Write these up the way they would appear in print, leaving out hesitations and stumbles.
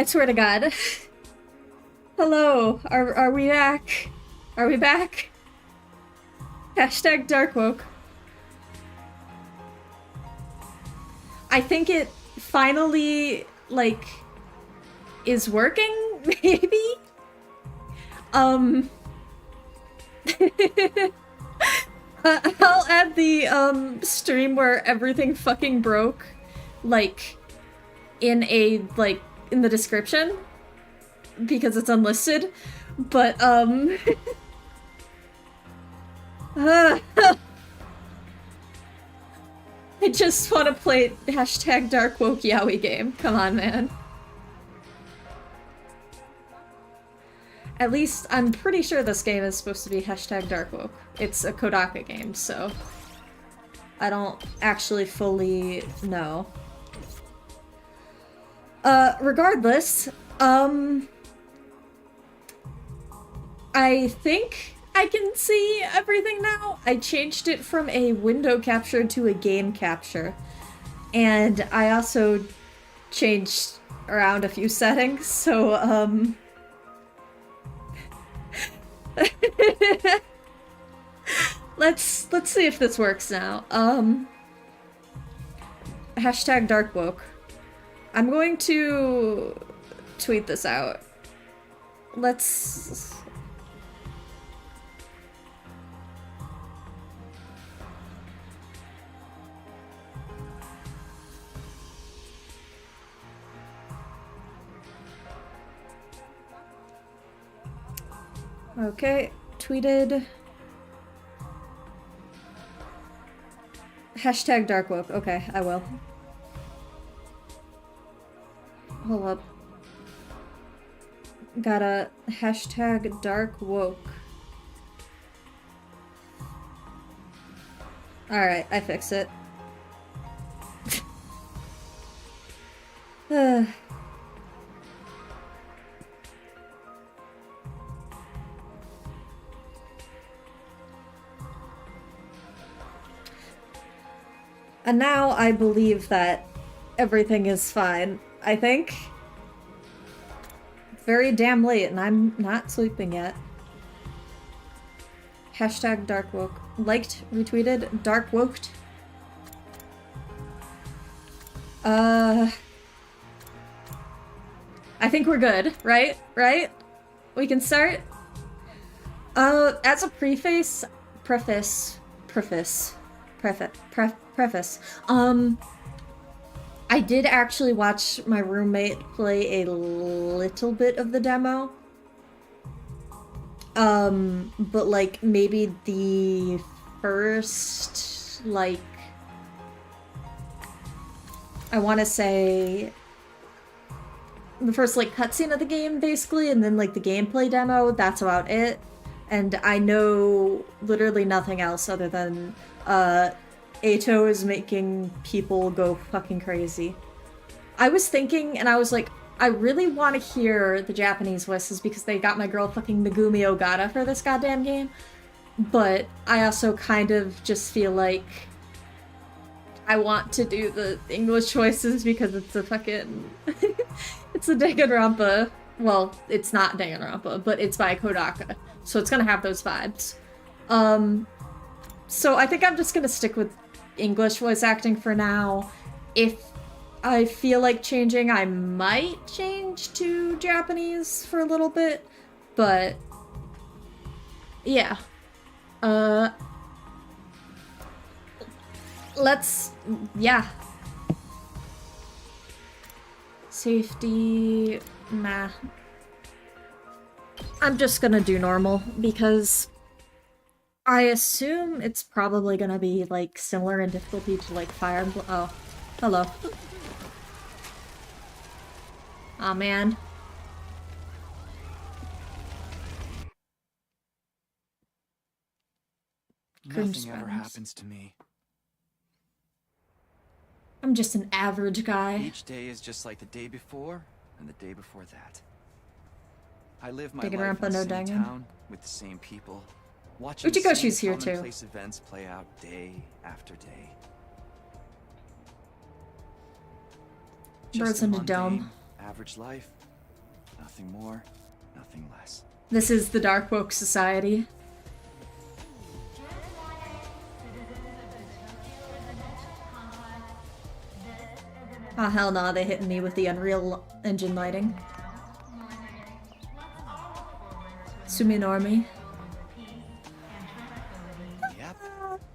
I swear to God. Hello, are we back? Are we back? Hashtag dark woke. I think it finally, like, is working, maybe? I'll add the, stream where everything fucking broke, like, in the description, because it's unlisted, but, I just want to play hashtag dark woke yaoi game. Come on, man. At least, I'm pretty sure this game is supposed to be hashtag dark woke. It's a Kodaka game, so I don't actually fully know. Regardless, I think I can see everything now. I changed it from a window capture to a game capture. And I also changed around a few settings, so, let's see if this works now. Hashtag dark woke. I'm going to tweet this out. Let's... Okay, tweeted. Hashtag dark woke. Okay, I will. Hold up. Got a hashtag dark woke. Alright, I fixed it. And now I believe that everything is fine. I think. Very damn late and I'm not sleeping yet. Hashtag dark woke. Liked, retweeted, dark woked. I think we're good, right? Right? We can start? As a preface, I did actually watch my roommate play a little bit of the demo. But like maybe the first, like, I want to say the first like cutscene of the game basically, and then like the gameplay demo, that's about it. And I know literally nothing else other than Ato is making people go fucking crazy. I was thinking, and I was like, I really want to hear the Japanese voices because they got my girl fucking Megumi Ogata for this goddamn game. But I also kind of just feel like I want to do the English voices because it's a fucking... it's a Danganronpa. Well, it's not Danganronpa, but it's by Kodaka. So it's gonna have those vibes. So I think I'm just gonna stick with English voice acting for now. If I feel like changing, I might change to Japanese for a little bit, but yeah. Yeah. Safety, nah. I'm just gonna do normal because I assume it's probably gonna be like similar in difficulty to like Fire Emblem. Oh, hello. Aw, man. Nothing ever happens to me. I'm just an average guy. Each day is just like the day before and the day before that. I live my life in the same town with the same people, watching the same commonplace events play out day after day. Birds in the dome. Average life Nothing more, nothing less. This is the dark woke society. Oh hell nah, they hitting me with the Unreal Engine lighting. Suminormi. Yep.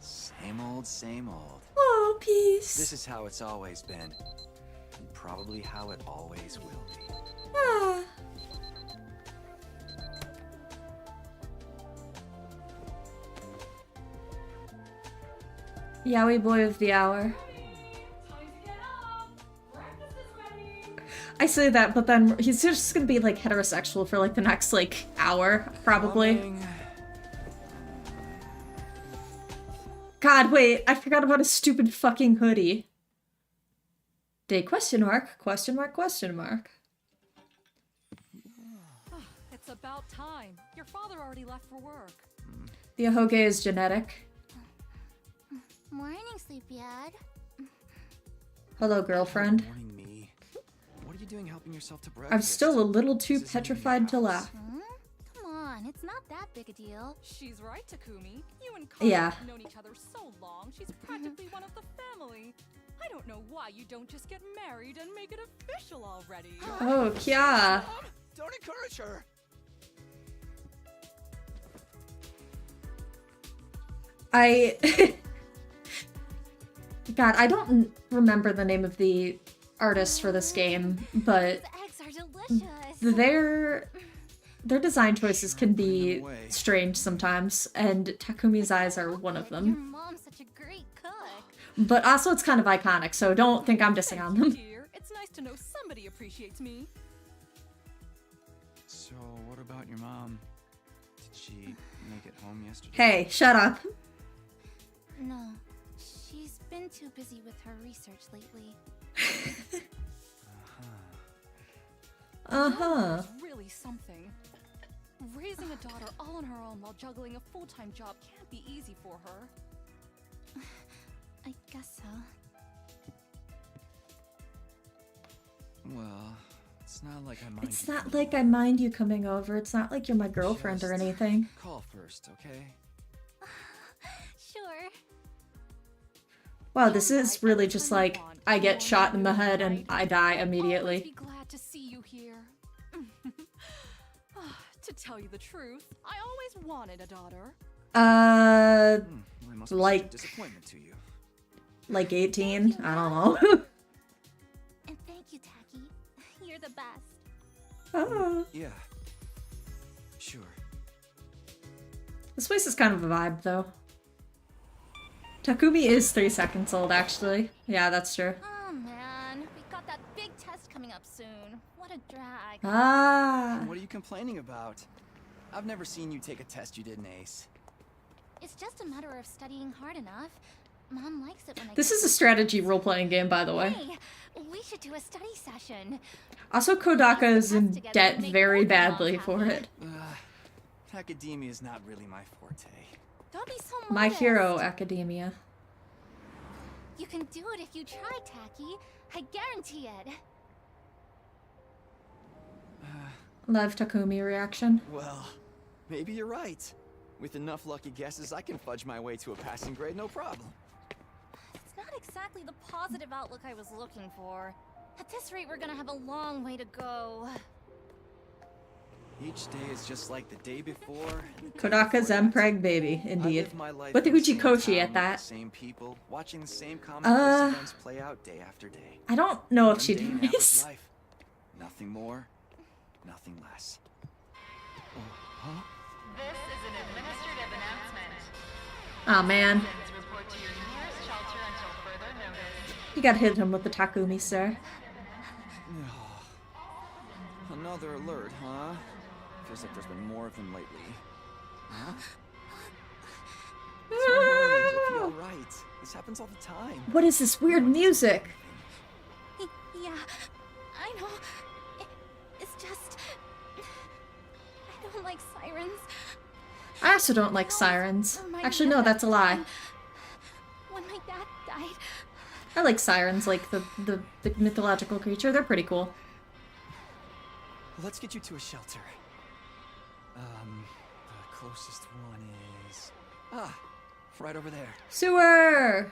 Same old, same old. Oh, peace. This is how it's always been. And probably how it always will be. Ah. Yowie boy of the hour. I say that, but then he's just gonna be like heterosexual for like the next like hour, probably. God, wait, I forgot about a stupid fucking hoodie. Day question mark, question mark, question mark. It's about time. Your father already left for work. The ahoge is genetic. Morning, sleepyhead. Hello, girlfriend. Morning, me. What are you doing helping yourself to breakfast? I'm still a little too petrified to laugh. Come on, it's not that big a deal. She's right, Takumi. You and Carl have known each other so long, she's practically one of the family. I don't know why you don't just get married and make it official already. Oh, Kya. Don't encourage her. God, I don't remember the name of the artist for this game, but The eggs are delicious. their design choices can be strange sometimes, and Takumi's eyes are one of Your them. mom's such a great cook. But also it's kind of iconic, so don't think I'm dissing on them. Dear, it's nice to know somebody appreciates me. So, what about your mom? Did she make it home yesterday? Hey, shut up. No, she's been too busy with her research lately. Uh-huh. It's really something. Raising a daughter all on her own while juggling a full-time job can't be easy for her. I guess so. Well, it's not like I mind. It's not like I mind you coming over. It's not like you're my girlfriend or Just anything. Call first, okay? Sure. Wow, this is really just like, I get shot in the head and I die Always immediately. be glad to see you here. To tell you the truth, I always wanted a daughter. Well, I must be Like- such a disappointment to you. Like 18? I don't know. And thank you, Taki. You're the best. Oh. Yeah. Sure. This place is kind of a vibe, though. Takumi is 3 seconds old, actually. Yeah, that's true. Oh man, we've got that big test coming up soon. What a drag. Ah. What are you complaining about? I've never seen you take a test you didn't ace. It's just a matter of studying hard enough. Mom likes it when I This get is a strategy role-playing game, by the way. Hey, we should do a study session. Also, Kodaka is in debt very badly for it. Academia is not really my forte. Don't be so modest. My Hero Academia. You can do it if you try, Taki. I guarantee it. Live Takumi reaction. Well, maybe you're right. With enough lucky guesses, I can fudge my way to a passing grade, no problem. It's not exactly the positive outlook I was looking for. At this rate, we're gonna have a long way to go. Each day is just like the day before. Kodaka's Mpreg baby, I indeed. live my life With the in same Uchikoshi town, at that. with the same people, watching the same commonplace events play out day after day. I don't know if One she'd day in do average this. life. Nothing more, nothing less. Oh, huh? This is an administrative announcement. Aw, man. Citizens report to your nearest shelter until further notice. You gotta hit him with the Takumi, sir. Another alert, huh? Feels like there's been more of them lately. Huh? Don't worry, you'll be alright. This happens all the time. What is this weird music? Yeah, I know. It's just... I don't like sirens. I also don't like sirens. Actually, no, that's a lie. When my dad died, I like sirens, like the mythological creature. They're pretty cool. Let's get you to a shelter. The closest one is... right over there. Sewer!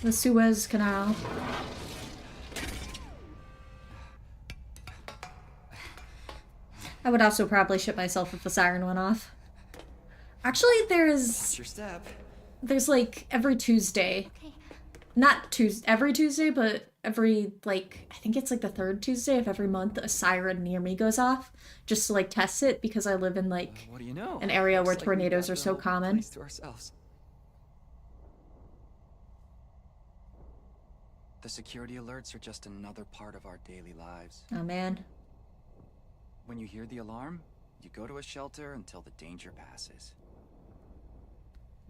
The Suez Canal. I would also probably shit myself if the siren went off. Actually, Watch your step. there's like every Tuesday. Okay. Not every Tuesday, but every, like, I think it's like the third Tuesday of every month, a siren near me goes off just to like test it because I live in like What do you know? an area where Looks like we tornadoes got are the so whole common. place to ourselves. The security alerts are just another part of our daily lives. Oh man. When you hear the alarm, you go to a shelter until the danger passes.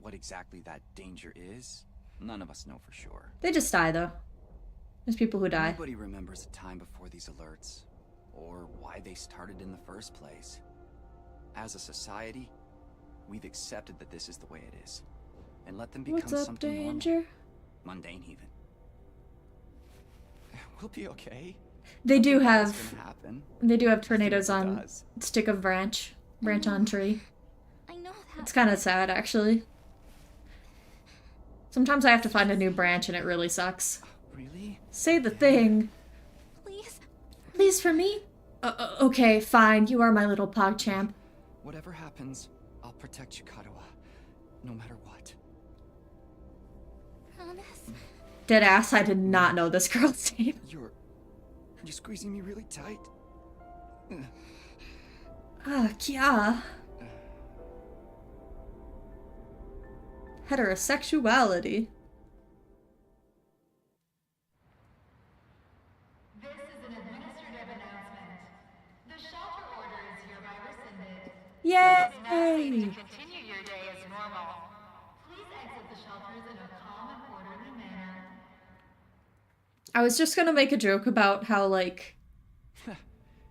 What exactly that danger is, none of us know for sure. They just die though. There's people who die. Nobody remembers a time before these alerts, or why they started in the first place. As a society, we've accepted that this is the way it is, and let them become What's up, something danger? normal, mundane even. We'll be okay. They do Nothing bad's have gonna happen. they do have tornadoes Nothing on ever does. stick of branch on tree. I know that. It's kind of sad actually. Sometimes I have to find a new branch and it really sucks. Really? Say the thing. Please. Please for me? Okay, fine. You are my little PogChamp. Whatever happens, I'll protect you, Karuwa. No matter what. Promise. Deadass, I did not know this girl's name. You're squeezing me really tight. Kya. Heterosexuality. This is an administrative announcement. The shelter order is hereby rescinded. Yay! Continue your day as normal. Please exit the shelters in a calm and orderly manner. I was just gonna make a joke about how, like,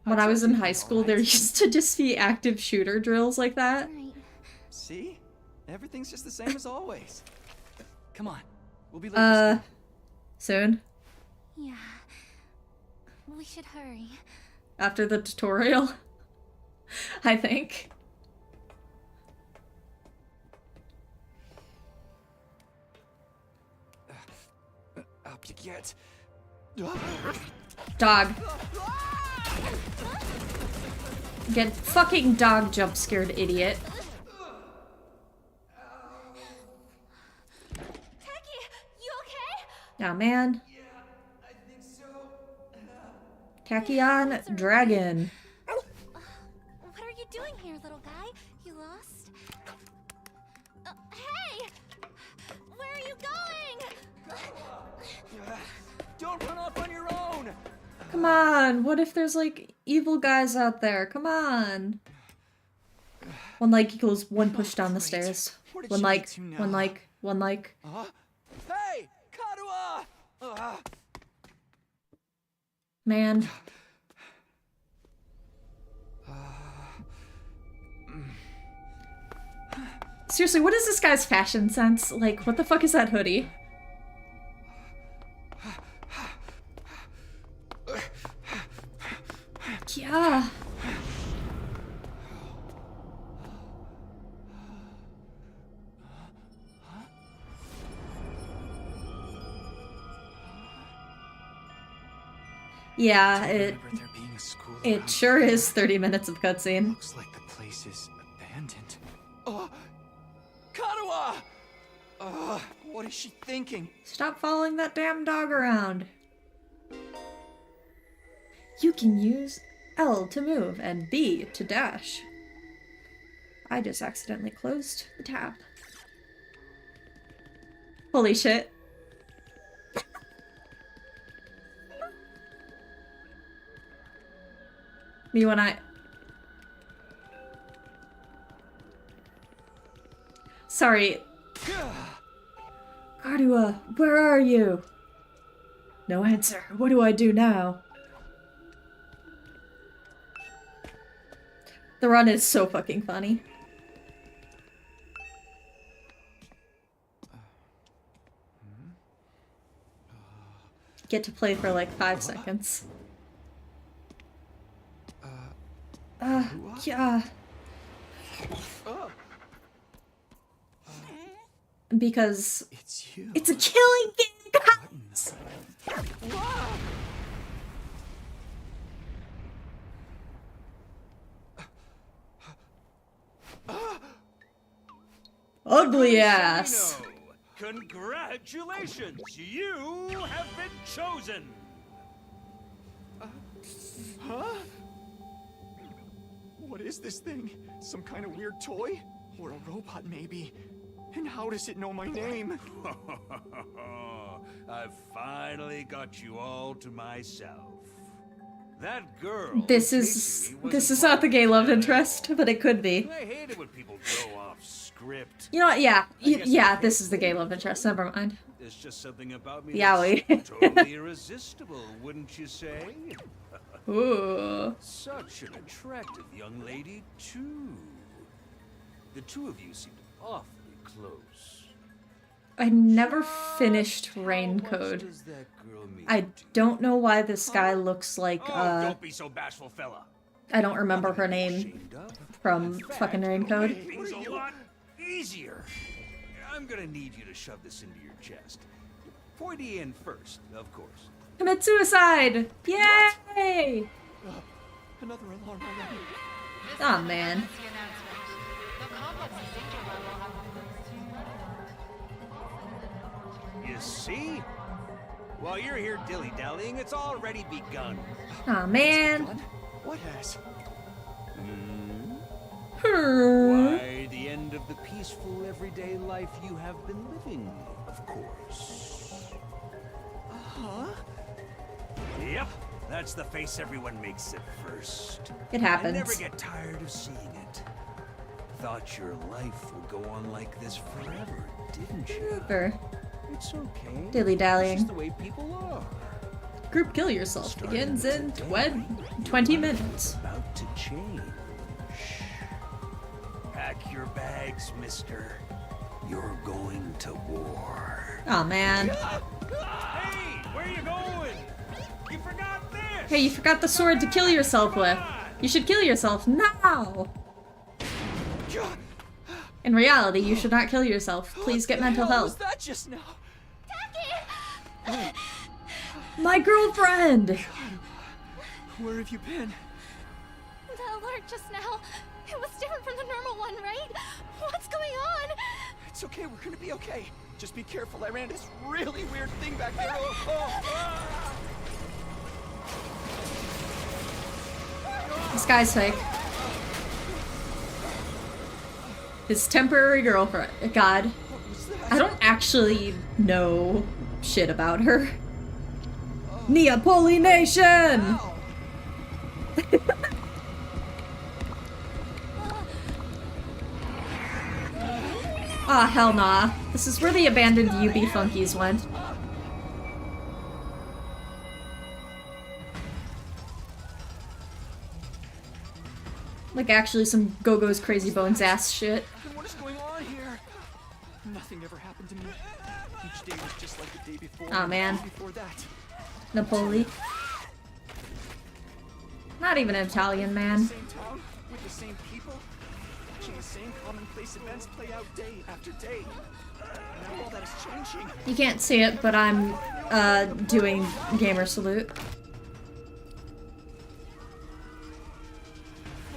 when I was in high school, there used to just be active shooter drills like that. Right. See? Everything's just the same as always. Come on. We'll be late for school. Soon. Yeah. We should hurry. After the tutorial, I think. Up you get. Dog. Get fucking dog jump scared, idiot. Taki, you okay? Oh man. Yeah, I think so. Tachyon Dragon. What are you doing here, little guy? You lost? Hey! Where are you going? Don't run off on your own. Come on. What if there's like evil guys out there? Come on. One like equals one push down the stairs. Where did One she like, get to now? one like, one like. Hey, Karuwa! Man. Seriously, what is this guy's fashion sense? Like, what the fuck is that hoodie? Yeah. Yeah, it sure is 30 minutes of cutscene. Looks like the place is abandoned. Karuwa! What is she thinking? Stop following that damn dog around. You can use L to move and B to dash. I just accidentally closed the tab. Holy shit. Me when I... Sorry. Karuwa, where are you? No answer. What do I do now? The run is so fucking funny. Get to play for like 5 seconds. Yeah. Because It's you. it's a killing game, guys! Ugly ass. Congratulations! You have been chosen! Huh? What is this thing? Some kind of weird toy? Or a robot, maybe? And how does it know my name? I've finally got you all to myself. That girl. This is not the gay love interest, but it could be. I hate it when people go off script. You know what? Yeah, yeah. This is the gay love interest. Never mind. There's just something about me Yowie. that's totally irresistible, wouldn't you say? Ooh. Such an attractive young lady, too. The two of you seem awfully close. I never finished How Raincode. much does that girl mean I to you? don't know why this guy looks like, Oh, don't be so bashful, fella. I don't remember her name Ashamed of? from fucking Raincode. Things a lot easier. I'm gonna need you to shove this into your chest. Pointy in first, of course. Commit suicide! Yay! Another alarm already. Aw, man. The announcement. The complex's danger level has been You see? While you're here dilly-dallying, it's already begun. Aw, man. Gun? What has? Why, the end of the peaceful, everyday life you have been living, of course. Huh? Yep, that's the face everyone makes at first. It I happens. never get tired of seeing it. Thought your life would go on like this forever, didn't you? Sure. It's okay. Dilly-dallying. It's just the way people are. Group kill yourself begins in 20 minutes. About to change. Pack your bags, mister. You're going to war. Aw, man. Hey, where you going? You forgot this! Hey, you forgot the sword to kill yourself with. You should kill yourself now! In reality, you should not kill yourself. Please get mental What health. was that just now? My girlfriend! Where have you been? The alert just now. It was different from the normal one, right? What's going on? It's okay, we're gonna be okay. Just be careful, I ran this really weird thing back there. This guy's fake. His temporary girlfriend. God. I don't actually know shit about her. Neah, Poli Nation! Ah, hell nah. This is where the abandoned UB Funkies went. Like actually some Go-Go's Crazy Bones ass shit. What is going on here? Nothing ever happened to me. Each day was just like the day before. Aw, man. And before that. Napoli. Not even an Italian man. Same town, with the same people, watching the same commonplace events play out day after day. Now all that is changing. You can't see it, but I'm doing gamer salute.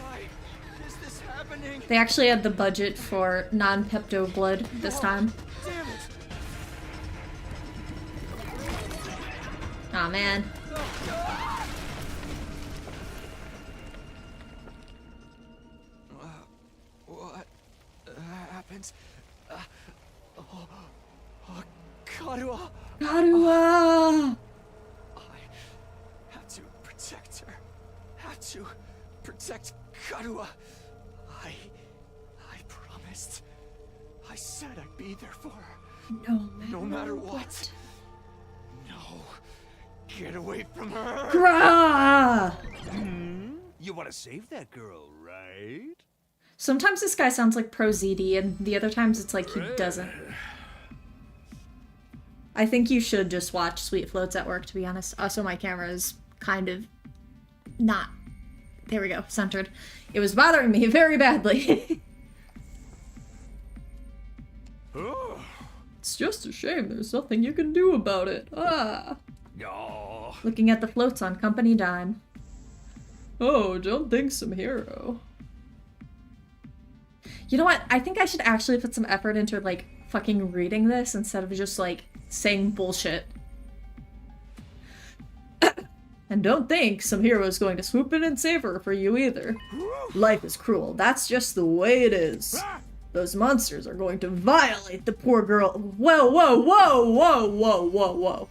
Why is this happening? They actually had the budget for non-Pepto blood this time. Damn it! Aw, man. What happens? Karua! Karua! I have to protect her. Have to protect Karua. I promised. I said I'd be there for her. No matter what. No. Get away from her! Grah! You want to save that girl, right? Sometimes this guy sounds like Pro ZD, and the other times it's like he doesn't. I think you should just watch Sweet Floats at work, to be honest. Also, my camera is kind of not There we go, centered. It was bothering me very badly. It's just a shame there's nothing you can do about it. Ah. Oh. Looking at the floats on company dime. Oh, don't think some hero. You know what? I think I should actually put some effort into, like, fucking reading this instead of just, like, saying bullshit. And don't think some hero is going to swoop in and save her for you either. Life is cruel. That's just the way it is. Those monsters are going to violate the poor girl. Whoa, whoa, whoa, whoa, whoa, whoa, whoa.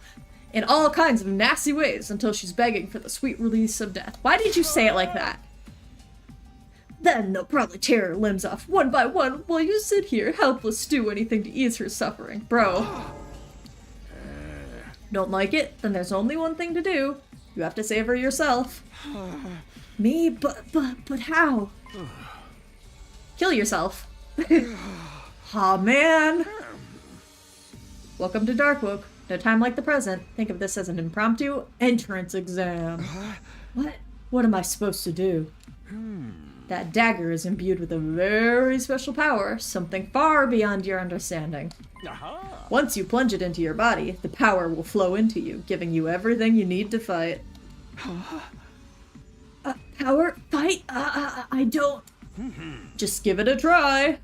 In all kinds of nasty ways until she's begging for the sweet release of death. Why did you say it like that? Then they'll probably tear her limbs off one by one while you sit here helpless to do anything to ease her suffering. Bro. Don't like it? Then there's only one thing to do. You have to save her yourself. Me? But how? Kill yourself. Aw, man. Welcome to Darkwoke. No time like the present. Think of this as an impromptu entrance exam. What? What am I supposed to do? That dagger is imbued with a very special power, something far beyond your understanding. Once you plunge it into your body, the power will flow into you, giving you everything you need to fight. Power? Fight? I don't... Just give it a try.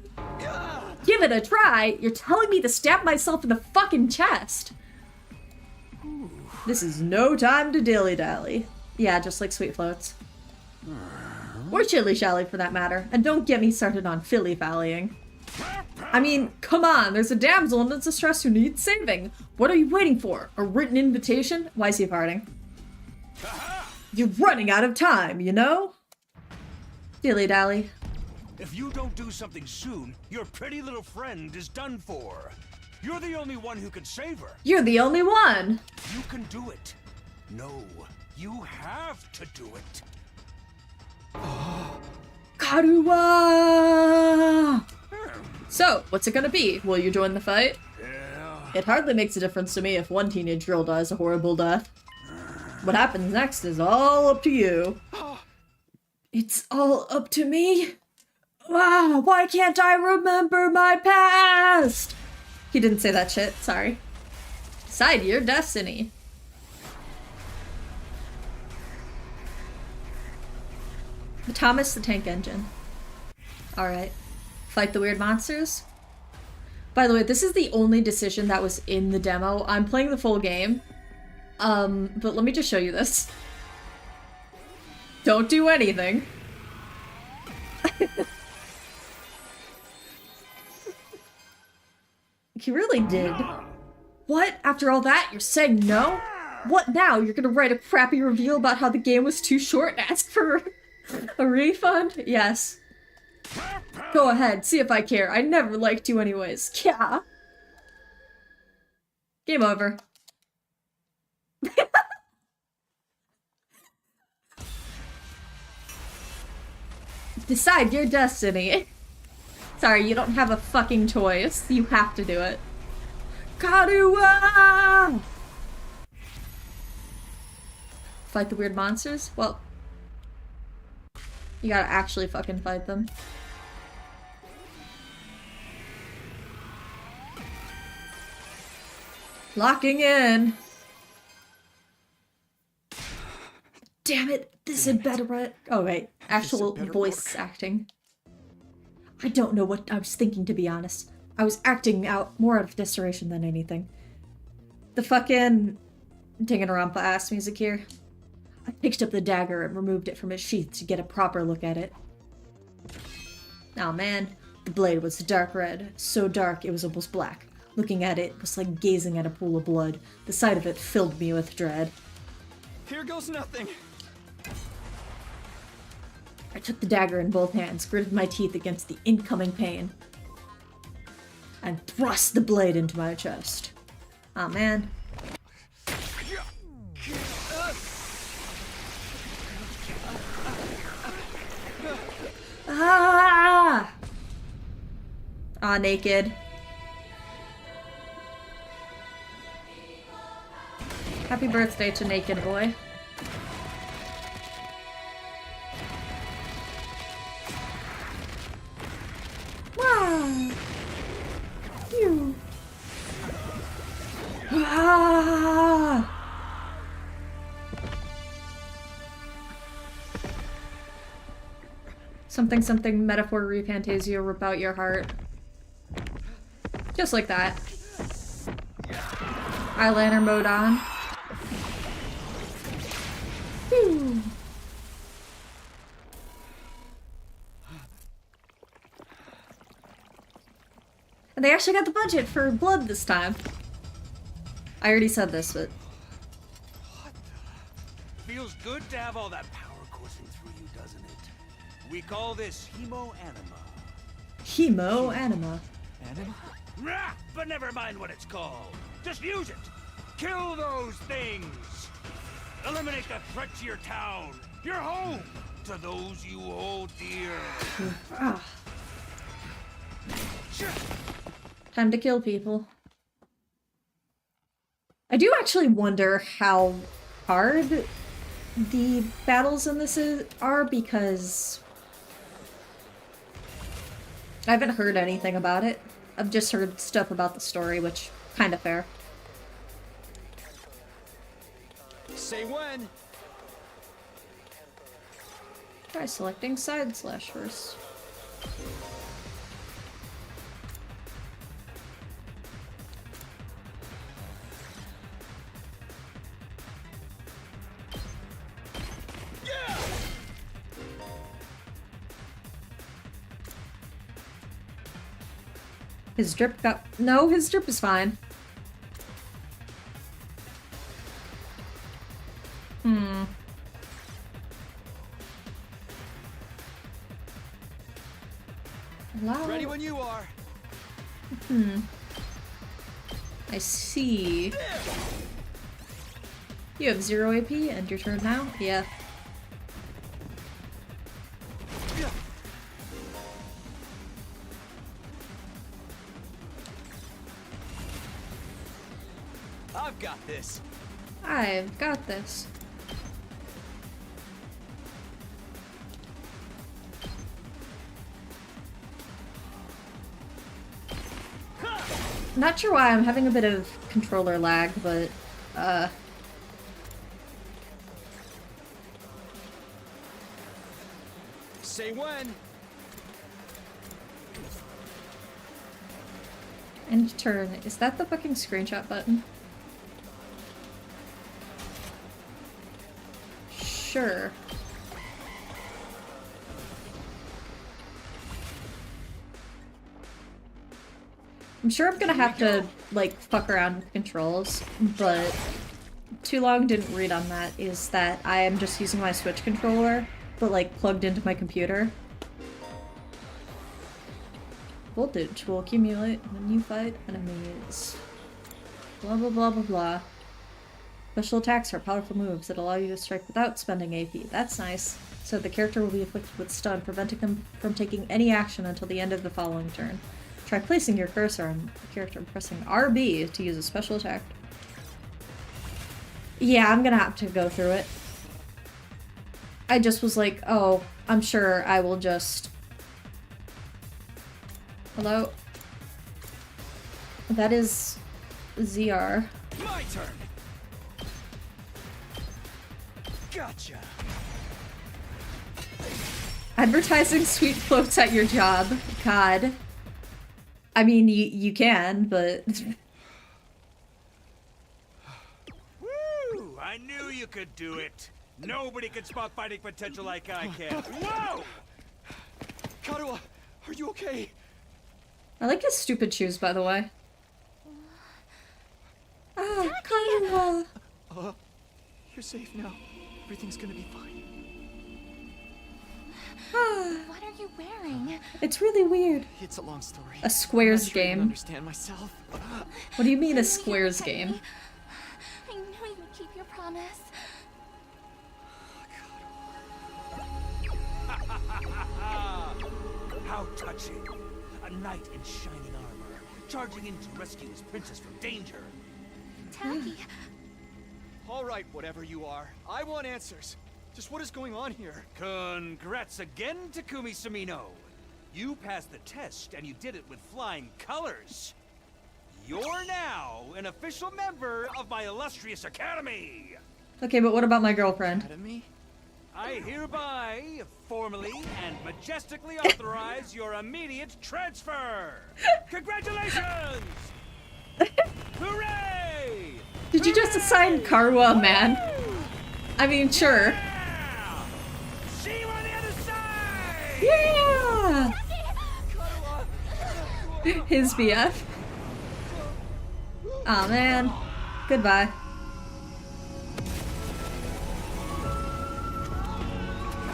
Give it a try? You're telling me to stab myself in the fucking chest. This is no time to dilly-dally. Yeah, just like Sweet Floats. Or Chilly-Shally for that matter. And don't get me started on filly-fallying. I mean, come on, there's a damsel in distress who needs saving. What are you waiting for? A written invitation? Why is he farting? You're running out of time, you know? Dilly-dally. If you don't do something soon, your pretty little friend is done for. You're the only one who can save her. You're the only one! You can do it. No, you have to do it. Curui! So, what's it gonna be? Will you join the fight? Yeah. It hardly makes a difference to me if one teenage girl dies a horrible death. What happens next is all up to you. It's all up to me? Ah, why can't I remember my past? He didn't say that shit, sorry. Decide your destiny. Thomas the Tank Engine. Alright. Fight the weird monsters? By the way, this is the only decision that was in the demo. I'm playing the full game. But let me just show you this. Don't do anything. He really did. What? After all that, you're saying no? What now? You're gonna write a crappy review about how the game was too short and ask for a refund? Yes. Go ahead, see if I care. I never liked you anyways. Yeah. Game over. Decide your destiny. Sorry, you don't have a fucking choice. You have to do it. Curui! Fight the weird monsters? Well, you gotta actually fucking fight them. Locking in. Damn it, this is better. Oh wait, actual voice acting. I don't know what I was thinking, to be honest. I was acting out more out of desperation than anything. The fucking Danganronpa ass music here. I picked up the dagger and removed it from its sheath to get a proper look at it. Oh man, the blade was dark red, so dark it was almost black. Looking at it was like gazing at a pool of blood. The sight of it filled me with dread. Here goes nothing. I took the dagger in both hands, gritted my teeth against the incoming pain, and thrust the blade into my chest. Aw, man. Ah! Ah, naked. Happy birthday to Naked Boy. Something something metaphor refantasio rip out your heart. Just like that. Eyeliner mode on. Whew. And they actually got the budget for blood this time. I already said this, but... What the... Feels good to have all that power coursing through you, doesn't it? We call this hemo-anima. Hemo-anima. Anima? Rah! But never mind what it's called. Just use it. Kill those things. Eliminate the threat to your town, your home, to those you hold dear. Ah. Time to kill people. I do actually wonder how hard the battles in this are, because I haven't heard anything about it. I've just heard stuff about the story, which kind of fair. Say when. Try selecting side slash first. His drip got... No, his drip is fine. Allow... Ready when you are. I see. You have 0 AP, end your turn now? Yeah. I've got this. I've got this. Not sure why I'm having a bit of controller lag, but Say when. end turn. Is that the fucking screenshot button? Sure. I'm sure I'm gonna have to, like, fuck around with controls, but too long didn't read on that is that I am just using my Switch controller, but, like, plugged into my computer. Voltage will accumulate when you fight enemies. Blah blah blah blah blah. Special attacks are powerful moves that allow you to strike without spending AP. That's nice. So the character will be afflicted with stun, preventing them from taking any action until the end of the following turn. Try placing your cursor on the character and pressing RB to use a special attack. Yeah, I'm gonna have to go through it. I just was like, oh, I'm sure I will just... Hello? That is ZR. My turn. Gotcha. Advertising sweet floats at your job. God. I mean, you can, but... Woo! I knew you could do it. Nobody can spot fighting potential like I can. Whoa! Karua, are you okay? I like his stupid shoes, by the way. Ah, Karua! You're safe now. Everything's gonna be fine. What are you wearing? It's really weird. It's a long story. A squares I'm not sure I game. can understand myself. What do you mean a squares game? I knew you would keep your promise. How touching. A knight in shining armor, charging in to rescue his princess from danger. Tacky, All right, whatever you are. I want answers. Just what is going on here? Congrats again, Takumi Sumino. You passed the test, and you did it with flying colors. You're now an official member of my illustrious academy. Okay, but what about my girlfriend? Academy? I hereby, formally and majestically authorize your immediate transfer! Congratulations! Hooray! Did you just assign Karwa a man? I mean, sure. Yeah! See you on the other side! Yeah! His BF. Aw, man. Goodbye.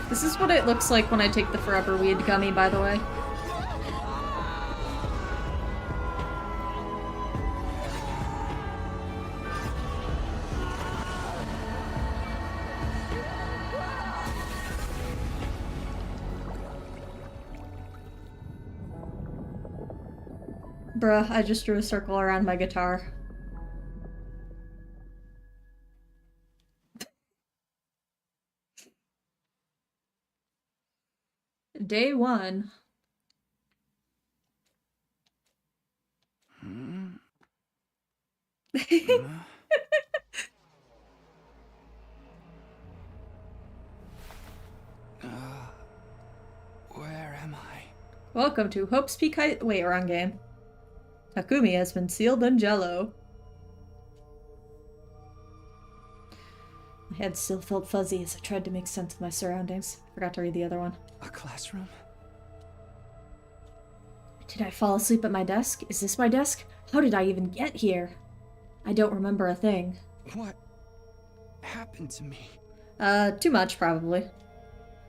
This is what it looks like when I take the Forever Weed gummy, by the way. Bruh, I just drew a circle around my guitar. Day 1. Where am I? Welcome to Hope's Peak High- wait, wrong game. Takumi has been sealed in jello. My head still felt fuzzy as I tried to make sense of my surroundings. Forgot to read the other one. A classroom? Did I fall asleep at my desk? Is this my desk? How did I even get here? I don't remember a thing. What happened to me? Too much, probably.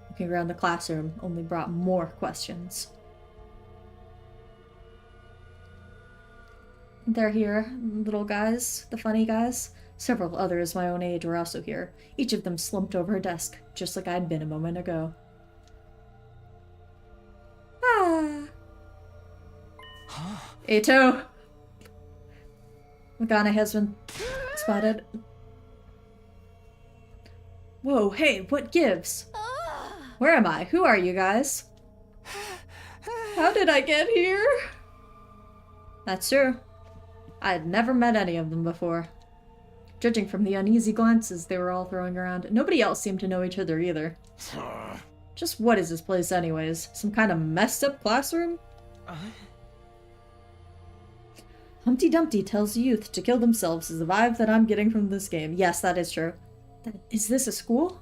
Looking around the classroom only brought more questions. They're here, little guys, the funny guys. Several others my own age were also here, each of them slumped over a desk, just like I'd been a moment ago. Ah. Eito! Magana has been spotted. Whoa, hey, what gives? Where am I? Who are you guys? How did I get here? That's true. I had never met any of them before. Judging from the uneasy glances they were all throwing around, nobody else seemed to know each other either. Just what is this place anyways? Some kind of messed up classroom? Humpty Dumpty tells youth to kill themselves is the vibe that I'm getting from this game. Yes, that is true. Is this a school?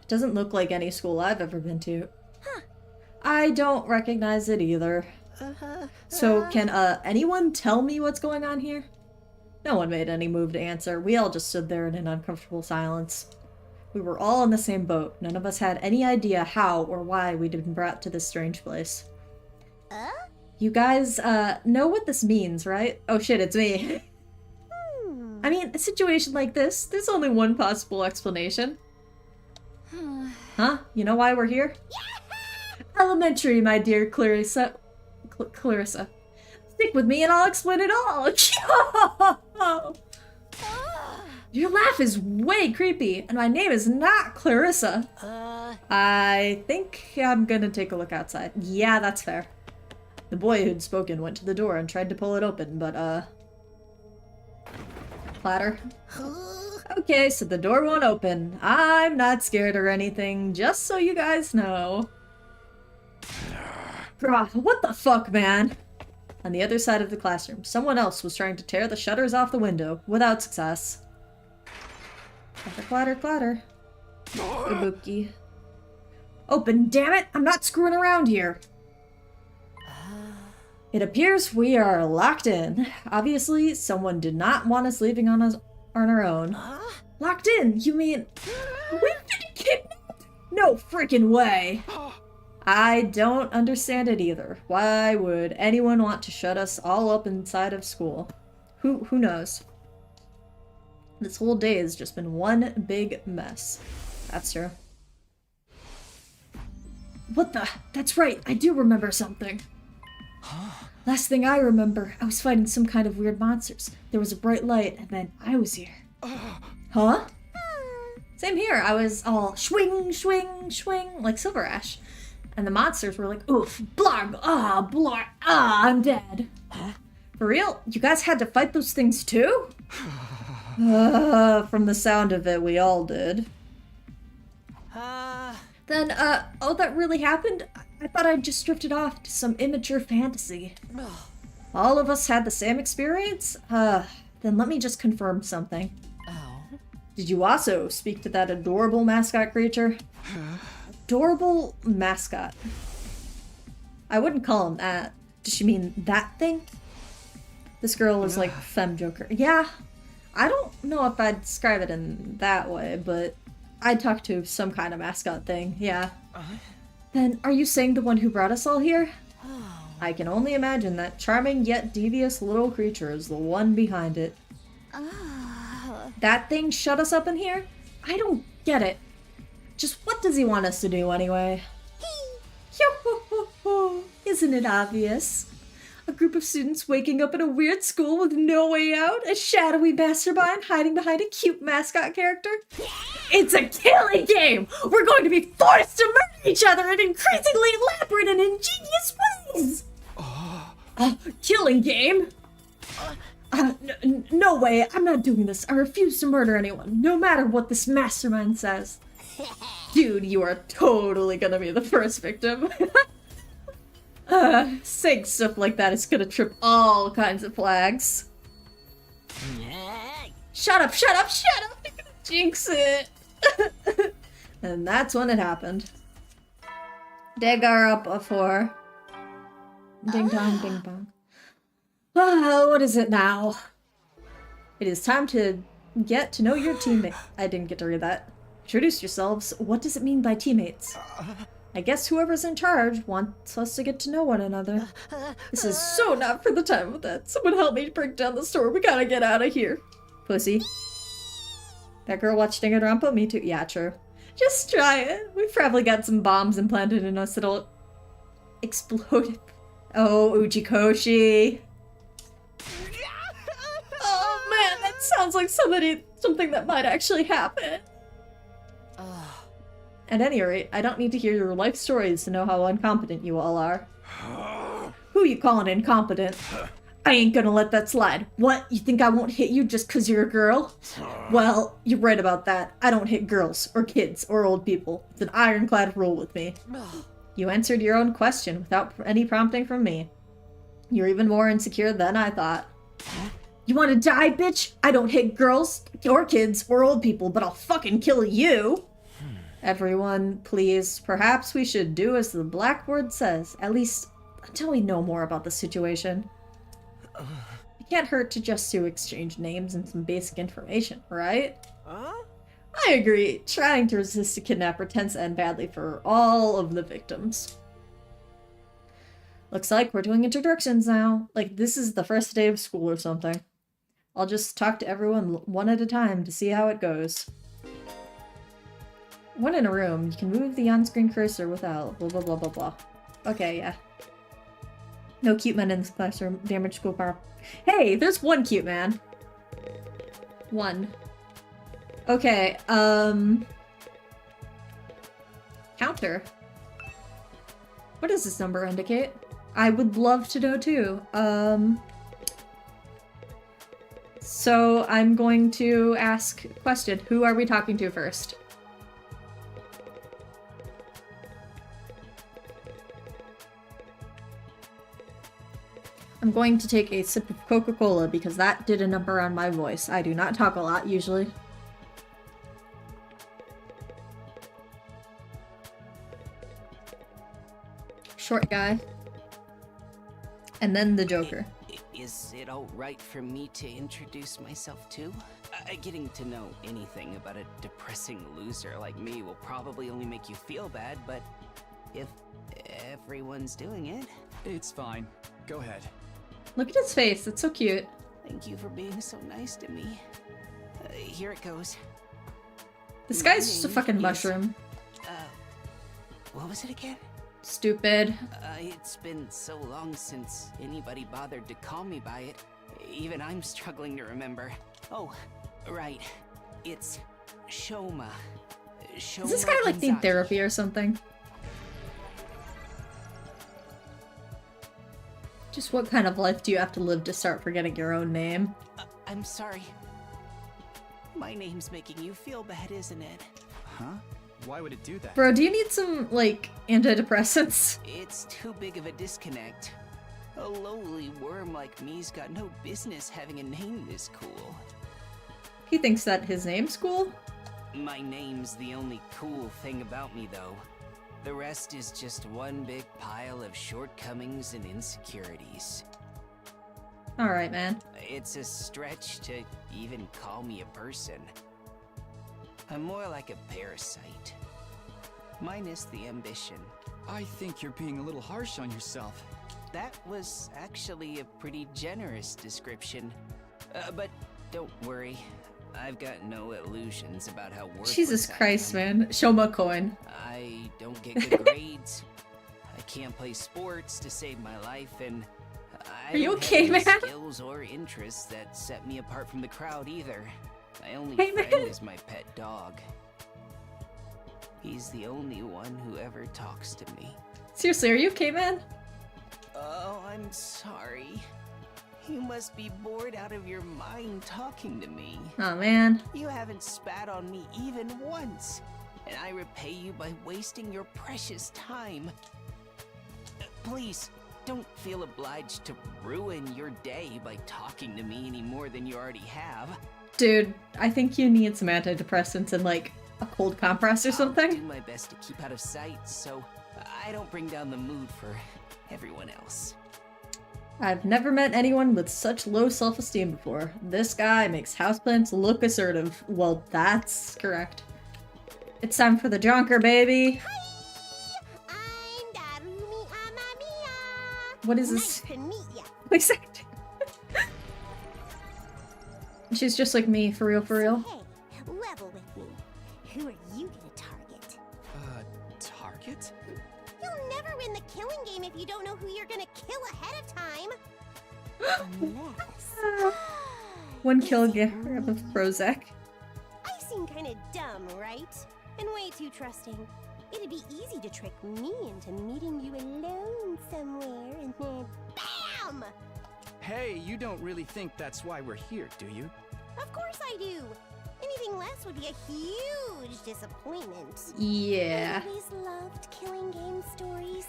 It doesn't look like any school I've ever been to. I don't recognize it either. So, can anyone tell me what's going on here? No one made any move to answer. We all just stood there in an uncomfortable silence. We were all in the same boat. None of us had any idea how or why we'd been brought to this strange place. You guys, know what this means, right? Oh shit, it's me. I mean, a situation like this, there's only one possible explanation. Huh? You know why we're here? Elementary, my dear Clarissa. Clarissa. Stick with me and I'll explain it all. Your laugh is way creepy, and my name is not Clarissa. I think I'm gonna take a look outside. Yeah, that's fair. The boy who'd spoken went to the door and tried to pull it open, but, Clatter. Okay, so the door won't open. I'm not scared or anything, just so you guys know. What the fuck, man? On the other side of the classroom, someone else was trying to tear the shutters off the window, without success. Clatter, clatter, clatter. Kabuki. Open, damn it! I'm not screwing around here! It appears we are locked in. Obviously, someone did not want us leaving on our own. Locked in? You mean... we've been kidnapped? No freaking way! I don't understand it either. Why would anyone want to shut us all up inside of school? Who knows? This whole day has just been one big mess. That's true. What the? That's right, I do remember something. Last thing I remember, I was fighting some kind of weird monsters. There was a bright light, and then I was here. Huh? Same here. I was all swing, swing, swing, like Silver Ash. And the monsters were like, oof, blarg, blarg, I'm dead. For real? You guys had to fight those things too? From the sound of it, we all did. Then, oh, that really happened? I thought I'd just drifted off to some immature fantasy. All of us had the same experience? Then let me just confirm something. Oh. Did you also speak to that adorable mascot creature? Adorable mascot. I wouldn't call him that. Does she mean that thing? This girl is like femme joker. Yeah, I don't know if I'd describe it in that way, but I'd talk to some kind of mascot thing, yeah. Then are you saying the one who brought us all here? I can only imagine that charming yet devious little creature is the one behind it. That thing shut us up in here? I don't get it. Just what does he want us to do anyway? Isn't it obvious? A group of students waking up in a weird school with no way out? A shadowy mastermind hiding behind a cute mascot character? It's a killing game! We're going to be forced to murder each other in increasingly elaborate and ingenious ways! Killing game? No way, I'm not doing this. I refuse to murder anyone, no matter what this mastermind says. Dude, you are totally gonna be the first victim. Saying stuff like that is gonna trip all kinds of flags. Shut up, shut up, shut up! You're gonna jinx it! And that's when it happened. Dagar up a 4. Ding dong, ding dong. What is it now? It is time to get to know your teammate. I didn't get to read that. Introduce yourselves. What does it mean by teammates? I guess whoever's in charge wants us to get to know one another. This is so not for the time of that. Someone help me break down the store. We gotta get out of here. Pussy. That girl watched Danganronpa? Me too. Yeah, true. Just try it. We've probably got some bombs implanted in us that'll explode. Oh, Uchikoshi. Oh man, that sounds like something that might actually happen. At any rate, I don't need to hear your life stories to know how incompetent you all are. Who you calling incompetent? I ain't gonna let that slide. What? You think I won't hit you just 'cause you're a girl? Well, you're right about that. I don't hit girls, or kids, or old people. It's an ironclad rule with me. You answered your own question without any prompting from me. You're even more insecure than I thought. You wanna die, bitch? I don't hit girls, or kids, or old people, but I'll fucking kill you! Everyone, please, perhaps we should do as the blackboard says, at least until we know more about the situation. It can't hurt to just to exchange names and some basic information, right? I agree. Trying to resist a kidnapper tends to end badly for all of the victims. Looks like we're doing introductions now. Like this is the first day of school or something. I'll just talk to everyone one at a time to see how it goes. When in a room, you can move the on-screen cursor without blah blah blah blah blah. Okay, yeah. No cute men in this classroom. Damage school power. Hey, there's one cute man. One. Okay, counter. What does this number indicate? I would love to know too. So I'm going to ask a question. Who are we talking to first? I'm going to take a sip of Coca-Cola because that did a number on my voice. I do not talk a lot usually. Short guy. And then the Joker. Is it alright for me to introduce myself too? Getting to know anything about a depressing loser like me will probably only make you feel bad, but if everyone's doing it... It's fine. Go ahead. Look at his face, it's so cute. Thank you for being so nice to me. Here it goes. This guy's just a fucking mushroom. What was it again? Stupid. It's been so long since anybody bothered to call me by it. Even I'm struggling to remember. Oh, right. It's Shoma. Does this guy like need therapy or something? Just what kind of life do you have to live to start forgetting your own name? I'm sorry. My name's making you feel bad, isn't it? Huh? Why would it do that? Bro, do you need some, like, antidepressants? It's too big of a disconnect. A lowly worm like me's got no business having a name this cool. He thinks that his name's cool? My name's the only cool thing about me, though. The rest is just one big pile of shortcomings and insecurities. Alright, man. It's a stretch to even call me a person. I'm more like a parasite. Minus the ambition. I think you're being a little harsh on yourself. That was actually a pretty generous description. But don't worry. I've got no illusions about how worthless Jesus Christ, I am. man. Show my coin. I don't get good grades. I can't play sports to save my life, and I Are you don't okay, have any man? skills or interests that set me apart from the crowd either. My only Hey, friend man. is my pet dog. He's the only one who ever talks to me. Seriously, are you okay, man? Oh, I'm sorry. You must be bored out of your mind talking to me. Oh, man. You haven't spat on me even once, and I repay you by wasting your precious time. Please, don't feel obliged to ruin your day by talking to me any more than you already have. Dude, I think you need some antidepressants and, like, a cold compress or I'll something. do my best to keep out of sight, so I don't bring down the mood for everyone else. I've never met anyone with such low self-esteem before. This guy makes houseplants look assertive. Well, that's correct. It's time for the jonker, baby. I'm Darumi Amamiya. What is this? Nice to meet ya. Wait a second. She's just like me, for real, for real. Hey, level with me. Who are you gonna target? Target? You'll never win the killing game if you don't know who you're gonna kill ahead of time. Unless... One kill Is it giver of me? Prozac. I seem kinda dumb, right? And way too trusting. It'd be easy to trick me into meeting you alone somewhere and then BAM! Hey, you don't really think that's why we're here, do you? Of course I do. Anything less would be a huge disappointment. Yeah. I always loved killing game stories.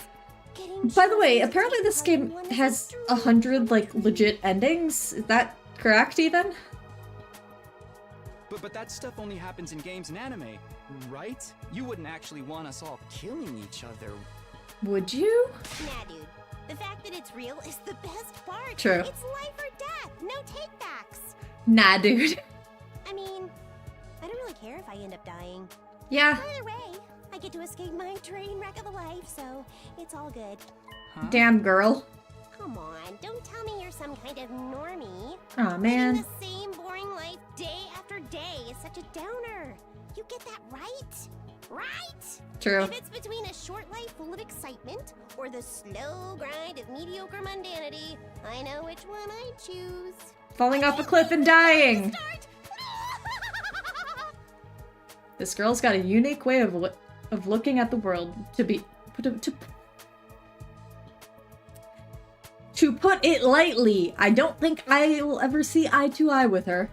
Getting By the way, chosen to apparently take this part in game one is a has dream. 100, like, legit endings. Is that correct, even? But that stuff only happens in games and anime, right? You wouldn't actually want us all killing each other. Would you? Nah, dude. The fact that it's real is the best part. True. It's life or death. No takebacks. Nah, dude. I mean, I don't really care if I end up dying. Yeah. Either way, I get to escape my train wreck of a life, so it's all good. Huh? Damn, girl. Come on, don't tell me you're some kind of normie. Aw, man. Living the same boring life day after day is such a downer. You get that right? Right? True. If it's between a short life full of excitement or the slow grind of mediocre mundanity, I know which one I choose. Falling off a cliff and dying. Start. This girl's got a unique way of looking at the world. To put it lightly, I don't think I will ever see eye to eye with her.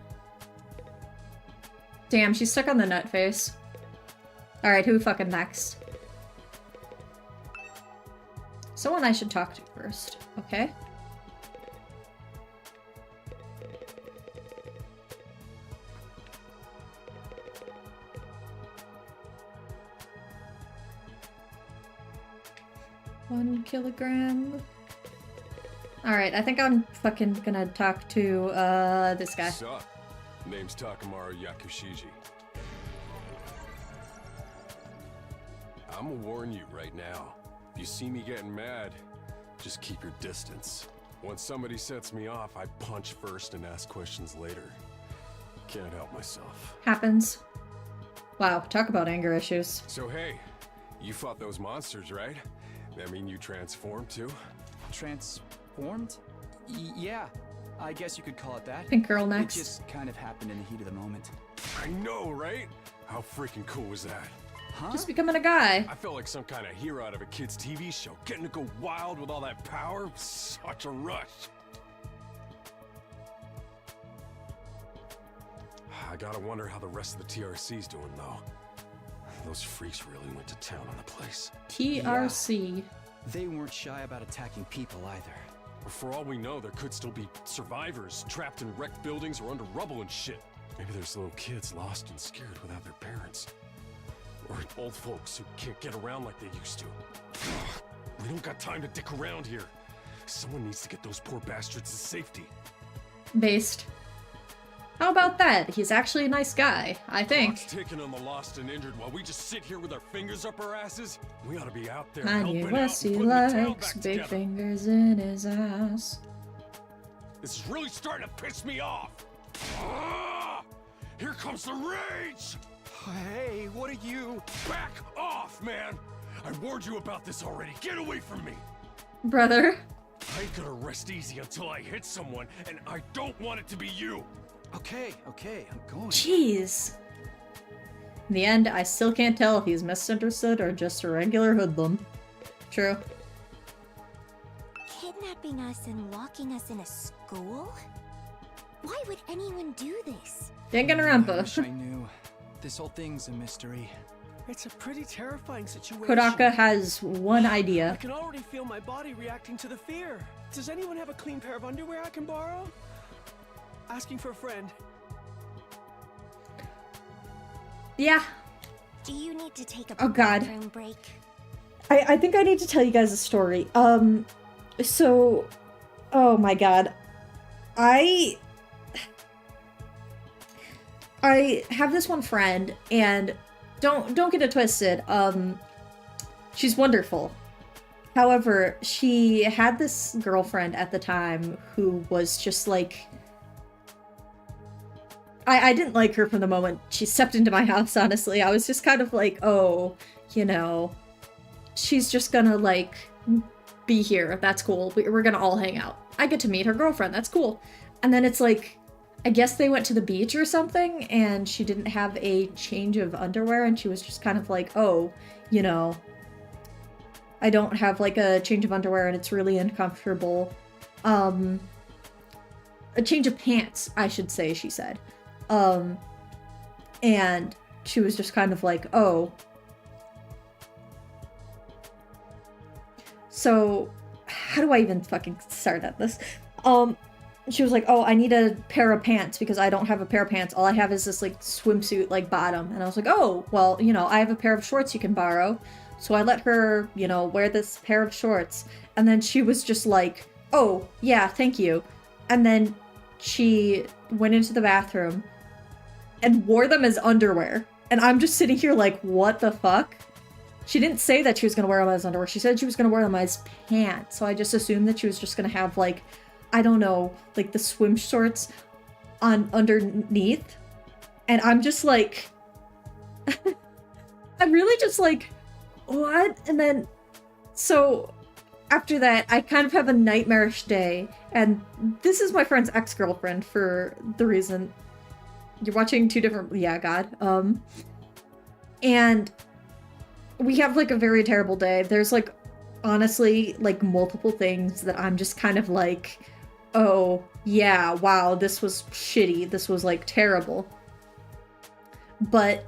Damn, she's stuck on the nut face. Alright, who fucking next? Someone I should talk to first, okay? One kilogram. Alright, I think I'm fucking gonna talk to, this guy. Sup? Name's Takamaru Yakushiji. I'ma warn you right now. If you see me getting mad, just keep your distance. When somebody sets me off, I punch first and ask questions later. Can't help myself. Happens. Wow, talk about anger issues. So hey, you fought those monsters, right? That mean you transformed too? Transformed? Yeah, I guess you could call it that. Pink girl next. It just kind of happened in the heat of the moment. I know, right? How freaking cool was that? Huh? Just becoming a guy. I felt like some kind of hero out of a kid's TV show, getting to go wild with all that power. Such a rush. I gotta wonder how the rest of the TRC's doing, though. Those freaks really went to town on the place. TRC. Yeah. They weren't shy about attacking people either. For all we know, there could still be survivors trapped in wrecked buildings or under rubble and shit. Maybe there's little kids lost and scared without their parents. Or old folks who can't get around like they used to. We don't got time to dick around here. Someone needs to get those poor bastards to safety. Based. How about that? He's actually a nice guy, I think. Clock's ticking on the lost and injured while we just sit here with our fingers up our asses. We ought to be out there Kanye helping West, out he and putting the town likes back big together. fingers in his ass. This is really starting to piss me off. Ah! Here comes the rage! Hey, what are you? Back off, man! I warned you about this already. Get away from me! Brother. I ain't gonna rest easy until I hit someone, and I don't want it to be you! Okay, I'm going. Jeez. In the end, I still can't tell if he's misunderstood or just a regular hoodlum. True. Kidnapping us and locking us in a school? Why would anyone do this? I wish I Danganronpa. knew. This whole thing's a mystery. It's a pretty terrifying situation. Kodaka has one idea. I can already feel my body reacting to the fear. Does anyone have a clean pair of underwear I can borrow? Asking for a friend. Yeah. Do you need to take a Oh, God. bathroom break? I think I need to tell you guys a story. So, oh my god. I have this one friend, and don't get it twisted. She's wonderful. However, she had this girlfriend at the time who was just like, I didn't like her from the moment she stepped into my house, honestly. I was just kind of like, oh, you know, she's just gonna, like, be here. That's cool. We're gonna all hang out. I get to meet her girlfriend. That's cool. And then it's like, I guess they went to the beach or something, and she didn't have a change of underwear, and she was just kind of like, oh, you know, I don't have, like, a change of underwear, and it's really uncomfortable. A change of pants, I should say, she said. And she was just kind of like, oh. So, how do I even fucking start at this? She was like, oh, I need a pair of pants because I don't have a pair of pants. All I have is this, like, swimsuit, like, bottom. And I was like, oh, well, you know, I have a pair of shorts you can borrow. So I let her, you know, wear this pair of shorts. And then she was just like, oh, yeah, thank you. And then she went into the bathroom and wore them as underwear. And I'm just sitting here like, what the fuck? She didn't say that she was going to wear them as underwear. She said she was going to wear them as pants. So I just assumed that she was just going to have, like, I don't know, like the swim shorts on underneath. And I'm just like, I'm really just like, what? And then, so after that, I kind of have a nightmarish day. And this is my friend's ex-girlfriend for the reason you're watching two different, yeah, God. And we have, like, a very terrible day. There's, like, honestly, like, multiple things that I'm just kind of like, oh, yeah, wow, this was shitty. This was, like, terrible. But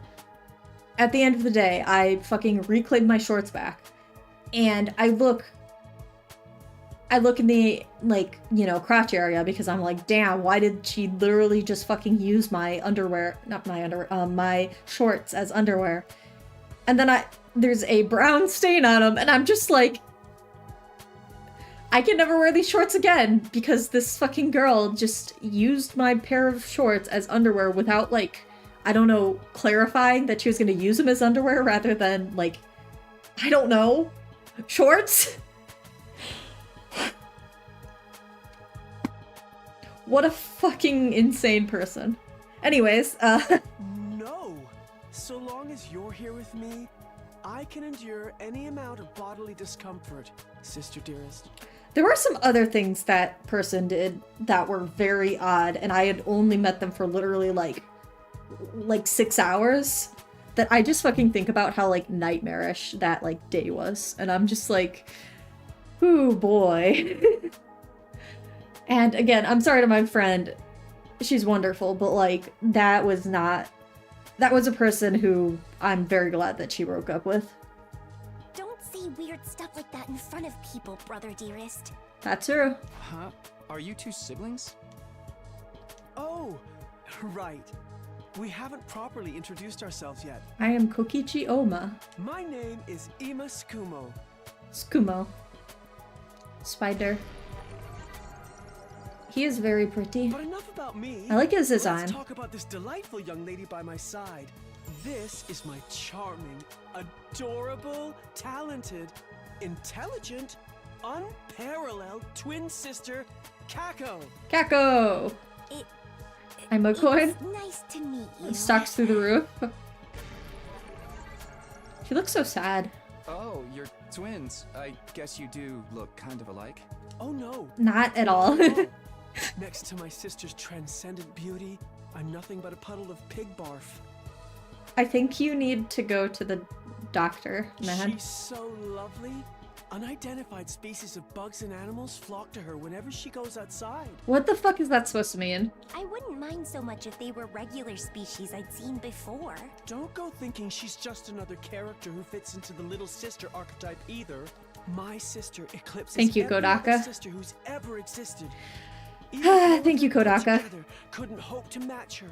at the end of the day, I fucking reclaimed my shorts back. And I look in the, like, you know, crotch area because I'm like, damn, why did she literally just fucking use my underwear, not my underwear, my shorts as underwear? And then there's a brown stain on them, and I'm just like, I can never wear these shorts again because this fucking girl just used my pair of shorts as underwear without, like, I don't know, clarifying that she was going to use them as underwear rather than, like, I don't know, shorts? What a fucking insane person. Anyways, No! So long as you're here with me, I can endure any amount of bodily discomfort, sister dearest. there were some other things that person did that were very odd, and I had only met them for literally, like 6 hours, that I just fucking think about how, like, nightmarish that, like, day was. And I'm just like, ooh, boy. And again, I'm sorry to my friend. She's wonderful, but, like, that was not that was a person who I'm very glad that she broke up with. Don't say weird stuff like that in front of people, brother dearest. That's true. Huh? Are you two siblings? Oh, right. We haven't properly introduced ourselves yet. I am Kokichi Oma. My name is Ima Skumo. Skumo. Spider. He is very pretty. But enough about me. I like his design. Let's talk about this delightful young lady by my side. This is my charming, adorable, talented, intelligent, unparalleled twin sister, Kako. Kako! I'm a coin. It's nice to meet you. Stalks through the roof. She looks so sad. Oh, you're twins. I guess you do look kind of alike. Oh no. Not at all. Next to my sister's transcendent beauty, I'm nothing but a puddle of pig barf. I think you need to go to the doctor, man. She's so lovely. Unidentified species of bugs and animals flock to her whenever she goes outside. What the fuck is that supposed to mean? I wouldn't mind so much if they were regular species I'd seen before. Don't go thinking she's just another character who fits into the little sister archetype either. My sister eclipses Thank you, every Kodaka. other sister who's ever existed. Thank you, Kodaka. Couldn't hope to match her.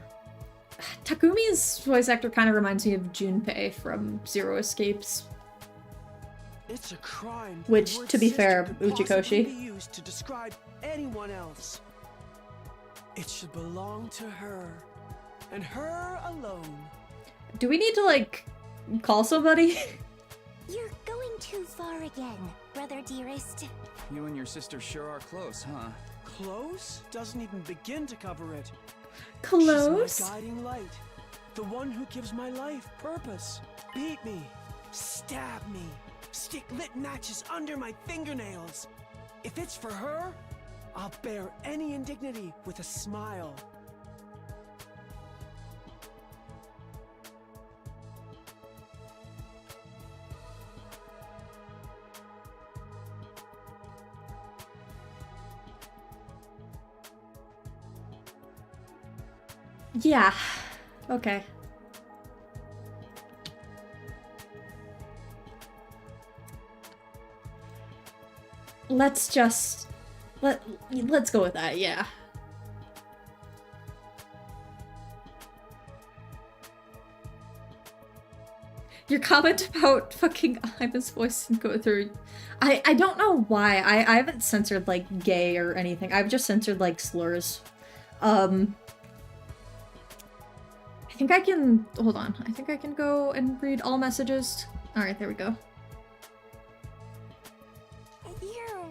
Takumi's voice actor kind of reminds me of Junpei from Zero Escapes. It's a crime. Which, to be fair, Uchikoshi Uchikoshi. be used to describe anyone else. It should belong to her, and her alone. Do we need to, like, call somebody? You're going too far again, brother dearest. You and your sister sure are close, huh? Close doesn't even begin to cover it. Close? She's my guiding light, the one who gives my life purpose. Beat me, stab me, stick lit matches under my fingernails. If it's for her, I'll bear any indignity with a smile. Yeah. Okay. Let's just... Let's go with that, yeah. Your comment about fucking Ima's voice and go through... I don't know why. I haven't censored, like, gay or anything. I've just censored, like, slurs. I think I can... Hold on. I think I can go and read all messages. Alright, there we go.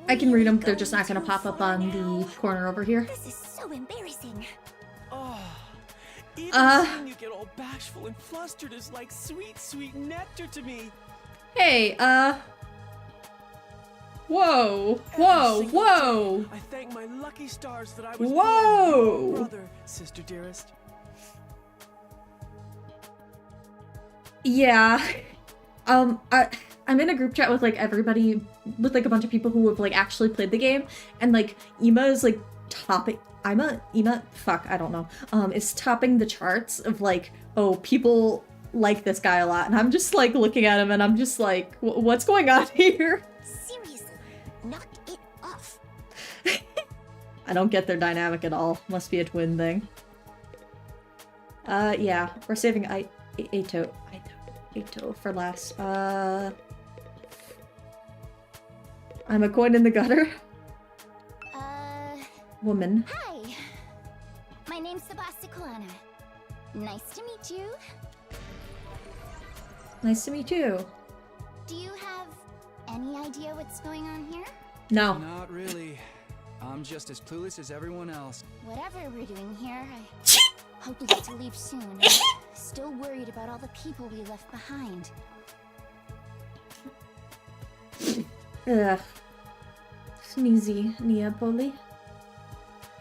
I can read them. They're just not going to pop up on the corner over here. This is so embarrassing. Oh, even seeing you get all bashful and flustered is like sweet, sweet nectar to me. Hey, Whoa! Whoa! Whoa! I thank my lucky stars that I was Whoa! born your brother, sister dearest. Yeah. I'm in a group chat with, like, everybody, with, like, a bunch of people who have, like, actually played the game, and, like, Ima is, like, topping, fuck, I don't know, is topping the charts of, like, oh, people like this guy a lot, and I'm just, like, looking at him, and I'm just like, what's going on here? Seriously, knock it off. I don't get their dynamic at all. Must be a twin thing. Yeah, we're saving Aito for last. I'm a coin in the gutter. Woman. Hi. My name's Sebastiana. Nice to meet you. Nice to meet you. Do you have any idea what's going on here? No. Not really. I'm just as clueless as everyone else. Whatever we're doing here, I hope we get to leave soon. I'm still worried about all the people we left behind. Ugh. Sneezy, neah, poli.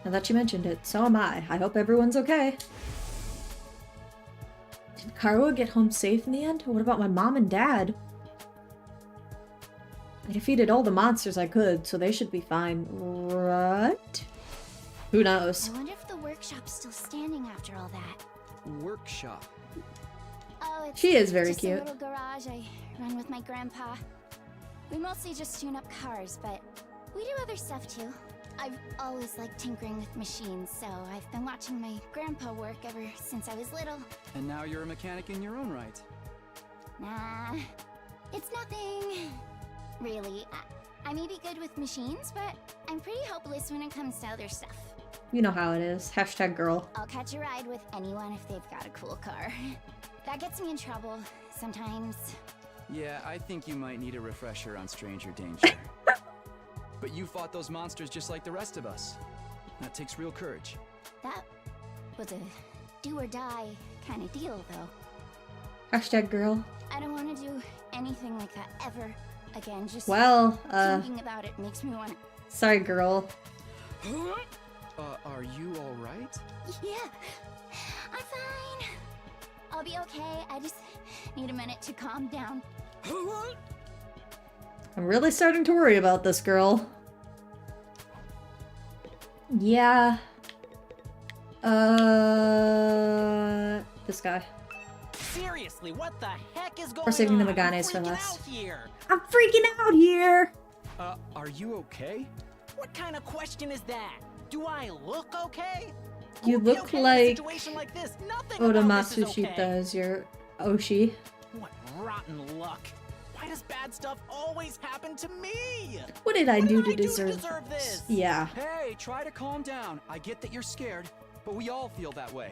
Now that you mentioned it, so am I. I hope everyone's okay. Did Karua get home safe in the end? What about my mom and dad? I defeated all the monsters I could, so they should be fine. Right? Who knows? I wonder if the workshop's still standing after all that. Workshop? Oh, she is very just cute. a little garage I run with my grandpa. We mostly just tune up cars, but we do other stuff too. I've always liked tinkering with machines, so I've been watching my grandpa work ever since I was little. And now you're a mechanic in your own right. Nah, it's nothing. Really, I may be good with machines, but I'm pretty hopeless when it comes to other stuff. You know how it is. Hashtag girl. I'll catch a ride with anyone if they've got a cool car. That gets me in trouble, sometimes. Yeah, I think you might need a refresher on stranger danger. But you fought those monsters just like the rest of us. That takes real courage. That was a do-or-die kind of deal, though. Hashtag girl. I don't want to do anything like that ever again. Just thinking about it makes me want to... Sorry, girl. Are you alright? Yeah, I'm fine. I'll be okay. I just need a minute to calm down. I'm really starting to worry about this girl. Yeah. This guy. Seriously, what the heck is going on? We're saving the Maganes for last. I'm freaking out here! Are you okay? What kind of question is that? Do I look okay? You look like like this? Odamatsushita is your Oshi. What rotten luck. Why does bad stuff always happen to me? What did I do to deserve this? Yeah. Hey, try to calm down. I get that you're scared, but we all feel that way.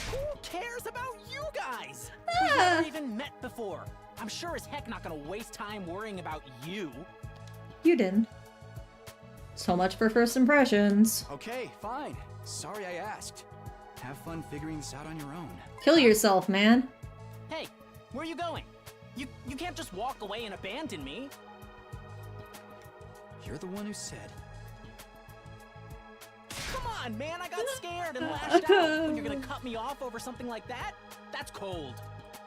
Who cares about you guys? We've never even met before. I'm sure as heck not gonna waste time worrying about you. You didn't. So much for first impressions. Okay, fine. Sorry I asked. Have fun figuring this out on your own. Kill yourself, man. Hey, where are you going? You can't just walk away and abandon me. You're the one who said. Come on, man, I got scared and lashed out. When you're gonna cut me off over something like that? That's cold.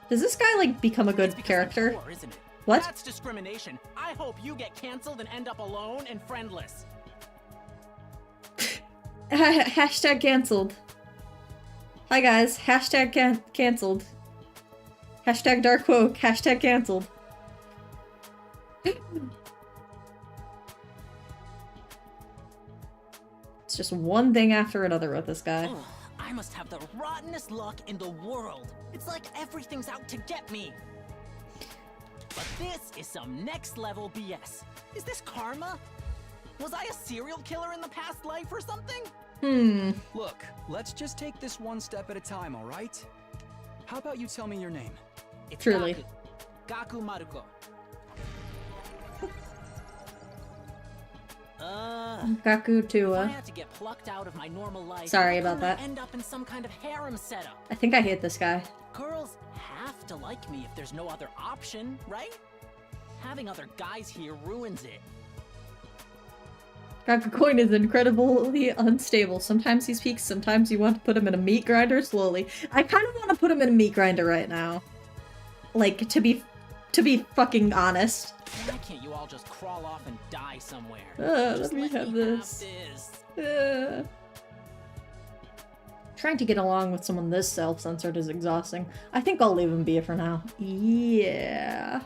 Does this guy, like, become a good character? Poor, isn't it? What? That's discrimination. I hope you get canceled and end up alone and friendless. Hashtag cancelled. Hi guys, hashtag cancelled. Hashtag dark woke, hashtag cancelled. It's just one thing after another with this guy. Ugh, I must have the rottenest luck in the world. It's like everything's out to get me. But this is some next level BS. Is this karma? Was I a serial killer in the past life or something? Look, let's just take this one step at a time, all right? How about you tell me your name? It's Truly. Gaku Maruko. Gaku If I Tua. had to get plucked out of my normal life, Sorry about couldn't I that. end up in some kind of harem setup. I think I hate this guy. Girls have to like me if there's no other option, right? Having other guys here ruins it. Gaku Coin is incredibly unstable. Sometimes he's peaks, sometimes you want to put him in a meat grinder slowly. I kind of want to put him in a meat grinder right now. Like, to be fucking honest. Why can't you all just crawl off and die somewhere? Let me have this. Trying to get along with someone this self-censored is exhausting. I think I'll leave him be for now. Yeah.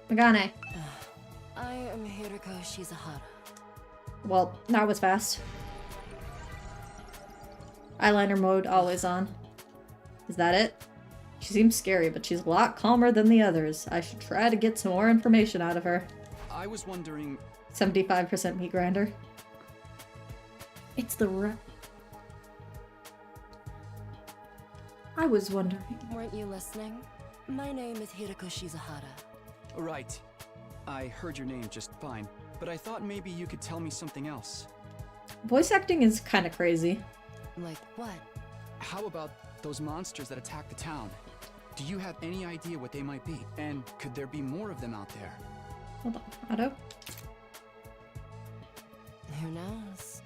Megane. I am Hiriko Shizahara. Well, that was fast. Eyeliner mode always on. Is that it? She seems scary, but she's a lot calmer than the others. I should try to get some more information out of her. I was wondering... 75% meat grinder. It's the I was wondering. Weren't you listening? My name is Hiriko Shizahara. Right. I heard your name just fine, but I thought maybe you could tell me something else. Voice acting is kind of crazy. Like what? How about those monsters that attacked the town? Do you have any idea what they might be? And could there be more of them out there? Hold on, Otto. Who knows?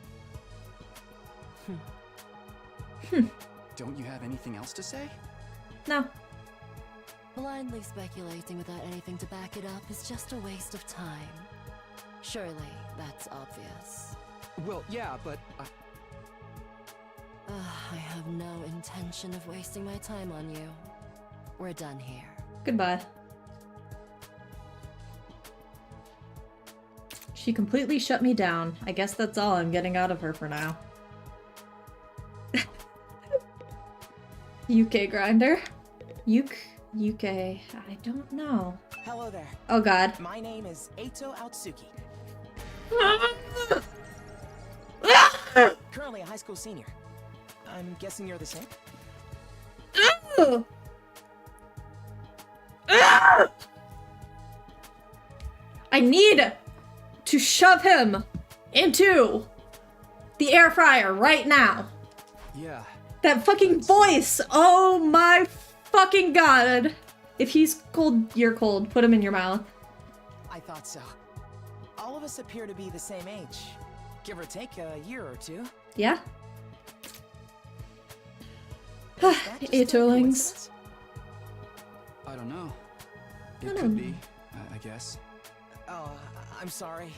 Don't you have anything else to say? No. Blindly speculating without anything to back it up is just a waste of time. Surely, that's obvious. Well, yeah, but... I have no intention of wasting my time on you. we're done here. Goodbye. She completely shut me down. I guess that's all I'm getting out of her for now. UK grinder? UK. I don't know. Hello there. Oh god. My name is Eito Aotsuki. Currently a high school senior. I'm guessing you're the same? I need to shove him into the air fryer right now. Yeah. That fucking voice! Oh my fucking god! If he's cold, you're cold. Put him in your mouth. I thought so. All of us appear to be the same age. Give or take a year or two. Yeah? Eterlings. I don't know. It could be, I guess. Oh, I'm sorry.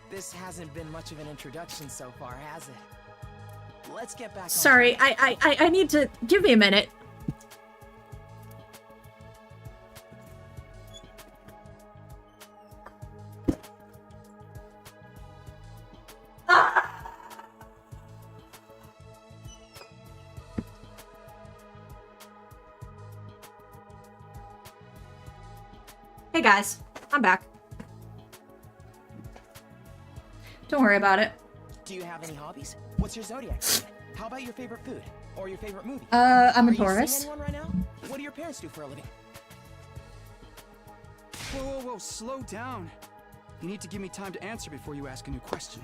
This hasn't been much of an introduction so far, has it? Let's get back on Sorry, I need to... Give me a minute. Hey guys, I'm back. Don't worry about it. Do you have any hobbies? What's your zodiac sign? How about your favorite food? Or your favorite movie? I'm a Are you Taurus. seeing anyone right now? What do your parents do for a living? Whoa, slow down. You need to give me time to answer before you ask a new question.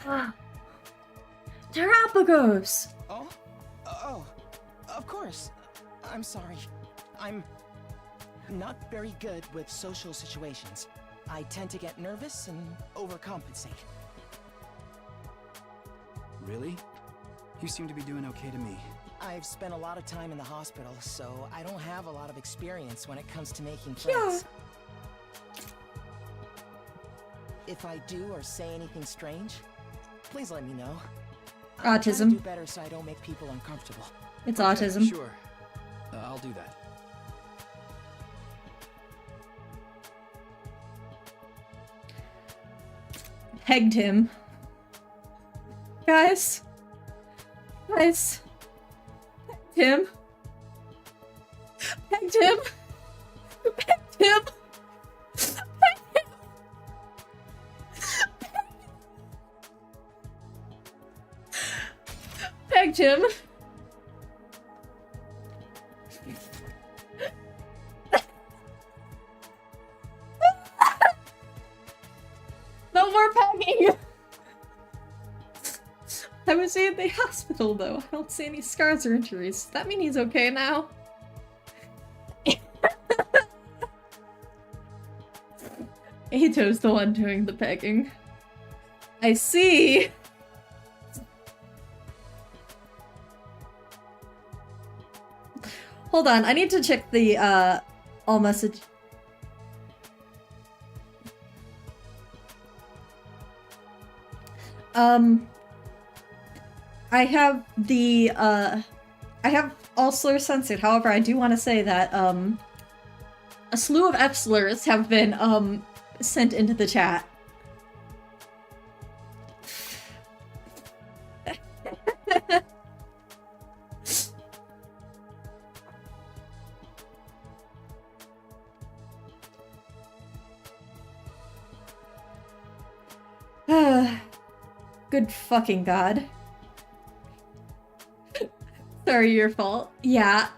Terapagos! Oh, of course. I'm sorry. I'm not very good with social situations. I tend to get nervous and overcompensate. Really? You seem to be doing okay to me. I've spent a lot of time in the hospital, so I don't have a lot of experience when it comes to making friends. If I do or say anything strange, please let me know. I'm trying to Autism. do better so I don't make people uncomfortable. It's autism. Sure. I'll do that. Pegged him. Guys. Pegged him. Pegged him. Pegged him. Pegged him. No more pegging! I was in the hospital though. I don't see any scars or injuries. Does that mean he's okay now? Eito's the one doing the pegging. I see! Hold on, I need to check the, all message. I have the, I have all slurs censored. However, I do want to say that, a slew of F slurs have been, sent into the chat. Good fucking god. Sorry, your fault. Yeah.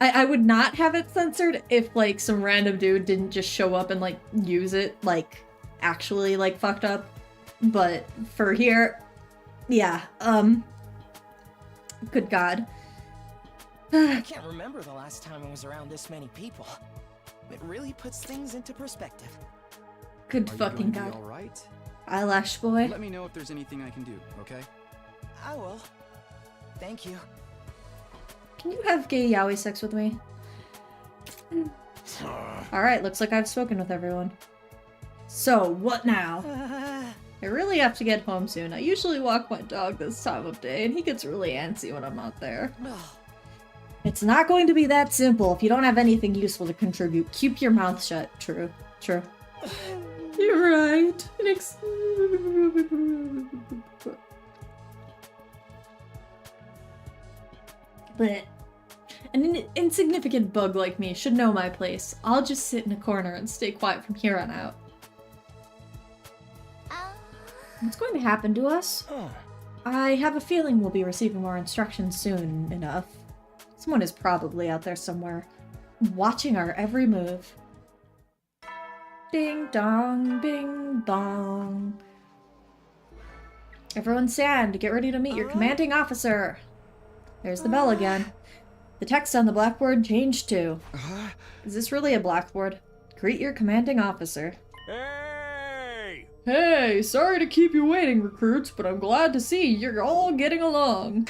I would not have it censored if, like, some random dude didn't just show up and, like, use it, like, actually, like, fucked up. But for here, yeah, good god. I can't remember the last time I was around this many people. It really puts things into perspective. Good fucking god. All right? Eyelash boy. Let me know if there's anything I can do, okay? I will. Thank you. Can you have gay yaoi sex with me? Alright, looks like I've spoken with everyone. So, what now? I really have to get home soon. I usually walk my dog this time of day, and he gets really antsy when I'm out there. It's not going to be that simple if you don't have anything useful to contribute. Keep your mouth shut. True. True. You're right. But an insignificant bug like me should know my place. I'll just sit in a corner and stay quiet from here on out. What's going to happen to us? I have a feeling we'll be receiving more instructions soon enough. Someone is probably out there somewhere, watching our every move. Ding dong, bing bong. Everyone stand, get ready to meet your commanding officer. There's the bell again. The text on the blackboard changed too. Is this really a blackboard? Greet your commanding officer. Hey! Hey, sorry to keep you waiting, recruits, but I'm glad to see you're all getting along.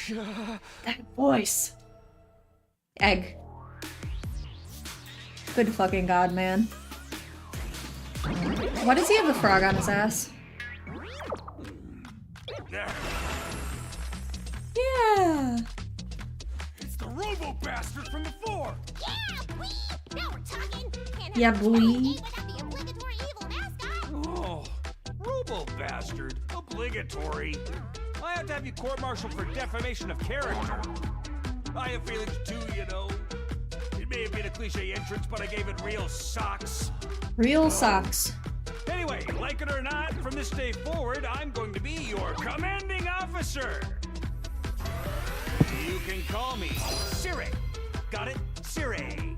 That voice. Egg. Good fucking god, man. Why does he have a frog on his ass? Yeah! It's the robo-bastard from before! Yeah, boy! Now we're talking! Can't Yeah, have a boy. date without the obligatory evil mascot! Oh, robo-bastard? Obligatory? I have to have you court-martialed for defamation of character. I have feelings too, you know. It may have been a cliche entrance, but I gave it real socks. Real socks. Anyway, like it or not, from this day forward, I'm going to be your commanding officer. You can call me Siri. Got it? Siri.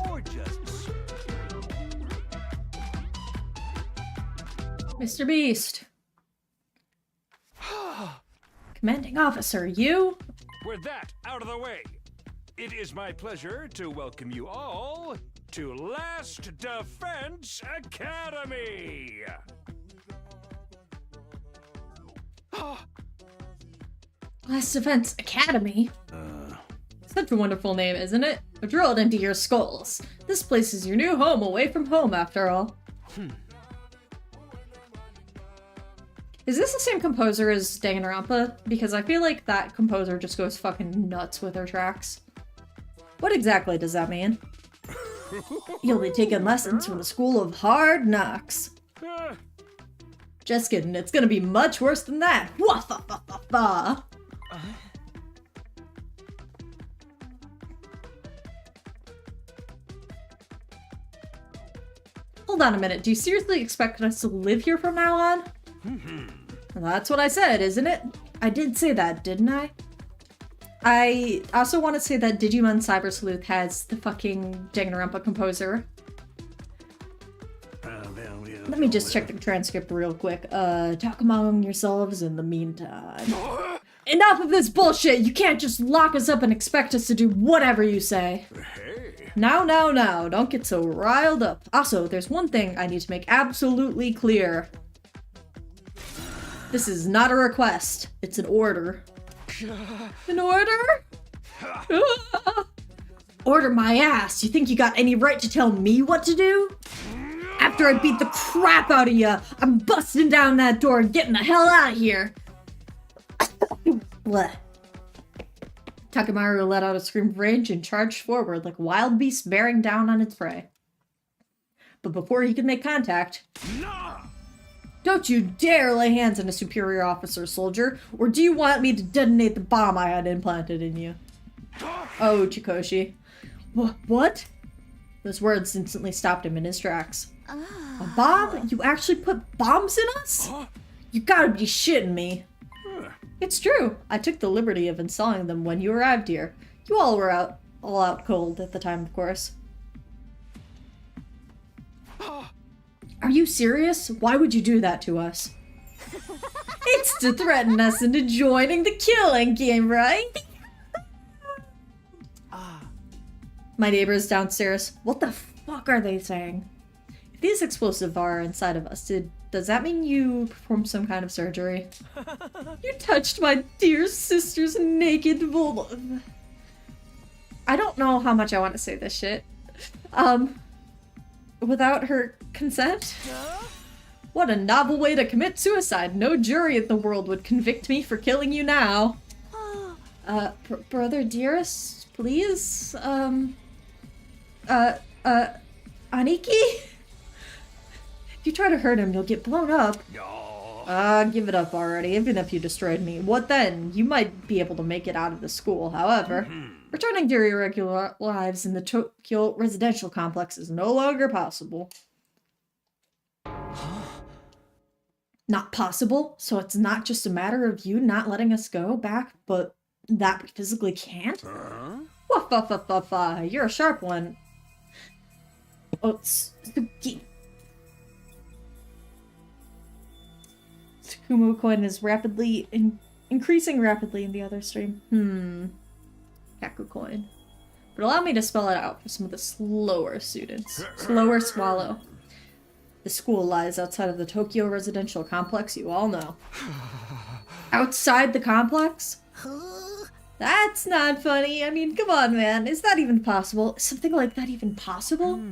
Or just Sir. Mr. Beast. Commanding officer, you? With that out of the way, it is my pleasure to welcome you all to Last Defense Academy! Last Defense Academy? Such a wonderful name, isn't it? Drilled into your skulls. This place is your new home away from home, after all. Is this the same composer as Danganronpa? Because I feel like that composer just goes fucking nuts with her tracks. What exactly does that mean? You'll be taking lessons from the School of Hard Knocks. Just kidding, it's gonna be much worse than that. Wah-fa-fa-fa-fa. Hold on a minute, do you seriously expect us to live here from now on? Well, that's what I said, isn't it? I did say that, didn't I? I also want to say that Digimon Cyber Sleuth has the fucking Danganronpa composer. Let me just check the transcript real quick. Talk among yourselves in the meantime. Enough of this bullshit! You can't just lock us up and expect us to do whatever you say. Now, don't get so riled up. Also, there's one thing I need to make absolutely clear. This is not a request. It's an order. An order? Order my ass. You think you got any right to tell me what to do? After I beat the crap out of you, I'm busting down that door and getting the hell out of here. Blech. Takemaru let out a scream of rage and charged forward like a wild beast bearing down on its prey. But before he could make contact... Don't you dare lay hands on a superior officer, soldier, or do you want me to detonate the bomb I had implanted in you? Oh, Chikoshi. What? Those words instantly stopped him in his tracks. A bomb? You actually put bombs in us? You gotta be shitting me. It's true. I took the liberty of installing them when you arrived here. You all were all out cold at the time, of course. Are you serious? Why would you do that to us? It's to threaten us into joining the killing game, right? My neighbors downstairs. What the fuck are they saying? If these explosives are inside of us, does that mean you performed some kind of surgery? You touched my dear sister's naked vulva. I don't know how much I want to say this shit. Without her consent? What a novel way to commit suicide. No jury in the world would convict me for killing you now. Brother dearest, please? Aniki? If you try to hurt him, you'll get blown up. Give it up already, even if you destroyed me. What then? You might be able to make it out of the school, however. Returning to your regular lives in the Tokyo residential complex is no longer possible. Not possible? So it's not just a matter of you not letting us go back, but that we physically can't? Wah-fa-fa-fa-fa, you're a sharp one. Oh, Tsuki. Tsukumo coin is increasing rapidly in the other stream. Kaku coin. But allow me to spell it out for some of the slower students. Slower swallow. The school lies outside of the Tokyo residential complex, you all know. Outside the complex? That's not funny. I mean, come on, man. Is that even possible? Is something like that even possible?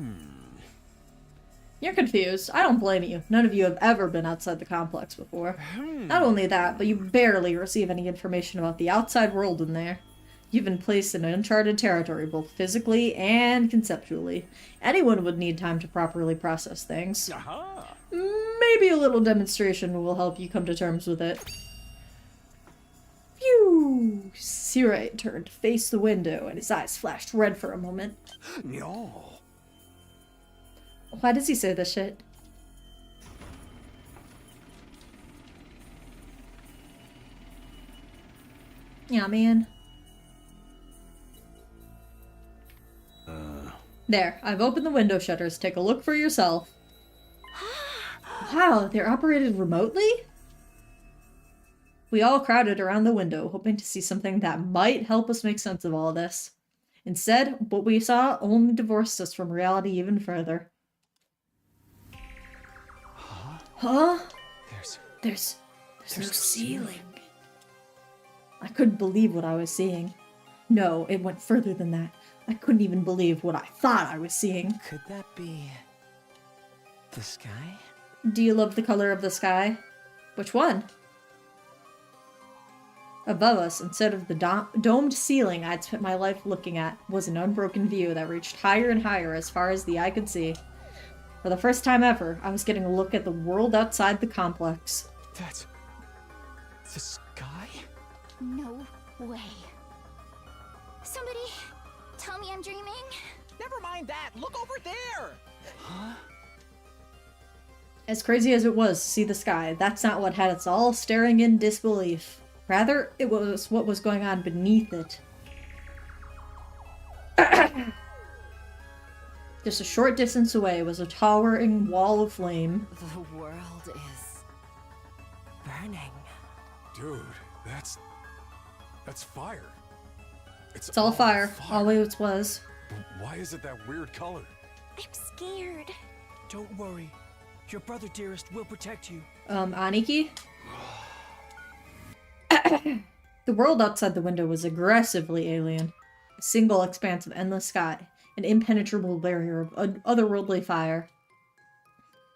You're confused. I don't blame you. None of you have ever been outside the complex before. Not only that, but you barely receive any information about the outside world in there. You've been placed in uncharted territory, both physically and conceptually. Anyone would need time to properly process things. Maybe a little demonstration will help you come to terms with it. Phew! Sirai turned to face the window, and his eyes flashed red for a moment. No. Why does he say this shit? Yeah, man. There, I've opened the window shutters. Take a look for yourself. Wow, they're operated remotely? We all crowded around the window, hoping to see something that might help us make sense of all this. Instead, what we saw only divorced us from reality even further. Huh? There's no ceiling. I couldn't believe what I was seeing. No, it went further than that. I couldn't even believe what I thought I was seeing. Could that be the sky? Do you love the color of the sky? Which one? Above us, instead of the domed ceiling I'd spent my life looking at, was an unbroken view that reached higher and higher as far as the eye could see. For the first time ever, I was getting a look at the world outside the complex. That's the sky? No way. Somebody tell me I'm dreaming? Never mind that. Look over there. Huh? As crazy as it was to see the sky, that's not what had us all staring in disbelief. Rather, it was what was going on beneath it. Just a short distance away was a towering wall of flame. The world is burning. Dude, that's fire. It's all fire. Always was. Why is it that weird color? I'm scared. Don't worry. Your brother dearest will protect you. Aniki? The world outside the window was aggressively alien. A single expanse of endless sky. An impenetrable barrier of otherworldly fire.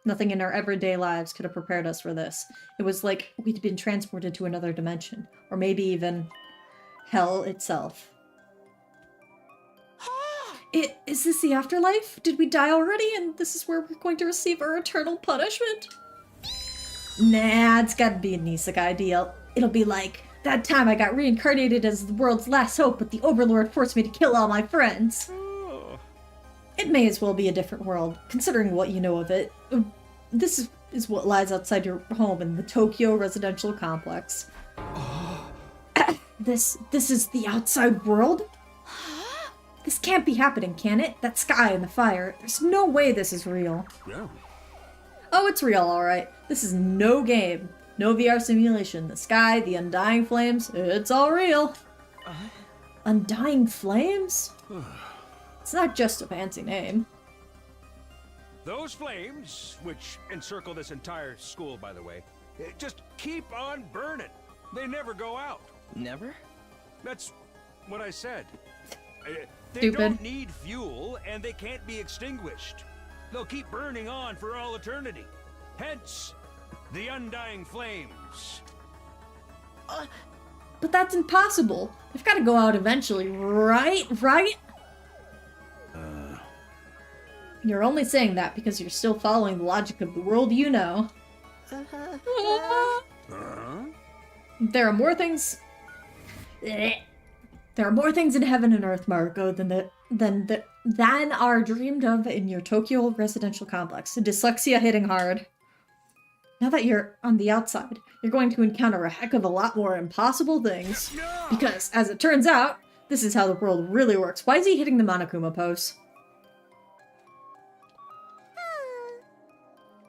Nothing in our everyday lives could have prepared us for this. It was like we'd been transported to another dimension. Or maybe even hell itself. Is this the afterlife? Did we die already and this is where we're going to receive our eternal punishment? Nah, it's gotta be an isekai deal. It'll be like, that time I got reincarnated as the world's last hope, but the Overlord forced me to kill all my friends. It may as well be a different world, considering what you know of it. This is what lies outside your home in the Tokyo residential complex. This is the outside world? This can't be happening, can it? That sky and the fire. There's no way this is real. Yeah. Oh, it's real, alright. This is no game. No VR simulation. The sky, the undying flames, it's all real. Undying flames? It's not just a fancy name. Those flames, which encircle this entire school, by the way, just keep on burning. They never go out. Never? That's what I said. They Stupid. don't need fuel, and they can't be extinguished. They'll keep burning on for all eternity. Hence, the undying flames. But that's impossible. They've got to go out eventually, right? Right? You're only saying that because you're still following the logic of the world you know. There are more things... There are more things in heaven and earth, Marco, than are dreamed of in your Tokyo residential complex. Dyslexia hitting hard. Now that you're on the outside, you're going to encounter a heck of a lot more impossible things. Because, as it turns out, this is how the world really works. Why is he hitting the Monokuma pose?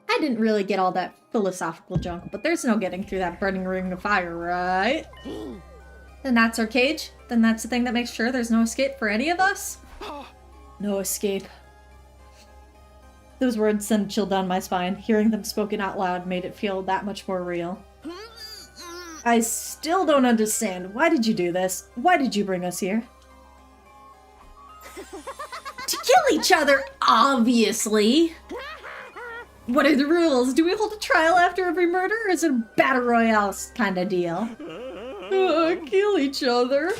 I didn't really get all that philosophical junk, but there's no getting through that burning ring of fire, right? Then that's our cage? Then that's the thing that makes sure there's no escape for any of us? No escape. Those words sent a chill down my spine. Hearing them spoken out loud made it feel that much more real. I still don't understand. Why did you do this? Why did you bring us here? To kill each other, obviously! What are the rules? Do we hold a trial after every murder, or is it a battle royale kind of deal? Kill each other?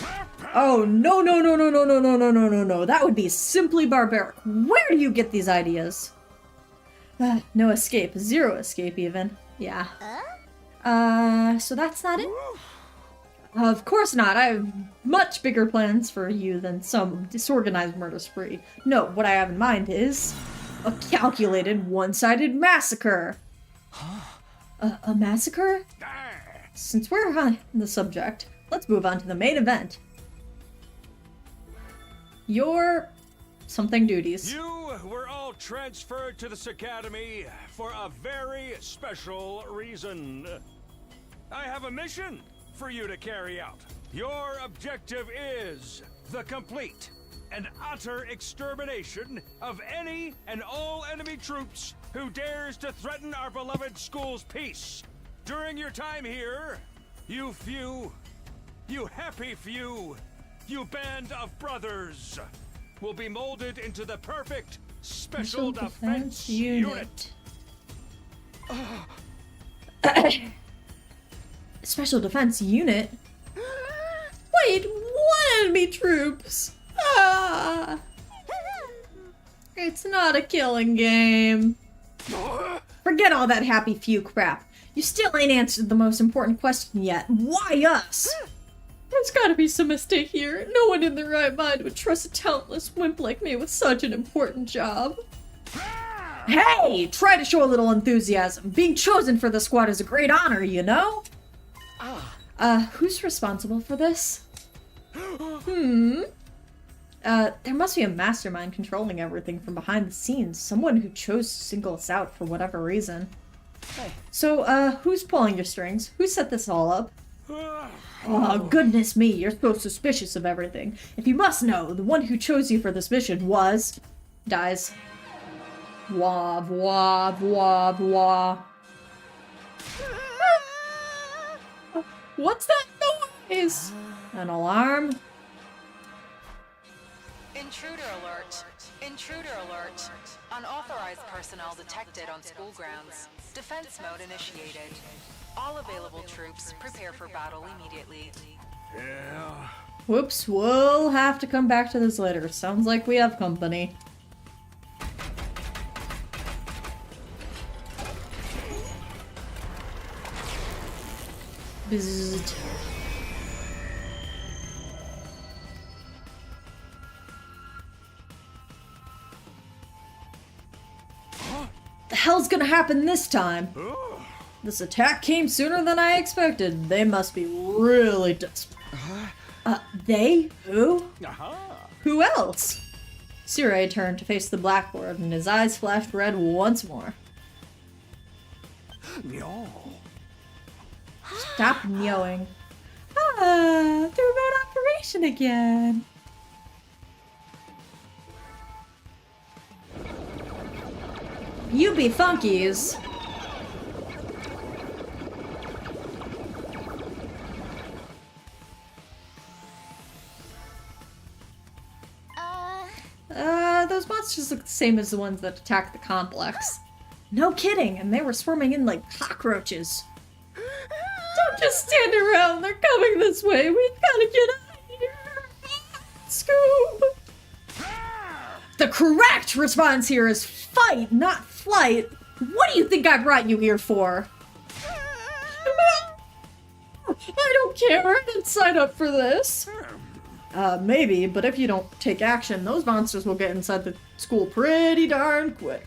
Oh, no, no, no, no, no, no, no, no, no, no, no. That would be simply barbaric. Where do you get these ideas? No escape. Zero escape, even. Yeah. So that's not it? Of course not. I have much bigger plans for you than some disorganized murder spree. No, what I have in mind is... a calculated, one-sided massacre. A massacre? Since we're on the subject, let's move on to the main event. Your... something duties. You were all transferred to this academy for a very special reason. I have a mission for you to carry out. Your objective is the complete and utter extermination of any and all enemy troops who dares to threaten our beloved school's peace. During your time here, you happy few, you band of brothers, will be molded into the perfect Special Defense Unit. Special Defense Unit? Wait, what enemy troops? Ah! It's not a killing game. Forget all that happy few crap. You still ain't answered the most important question yet. Why us? There's gotta be some mistake here. No one in their right mind would trust a talentless wimp like me with such an important job. Hey! Try to show a little enthusiasm. Being chosen for the squad is a great honor, you know? Who's responsible for this? There must be a mastermind controlling everything from behind the scenes. Someone who chose to single us out for whatever reason. Hey. So, who's pulling your strings? Who set this all up? Oh, goodness me, you're so suspicious of everything. If you must know, the one who chose you for this mission was... dies. Wah, wah, wah, wah. What's that noise? An alarm? Intruder alert! Intruder alert! Unauthorized personnel detected on school grounds. Defense mode initiated. All available troops prepare for battle immediately. Yeah. Whoops, we'll have to come back to this later. Sounds like we have company. Bzzzt. The hell's gonna happen this time? This attack came sooner than I expected. They must be really desperate. They? Who? Who else? Surei turned to face the blackboard and his eyes flashed red once more. No. Stop meowing. Through remote operation again. You be funkies. Those monsters look the same as the ones that attacked the complex. No kidding, and they were swarming in like cockroaches. Don't just stand around. They're coming this way. We gotta get out of here. Scoob. The correct response here is fight, not flight. What do you think I brought you here for? I don't care. I didn't sign up for this. Maybe, but if you don't take action, those monsters will get inside the school pretty darn quick.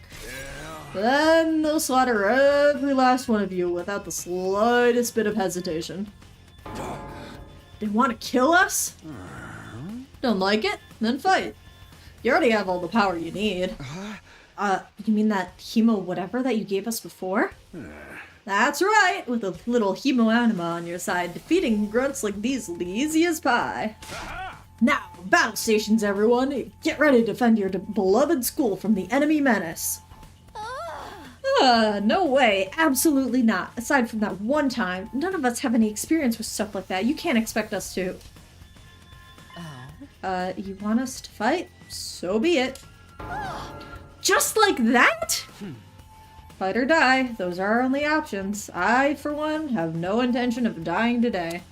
Then they'll slaughter every last one of you without the slightest bit of hesitation. They want to kill us? Don't like it? Then fight. You already have all the power you need. You mean that hemo whatever that you gave us before? That's right, with a little hemo anima on your side, defeating grunts like these will be easy as pie. Now, battle stations everyone, get ready to defend your beloved school from the enemy menace. No way, absolutely not. Aside from that one time, none of us have any experience with stuff like that. You can't expect us to. You want us to fight? So be it. Just like that? Fight or die, those are our only options. I, for one, have no intention of dying today.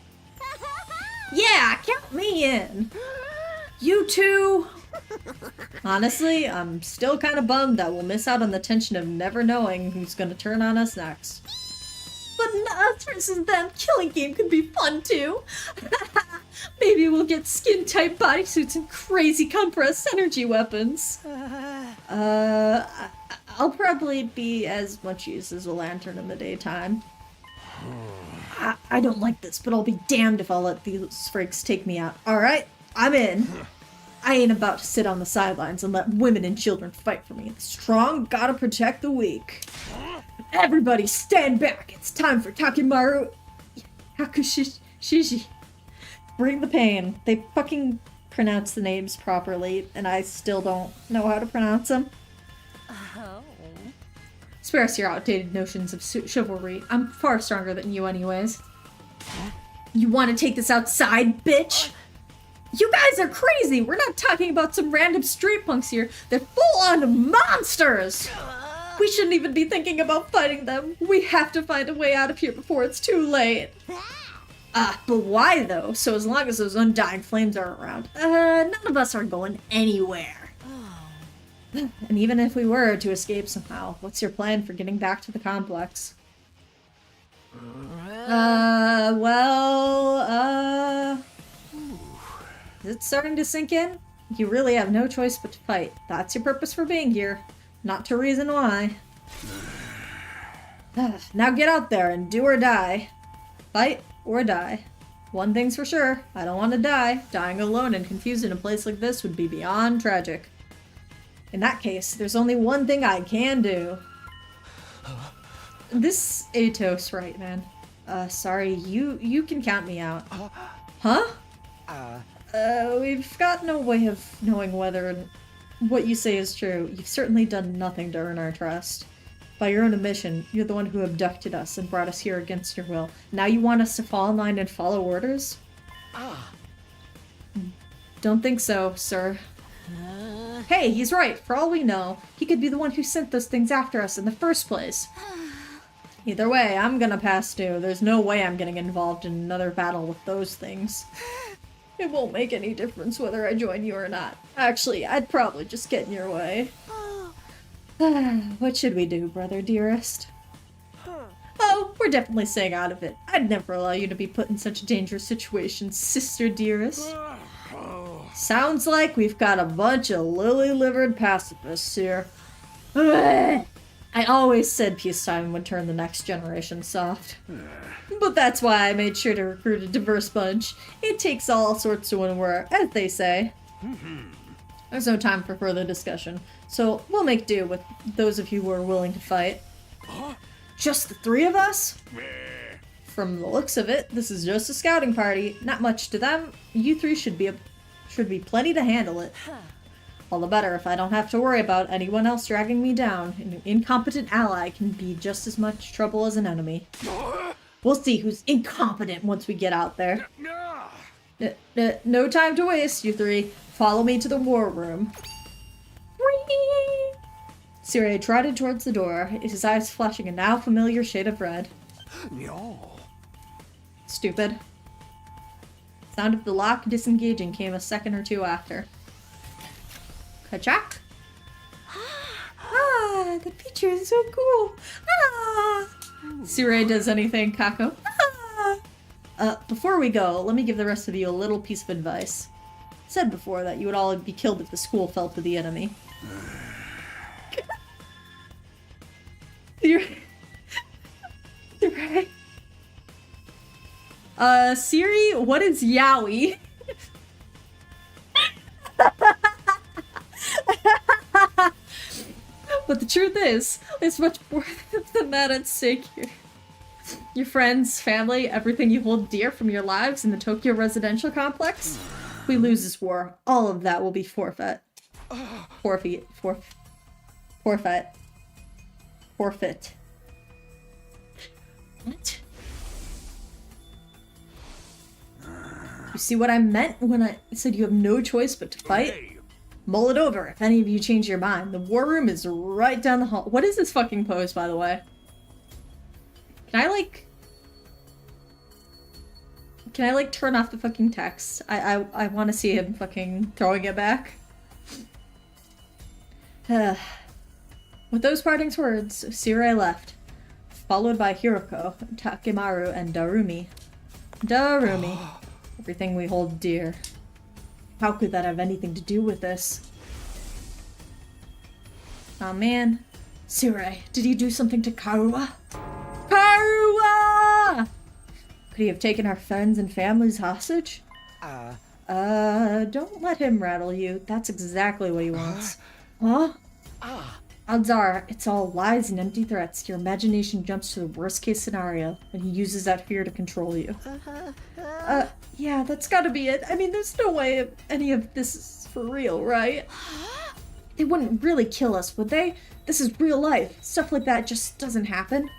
Yeah, count me in. You two. Honestly, I'm still kind of bummed that we'll miss out on the tension of never knowing who's gonna turn on us next. But us versus them killing game could be fun too. Maybe we'll get skin-tight bodysuits and crazy compressed energy weapons. I'll probably be as much use as a lantern in the daytime. I don't like this, but I'll be damned if I'll let these freaks take me out. Alright, I'm in. I ain't about to sit on the sidelines and let women and children fight for me. The strong gotta protect the weak. Everybody stand back. It's time for Takemaru Hakushiji. Bring the pain. They fucking pronounce the names properly, and I still don't know how to pronounce them. Oh. Spare us your outdated notions of chivalry. I'm far stronger than you anyways. You want to take this outside, bitch? You guys are crazy! We're not talking about some random street punks here. They're full-on monsters! We shouldn't even be thinking about fighting them. We have to find a way out of here before it's too late. But why though? So as long as those undying flames are around, none of us are going anywhere. And even if we were to escape somehow, what's your plan for getting back to the complex? Is it starting to sink in? You really have no choice but to fight. That's your purpose for being here. Not to reason why. Now get out there and do or die. Fight or die. One thing's for sure, I don't want to die. Dying alone and confused in a place like this would be beyond tragic. In that case, there's only one thing I can do. This Atos, right, man? Sorry, you can count me out. Huh? We've got no way of knowing whether what you say is true. You've certainly done nothing to earn our trust. By your own admission, you're the one who abducted us and brought us here against your will. Now you want us to fall in line and follow orders? Don't think so, sir. Hey, he's right. For all we know, he could be the one who sent those things after us in the first place. Either way, I'm gonna pass too. There's no way I'm getting involved in another battle with those things. It won't make any difference whether I join you or not. Actually, I'd probably just get in your way. What should we do, brother dearest? Oh, we're definitely staying out of it. I'd never allow you to be put in such a dangerous situation, sister dearest. Sounds like we've got a bunch of lily-livered pacifists here. I always said peacetime would turn the next generation soft. But that's why I made sure to recruit a diverse bunch. It takes all sorts to win a war, as they say. There's no time for further discussion, so we'll make do with those of you who are willing to fight. Just the three of us? From the looks of it, this is just a scouting party. Not much to them. You three should be plenty to handle it. All the better if I don't have to worry about anyone else dragging me down. An incompetent ally can be just as much trouble as an enemy. We'll see who's incompetent once we get out there. No time to waste, you three. Follow me to the war room. Sirei trotted towards the door, his eyes flashing a now familiar shade of red. stupid. Sound of the lock disengaging came a second or two after. Kachak? Ah, the picture is so cool. Ah. Surei does anything, Kako. Ah. Before we go, let me give the rest of you a little piece of advice. I said before that you would all be killed if the school fell to the enemy. You're right. Siri, what is yaoi? But the truth is, there's much more than that at stake here. Your friends, family, everything you hold dear from your lives in the Tokyo residential complex. If we lose this war, all of that will be forfeit. Forfeit. What? You see what I meant when I said you have no choice but to fight? Mull it over if any of you change your mind. The war room is right down the hall. What is this fucking pose, by the way? Can I, like, turn off the fucking text? I want to see him fucking throwing it back. With those parting words, Surei left, followed by Hiroko, Takemaru, and Darumi. Everything we hold dear. How could that have anything to do with this? Oh man. Surei, did he do something to Karua? Karua! Could he have taken our friends and families hostage? Don't let him rattle you. That's exactly what he wants. Huh? Odds are, it's all lies and empty threats. Your imagination jumps to the worst case scenario, and he uses that fear to control you. Yeah, that's gotta be it. I mean, there's no way any of this is for real, right? They wouldn't really kill us, would they? This is real life. Stuff like that just doesn't happen.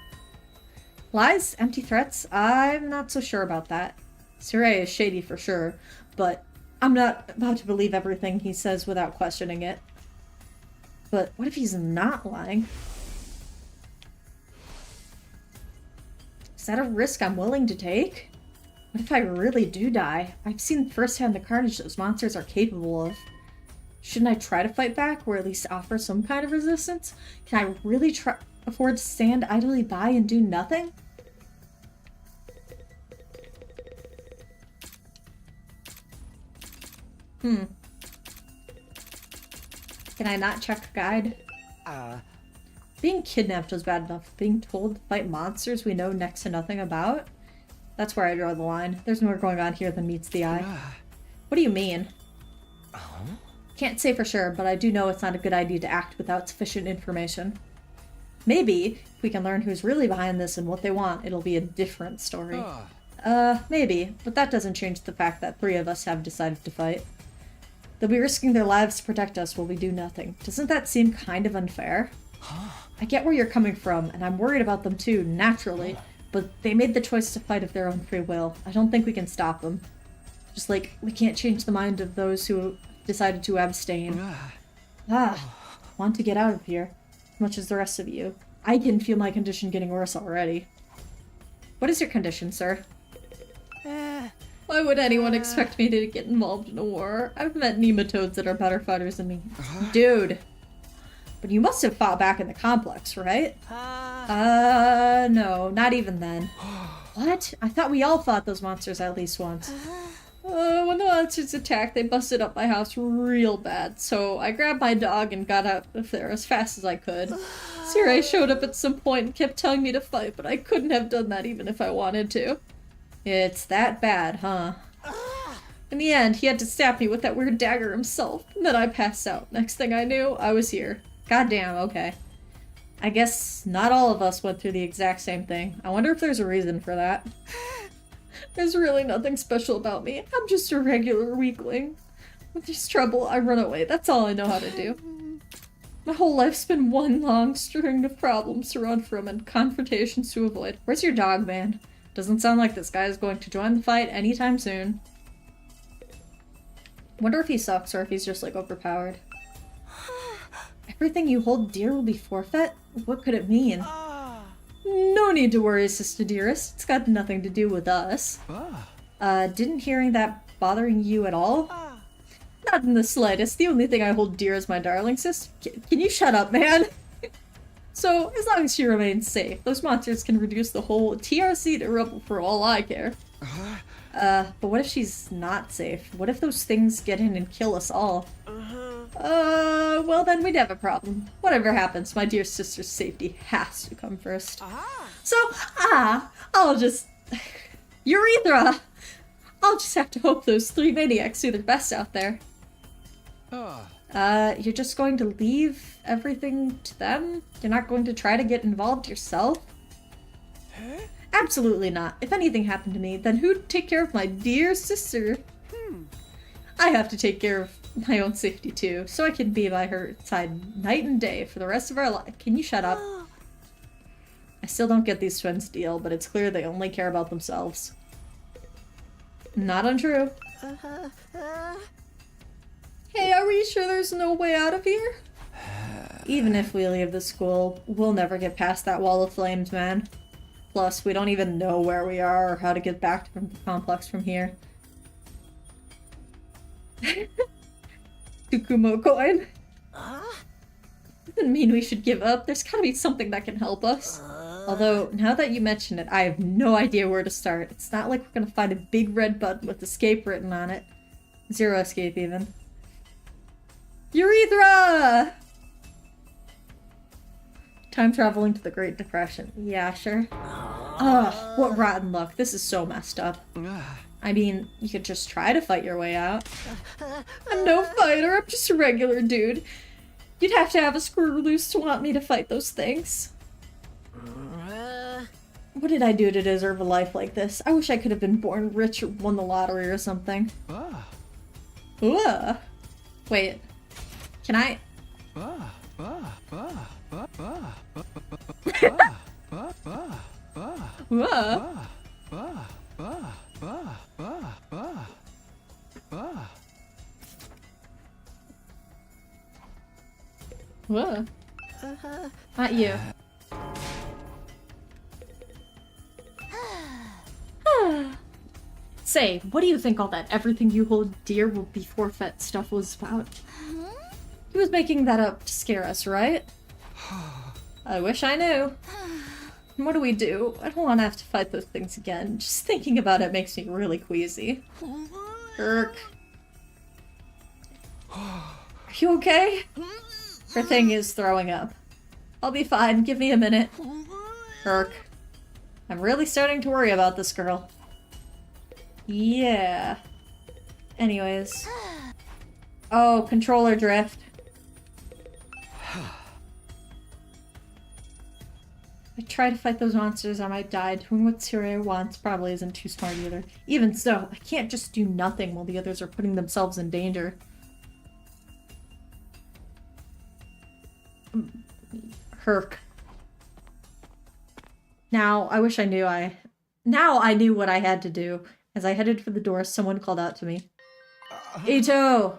Lies? Empty threats? I'm not so sure about that. Surei is shady for sure, but I'm not about to believe everything he says without questioning it. But what if he's not lying? Is that a risk I'm willing to take? What if I really do die? I've seen firsthand the carnage those monsters are capable of. Shouldn't I try to fight back, or at least offer some kind of resistance? Can I really afford to stand idly by and do nothing? Can I not check guide? Being kidnapped was bad enough. Being told to fight monsters we know next to nothing about? That's where I draw the line. There's more going on here than meets the eye. What do you mean? Can't say for sure, but I do know it's not a good idea to act without sufficient information. Maybe, if we can learn who's really behind this and what they want, it'll be a different story. Maybe, but that doesn't change the fact that 3 of us have decided to fight. They'll be risking their lives to protect us while we do nothing. Doesn't that seem kind of unfair? I get where you're coming from, and I'm worried about them too, naturally, but they made the choice to fight of their own free will. I don't think we can stop them. Just like, we can't change the mind of those who decided to abstain. Want to get out of here, as much as the rest of you. I can feel my condition getting worse already. What is your condition, sir? Why would anyone expect me to get involved in a war? I've met nematodes that are better fighters than me. Dude. But you must have fought back in the complex, right? No, not even then. What? I thought we all fought those monsters at least once. When the monsters attacked, they busted up my house real bad, so I grabbed my dog and got out of there as fast as I could. Surei showed up at some point and kept telling me to fight, but I couldn't have done that even if I wanted to. It's that bad, huh? In the end, he had to stab me with that weird dagger himself, and then I passed out. Next thing I knew, I was here. Goddamn, okay. I guess not all of us went through the exact same thing. I wonder if there's a reason for that. There's really nothing special about me. I'm just a regular weakling. When there's trouble, I run away. That's all I know how to do. My whole life's been one long string of problems to run from and confrontations to avoid. Where's your dog, man? Doesn't sound like this guy is going to join the fight anytime soon. Wonder if he sucks or if he's just, like, overpowered. Everything you hold dear will be forfeit? What could it mean? No need to worry, Sister Dearest. It's got nothing to do with us. Didn't hearing that bothering you at all? Not in the slightest. The only thing I hold dear is my darling sis. Can you shut up, man? So, as long as she remains safe, those monsters can reduce the whole TRC to rubble for all I care. But what if she's not safe? What if those things get in and kill us all? Well then we'd have a problem. Whatever happens, my dear sister's safety has to come first. So, I'll just... Urethra! I'll just have to hope those 3 maniacs do their best out there. You're just going to leave everything to them? You're not going to try to get involved yourself? Absolutely not. If anything happened to me, then who'd take care of my dear sister? I have to take care of my own safety too, so I can be by her side night and day for the rest of our life. Can you shut up? I still don't get these twins' deal, but it's clear they only care about themselves. Not untrue. Hey, are we sure there's no way out of here? Even if we leave the school, we'll never get past that wall of flames, man. Plus, we don't even know where we are or how to get back to the complex from here. Tsukumo coin. Doesn't mean we should give up. There's gotta be something that can help us. Although, now that you mention it, I have no idea where to start. It's not like we're gonna find a big red button with escape written on it. 0 escape, even. Urethra! Time traveling to the Great Depression. Yeah, sure. Ugh, what rotten luck. This is so messed up. I mean, you could just try to fight your way out. I'm no fighter, I'm just a regular dude. You'd have to have a screw loose to want me to fight those things. What did I do to deserve a life like this? I wish I could have been born rich or won the lottery or something. Wait. Can I... Whoa. Not you. Say, what do you think all that everything you hold dear will be forfeit stuff was about? He was making that up to scare us, right? I wish I knew. What do we do? I don't want to have to fight those things again. Just thinking about it makes me really queasy. Irk. Are you okay? Her thing is throwing up. I'll be fine. Give me a minute. Irk. I'm really starting to worry about this girl. Yeah. Anyways. Oh, controller drift. I try to fight those monsters, I might die. Doing what Tsuru wants probably isn't too smart either. Even so, I can't just do nothing while the others are putting themselves in danger. Herc. Now, I wish I knew Now I knew what I had to do. As I headed for the door, someone called out to me. Ito!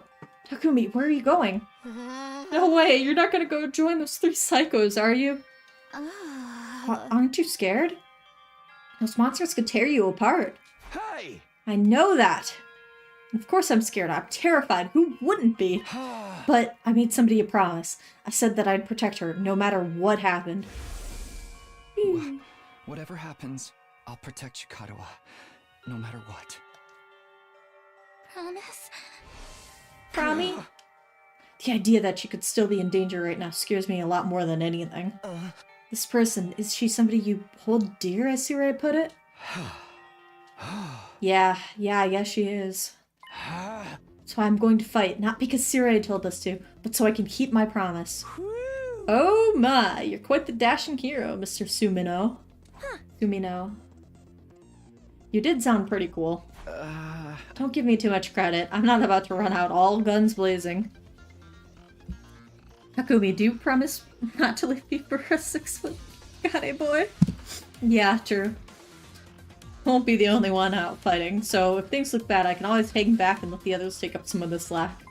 Takumi, where are you going? No way, you're not gonna go join those 3 psychos, are you? Aren't you scared? Those monsters could tear you apart. Hey! I know that! Of course I'm scared. I'm terrified. Who wouldn't be? But I made somebody a promise. I said that I'd protect her, no matter what happened. Whatever happens, I'll protect you, Kadoa. No matter what. Promise? Promise? The idea that she could still be in danger right now scares me a lot more than anything. This person, is she somebody you hold dear, as Tsuru put it? Yeah, I guess she is. So I'm going to fight, not because Tsuru told us to, but so I can keep my promise. Oh my, you're quite the dashing hero, Mr. Sumino. Sumino. You did sound pretty cool. Don't give me too much credit. I'm not about to run out all guns blazing. Takumi, do you promise not to leave me for a 6-foot Gare boy? Yeah, true. Won't be the only one out fighting, so if things look bad, I can always hang back and let the others take up some of the slack.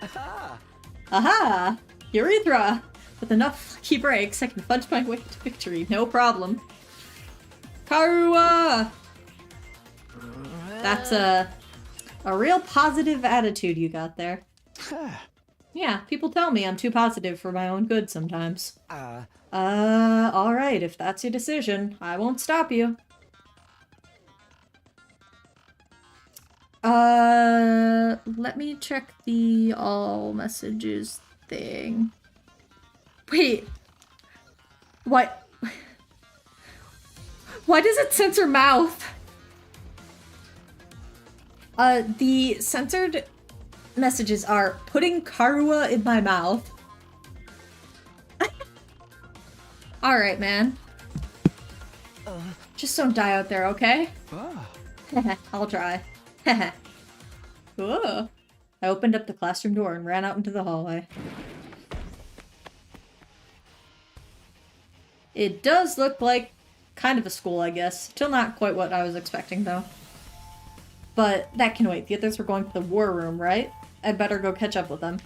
Aha! Urethra! With enough lucky breaks, I can fudge my way to victory, no problem. Karua! That's a real positive attitude you got there. Yeah, people tell me I'm too positive for my own good sometimes. Alright, if that's your decision, I won't stop you. Let me check the all messages thing. Wait. What? Why does it censor mouth? The censored messages are putting Karua in my mouth. Alright, man. Just don't die out there, okay? I'll try. Whoa. I opened up the classroom door and ran out into the hallway. It does look like kind of a school, I guess. Still not quite what I was expecting, though. But that can wait. The others were going to the war room, right? I'd better go catch up with them.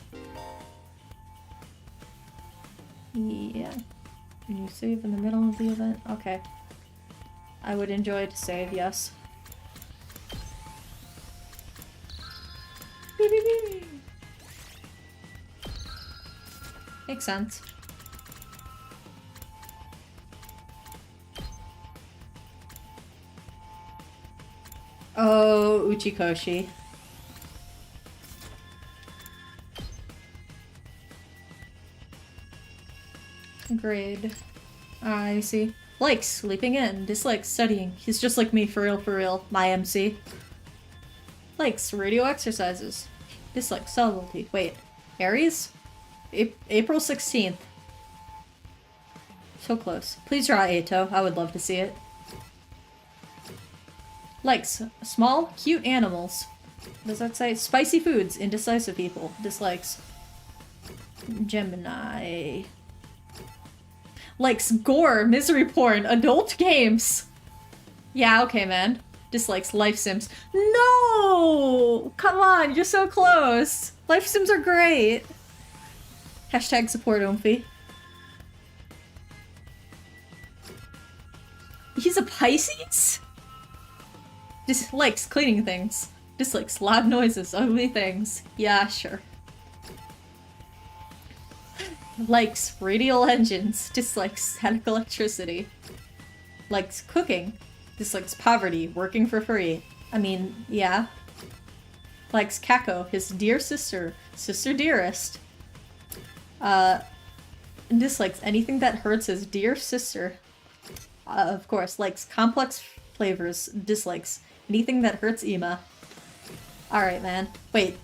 Yeah. Can you save in the middle of the event? Okay. I would enjoy to save, yes. Beep, beep, beep. Makes sense. Oh, Uchikoshi. Grade. I see. Likes sleeping in, dislikes studying. He's just like me, for real, my MC. Likes radio exercises. Dislikes subtlety. Wait, Aries? April 16th. So close. Please draw Ato, I would love to see it. Likes small, cute animals. Does that say? Spicy foods, indecisive people. Dislikes. Gemini. Likes gore, misery porn, adult games. Yeah, okay, man. Dislikes life sims. No! Come on, you're so close. Life sims are great. Hashtag support Oomphy. He's a Pisces? Dislikes cleaning things. Dislikes loud noises, ugly things. Yeah, sure. Likes radial engines. Dislikes static electricity. Likes cooking. Dislikes poverty, working for free. I mean, yeah. Likes Kako, his dear sister. Sister dearest. Dislikes anything that hurts his dear sister. Of course, likes complex flavors. Dislikes anything that hurts Ima. Alright, man. Wait.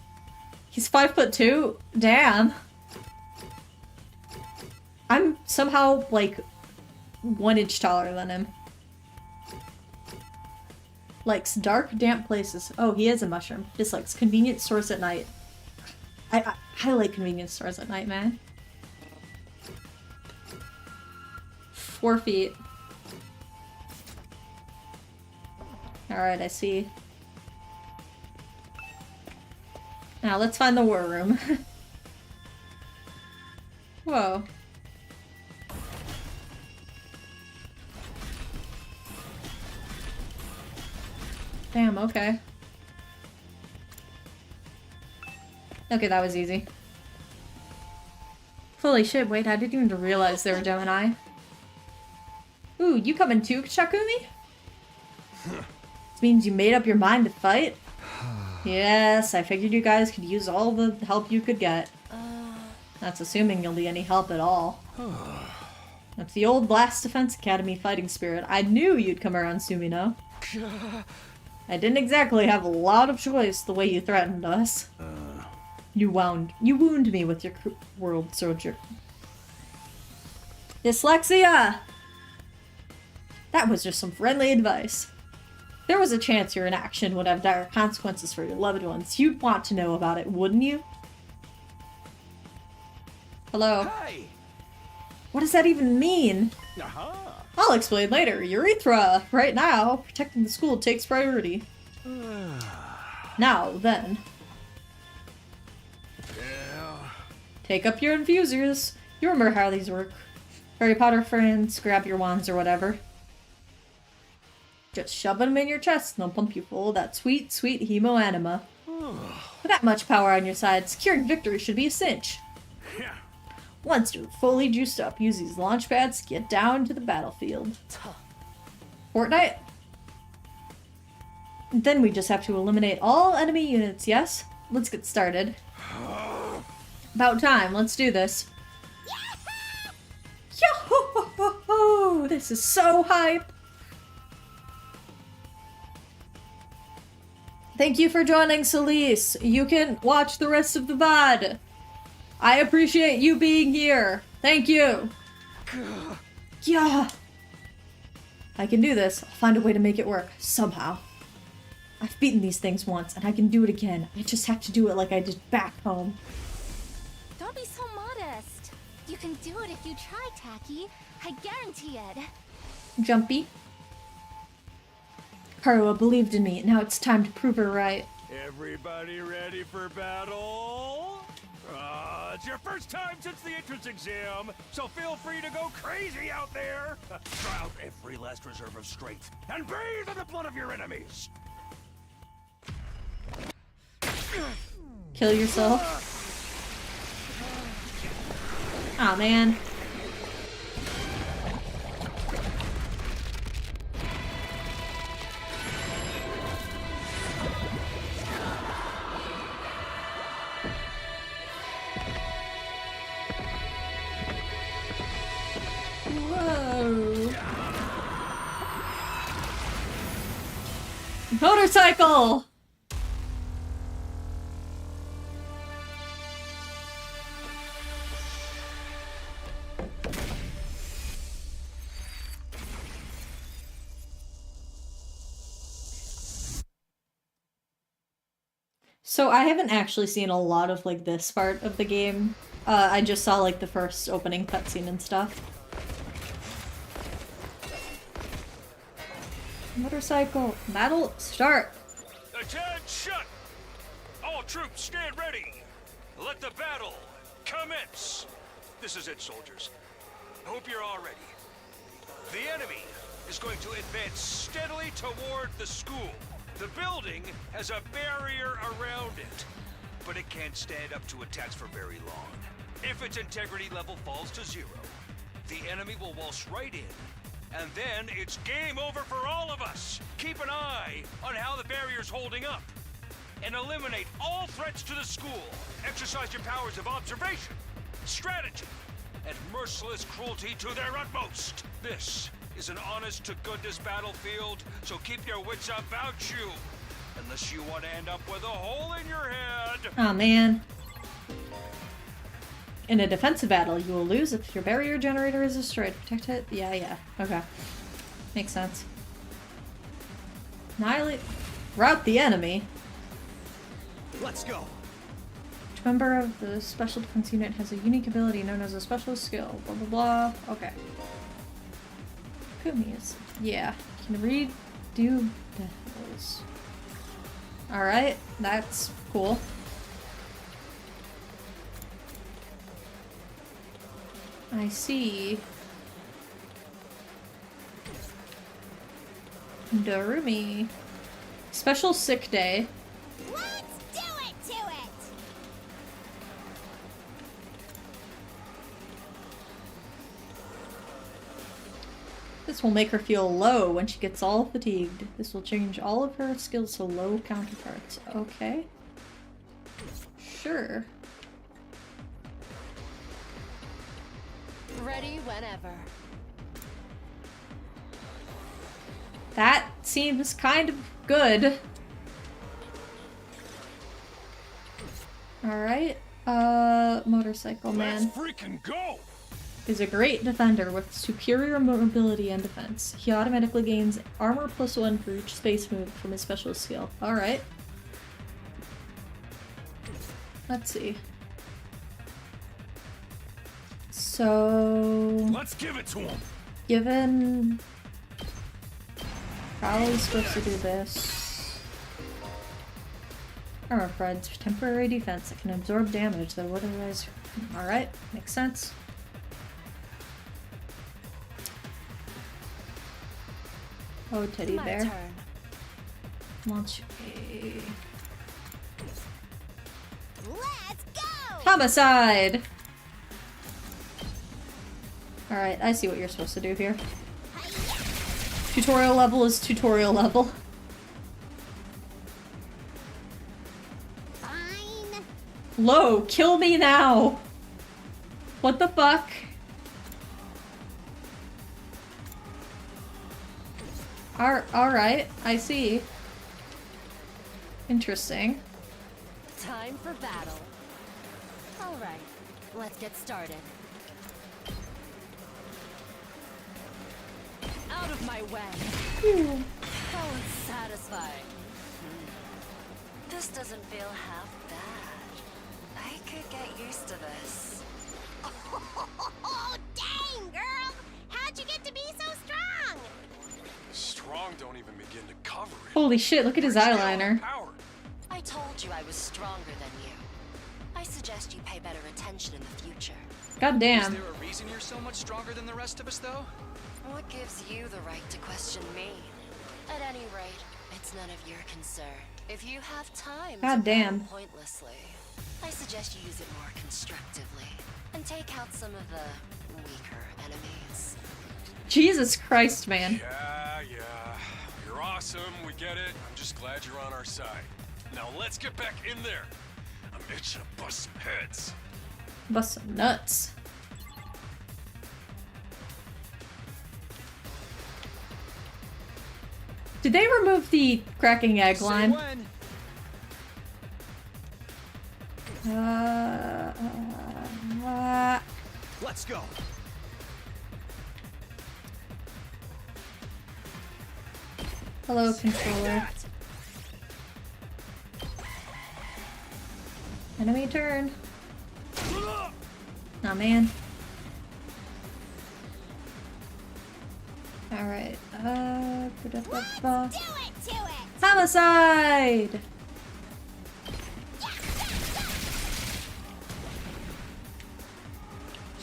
He's 5'2"? Damn. I'm somehow, like, 1 inch taller than him. Likes dark, damp places. Oh, he is a mushroom. Dislikes convenience stores at night. I like convenience stores at night, man. 4 feet. Alright, I see. Now, let's find the war room. Whoa. Damn, okay. Okay, that was easy. Holy shit, wait, I didn't even realize they were Gemini. Ooh, you coming too, Shakumi? This means you made up your mind to fight? Yes, I figured you guys could use all the help you could get. That's assuming you'll need any help at all. That's the old Last Defense Academy fighting spirit. I knew you'd come around, Sumino. I didn't exactly have a lot of choice the way you threatened us. You wound me with your world soldier. Dyslexia! That was just some friendly advice. There was a chance your inaction would have dire consequences for your loved ones. You'd want to know about it, wouldn't you? Hello? Hi. What does that even mean? I'll explain later. Urethra! Right now, protecting the school takes priority. Now, then. Yeah. Take up your infusers. You remember how these work. Harry Potter friends, grab your wands or whatever. Just shove them in your chest and they'll pump you full of that sweet, sweet hemo anima. With that much power on your side, securing victory should be a cinch. Once you're fully juiced up, use these launch pads to get down to the battlefield. Fortnite? Then we just have to eliminate all enemy units, yes? Let's get started. About time, let's do this. Yo-ho-ho-ho-ho! This is so hype! Thank you for joining, Celise. You can watch the rest of the VOD. I appreciate you being here. Thank you. Yeah. I can do this. I'll find a way to make it work. Somehow. I've beaten these things once, and I can do it again. I just have to do it like I did back home. Don't be so modest. You can do it if you try, Tacky. I guarantee it. Jumpy. Karua believed in me. Now it's time to prove her right. Everybody ready for battle? It's your first time since the entrance exam, so feel free to go crazy out there. Try out every last reserve of strength and bathe in the blood of your enemies. Kill yourself. Aw, man. Whoa. Motorcycle! So I haven't actually seen a lot of like this part of the game. I just saw like the first opening cutscene and stuff. Motorcycle battle start. Attention! All troops stand ready. Let the battle commence. This is it, soldiers. I hope you're all ready. The enemy is going to advance steadily toward the school. The building has a barrier around it, but it can't stand up to attacks for very long. If its integrity level falls to 0, the enemy will waltz right in, and then it's game over for all of us. Keep an eye on how the barrier's holding up, and eliminate all threats to the school. Exercise your powers of observation, strategy, and merciless cruelty to their utmost. This is an honest-to-goodness battlefield, so keep your wits about you. Unless you want to end up with a hole in your head. Oh man. In a defensive battle, you will lose if your barrier generator is destroyed. Protect it? Yeah. Okay. Makes sense. Annihilate. Rout the enemy. Let's go. Each member of the special defense unit has a unique ability known as a special skill. Blah, blah, blah. Okay. Kumi's. Yeah. Can redo battles. Alright. That's cool. I see. Darumi. Special sick day. Let's do it to it! This will make her feel low when she gets all fatigued. This will change all of her skills to low counterparts. Okay. Sure. Ready whenever. That seems kind of good. Alright. Motorcycle man. Let's freaking go! Is a great defender with superior mobility and defense. He automatically gains armor +1 for each space move from his special skill. Alright. Let's see. So... let's give it to him! Given... Probably supposed to do this. Armor provides temporary defense that can absorb damage that would otherwise... Alright, makes sense. Oh, teddy My bear. turn. Launch Let's go! homicide! Alright, I see what you're supposed to do here. Tutorial level is tutorial level. Fine. Low, kill me now! What the fuck? Alright, I see. Interesting. Time for battle. Alright, let's get started. Out of my way. Phew. Oh, it's satisfying. This doesn't feel half bad. I could get used to this. Oh, dang, girl! How'd you get to be so strong? Strong don't even begin to cover it. Holy shit, look at his eyeliner. I told you I was stronger than you. I suggest you pay better attention in the future. God Is damn. there a reason you're so much stronger than the rest of us, though? What gives you the right to question me? At any rate, it's none of your concern. If you have time God to damn. battle pointlessly, I suggest you use it more constructively and take out some of the weaker enemies. Jesus Christ, man. Yeah. You're awesome, we get it. I'm just glad you're on our side. Now let's get back in there. I'm itching to bust some heads. Bust some nuts. Did they remove the cracking egg line? Let's go. Hello, controller. Enemy turn. Nah, man. Alright, Let's do it to it! homicide!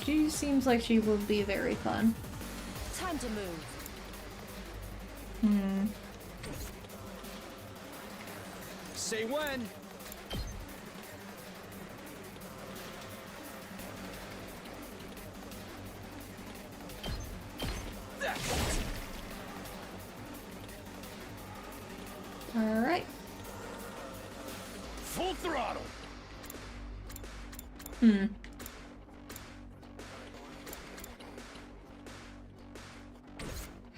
She seems like she will be very fun. Time to move. Say when. Alright. Full throttle.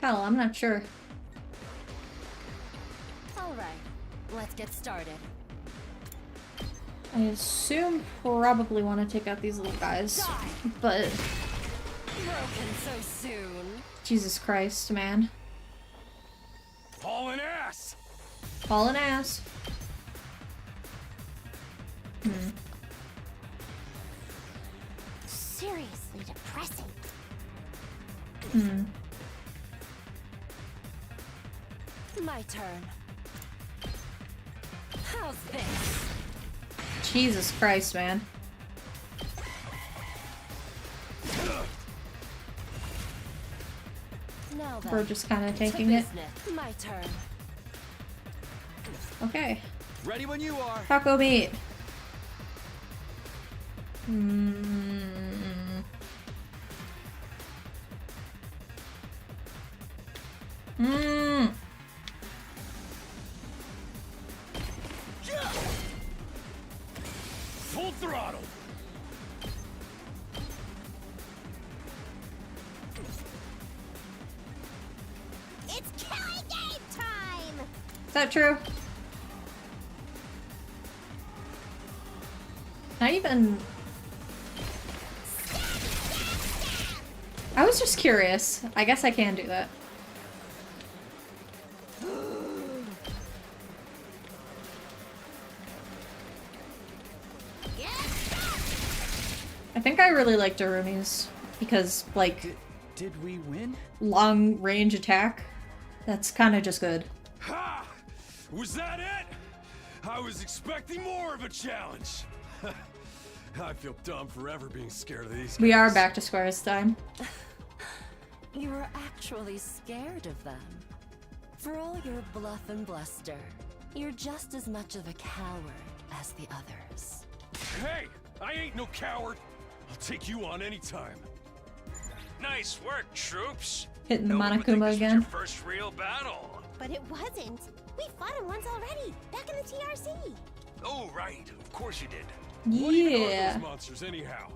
Hell, I'm not sure. Alright, let's get started. I assume probably want to take out these little guys, but Broken so soon. Jesus Christ, man. Hauling ass! Hauling ass. Seriously depressing. My turn. How's this? Jesus Christ, man. Now then, We're just kind of to taking it. business. My turn. Okay. Ready when you are. Taco meat. Full throttle. It's killing game time! Is that true? Not even... I was just curious. I guess I can do that. I think I really like Darumi's because, like, Did we win? long range attack. That's kind of just good. Ha! Was that it? I was expecting more of a challenge. I feel dumb forever being scared of these guys. We are back to square this time. You were actually scared of them. For all your bluff and bluster, you're just as much of a coward as the others. Hey! I ain't no coward! I'll take you on anytime. Nice work, troops. Hitting the No one would think Monokuma this was again. your first real battle. But it wasn't. We fought him once already, back in the TRC. Oh, right. Of course you did. What even are Yeah. those monsters anyhow?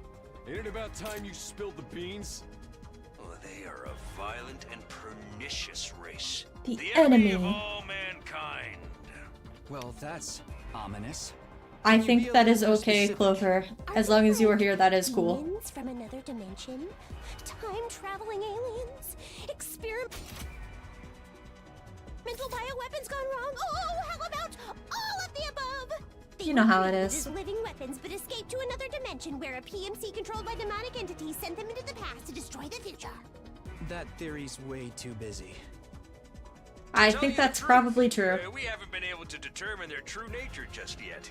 Ain't it about time you spilled the beans? Oh, they are a violent and pernicious race. The enemy of enemy. all mankind. Well, that's ominous. I think that is okay, Clover. As long as you are here, that is cool. Demons from another dimension? Time-traveling aliens? Experimental bioweapons gone wrong? Oh, how about all of the above? They You know were how it created is. as living weapons, but escaped to another dimension where a PMC controlled by demonic entities sent them into the past to destroy the future. That theory's way too busy. I Tell think you the that's truth, probably true. We haven't been able to determine their true nature just yet.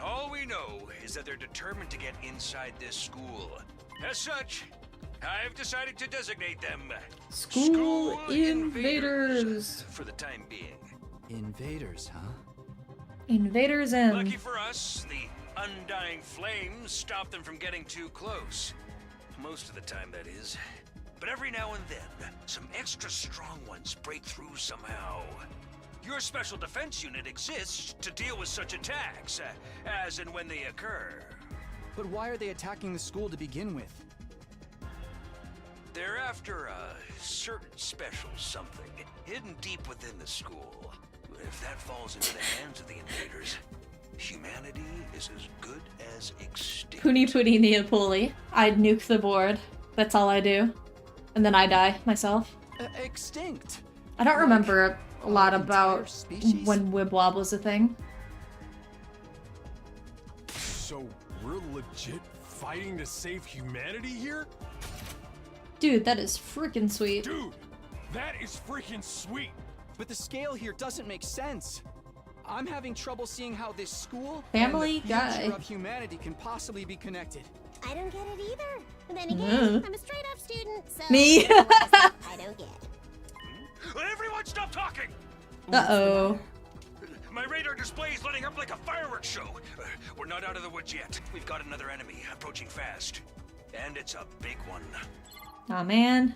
All we know is that they're determined to get inside this school. As such, I've decided to designate them School invaders. for the time being. Invaders, huh? Invaders in. Lucky for us, the undying flames stop them from getting too close. Most of the time, that is. But every now and then, some extra strong ones break through somehow. Your special defense unit exists to deal with such attacks, as and when they occur. But why are they attacking the school to begin with? They're after a certain special something hidden deep within the school. If that falls into the hands of the invaders, humanity is as good as extinct. Puni Puni neah poli. I'd nuke the board. That's all I do. And then I die myself. Extinct. I don't remember a lot about species? when Wibwob was a thing. So we're legit fighting to save humanity here? Dude, that is freaking sweet. Dude, that is freaking sweet. But the scale here doesn't make sense. I'm having trouble seeing how this school Family and the Guy. future of humanity can possibly be connected. I don't get it either. And then again, I'm a straight-up student, so... Me. I don't get it. Everyone stop talking! Uh-oh. My radar display is lighting up like a fireworks show. We're not out of the woods yet. We've got another enemy approaching fast. And it's a big one. Aw, man.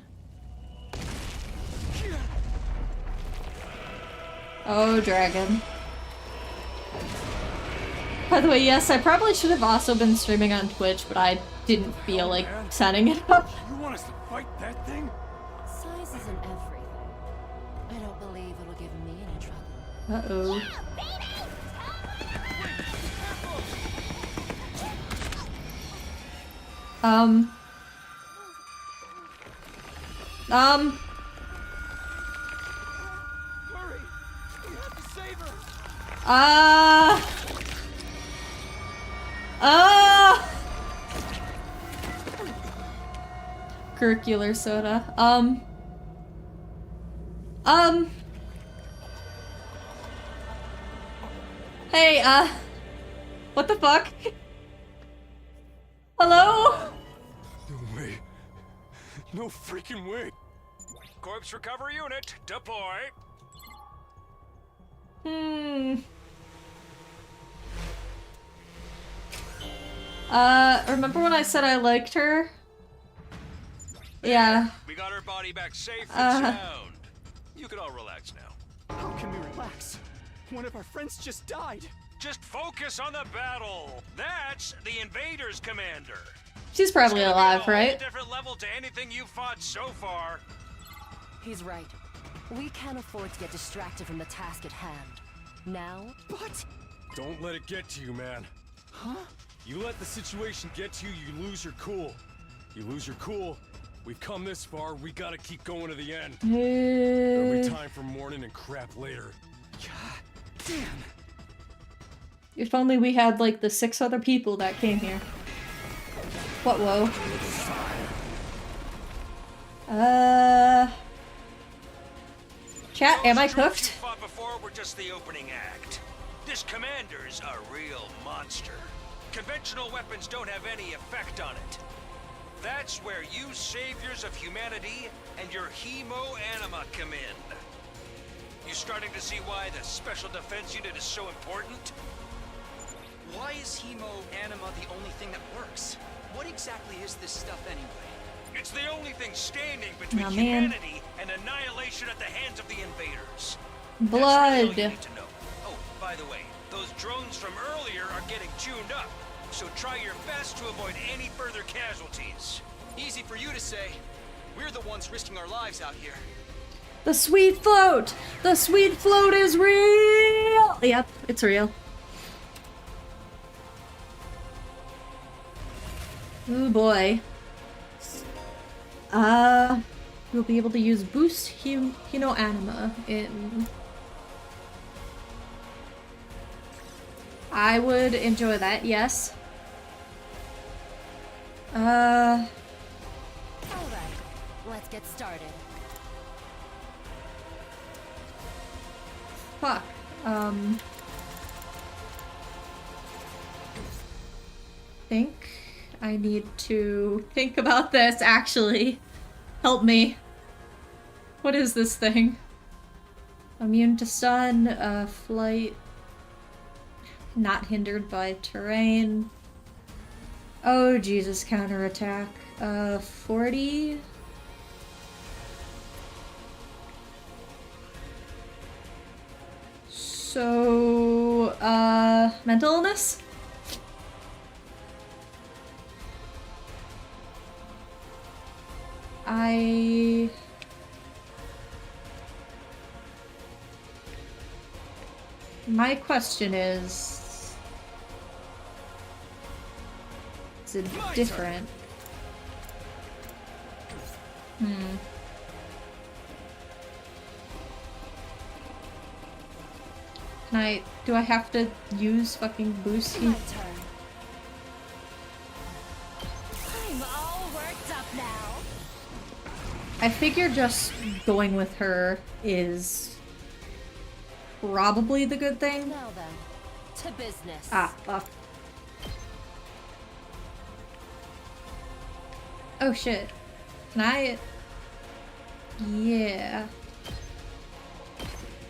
Oh, dragon. By the way, yes, I probably should have also been streaming on Twitch, but I didn't feel like setting it up. You want us to fight that thing? Size isn't everything. I don't believe it'll give me any trouble. Uh-oh. Hurry! We have to save her! Curricular soda. Hey, what the fuck? Hello? No way. No freaking way. Corpse recovery unit, deploy. Remember when I said I liked her? Yeah. We got her body back safe and sound. You can all relax now. How can we relax? One of our friends just died. Just focus on the battle. That's the invaders, Commander. She's probably It's gonna be alive, a whole right? different level to anything you fought so far. He's right. We can't afford to get distracted from the task at hand. Now? But... Don't let it get to you, man. Huh? You let the situation get to you, you lose your cool. You lose your cool. We've come this far, we gotta keep going to the end. There'll be time for mourning and crap later. God damn. If only we had, like, the 6 other people that came here. What, whoa? Chat, am I cooked? You fought before were just the opening act. This commander's a real monster. Conventional weapons don't have any effect on it. That's where you saviors of humanity and your hemo-anima come in. You starting to see why the Special Defense Unit is so important? Why is hemo-anima the only thing that works? What exactly is this stuff anyway? It's the only thing standing between Oh, man. humanity and annihilation at the hands of the invaders. Blood. That's really all you need to know. Oh, by the way, those drones from earlier are getting tuned up, so try your best to avoid any further casualties. Easy for you to say. We're the ones risking our lives out here. The sweet float! The sweet float is real! Yep, it's real. Oh boy. You'll be able to use boost anima in... I would enjoy that, yes. Alright, let's get started. Fuck. Think I need to think about this, actually. Help me. What is this thing? Immune to stun, flight. Not hindered by terrain. Oh, Jesus, counterattack. 40? So, mental illness? My question is it different? Do I have to use fucking boost? My turn. I'm all worked up now. I figure just going with her is probably the good thing. Now then, to business. Ah, fuck. Oh shit. Can I... Yeah.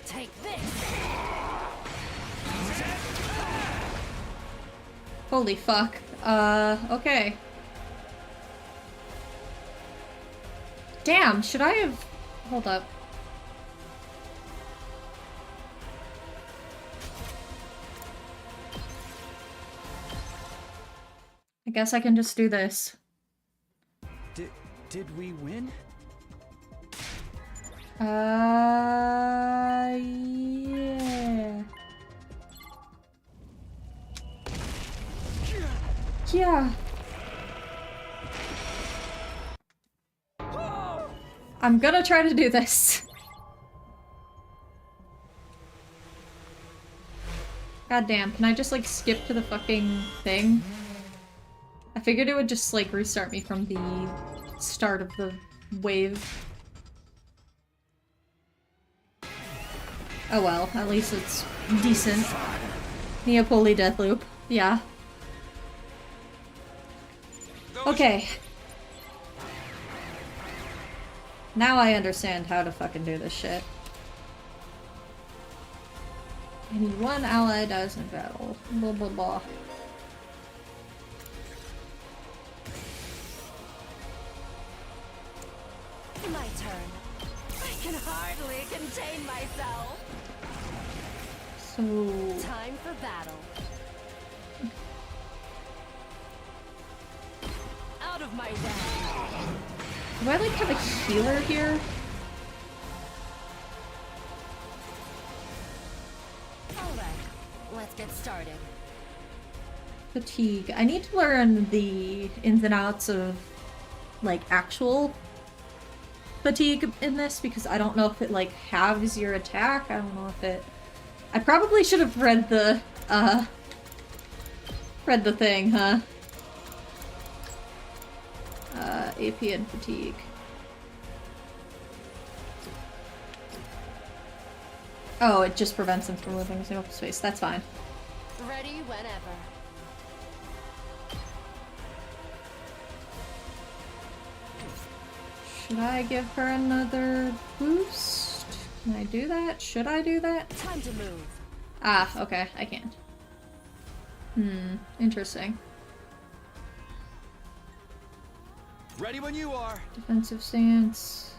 Take this. Holy fuck. Okay. Damn, should I have... Hold up. I guess I can just do this. Did we win? Yeah. Yeah. I'm gonna try to do this. God damn, can I just like skip to the fucking thing? I figured it would just like restart me from the start of the wave. Oh well, at least it's decent. Neah poli death loop. Yeah. Okay. Now I understand how to fucking do this shit. I need one ally dies in battle. Blah blah blah. My turn. I can hardly contain myself. So... Time for battle. Out of my way. Do I like have a healer here? Alright, let's get started. Fatigue. I need to learn the ins and outs of like actual fatigue in this because I don't know if it like halves your attack. I don't know if it... I probably should have read the thing, huh? AP and fatigue. Oh, it just prevents them from living in open space. That's fine. Ready whenever. Should I give her another boost? Can I do that? Should I do that? Time to move. Ah, okay, I can. Interesting. Ready when you are. Defensive stance.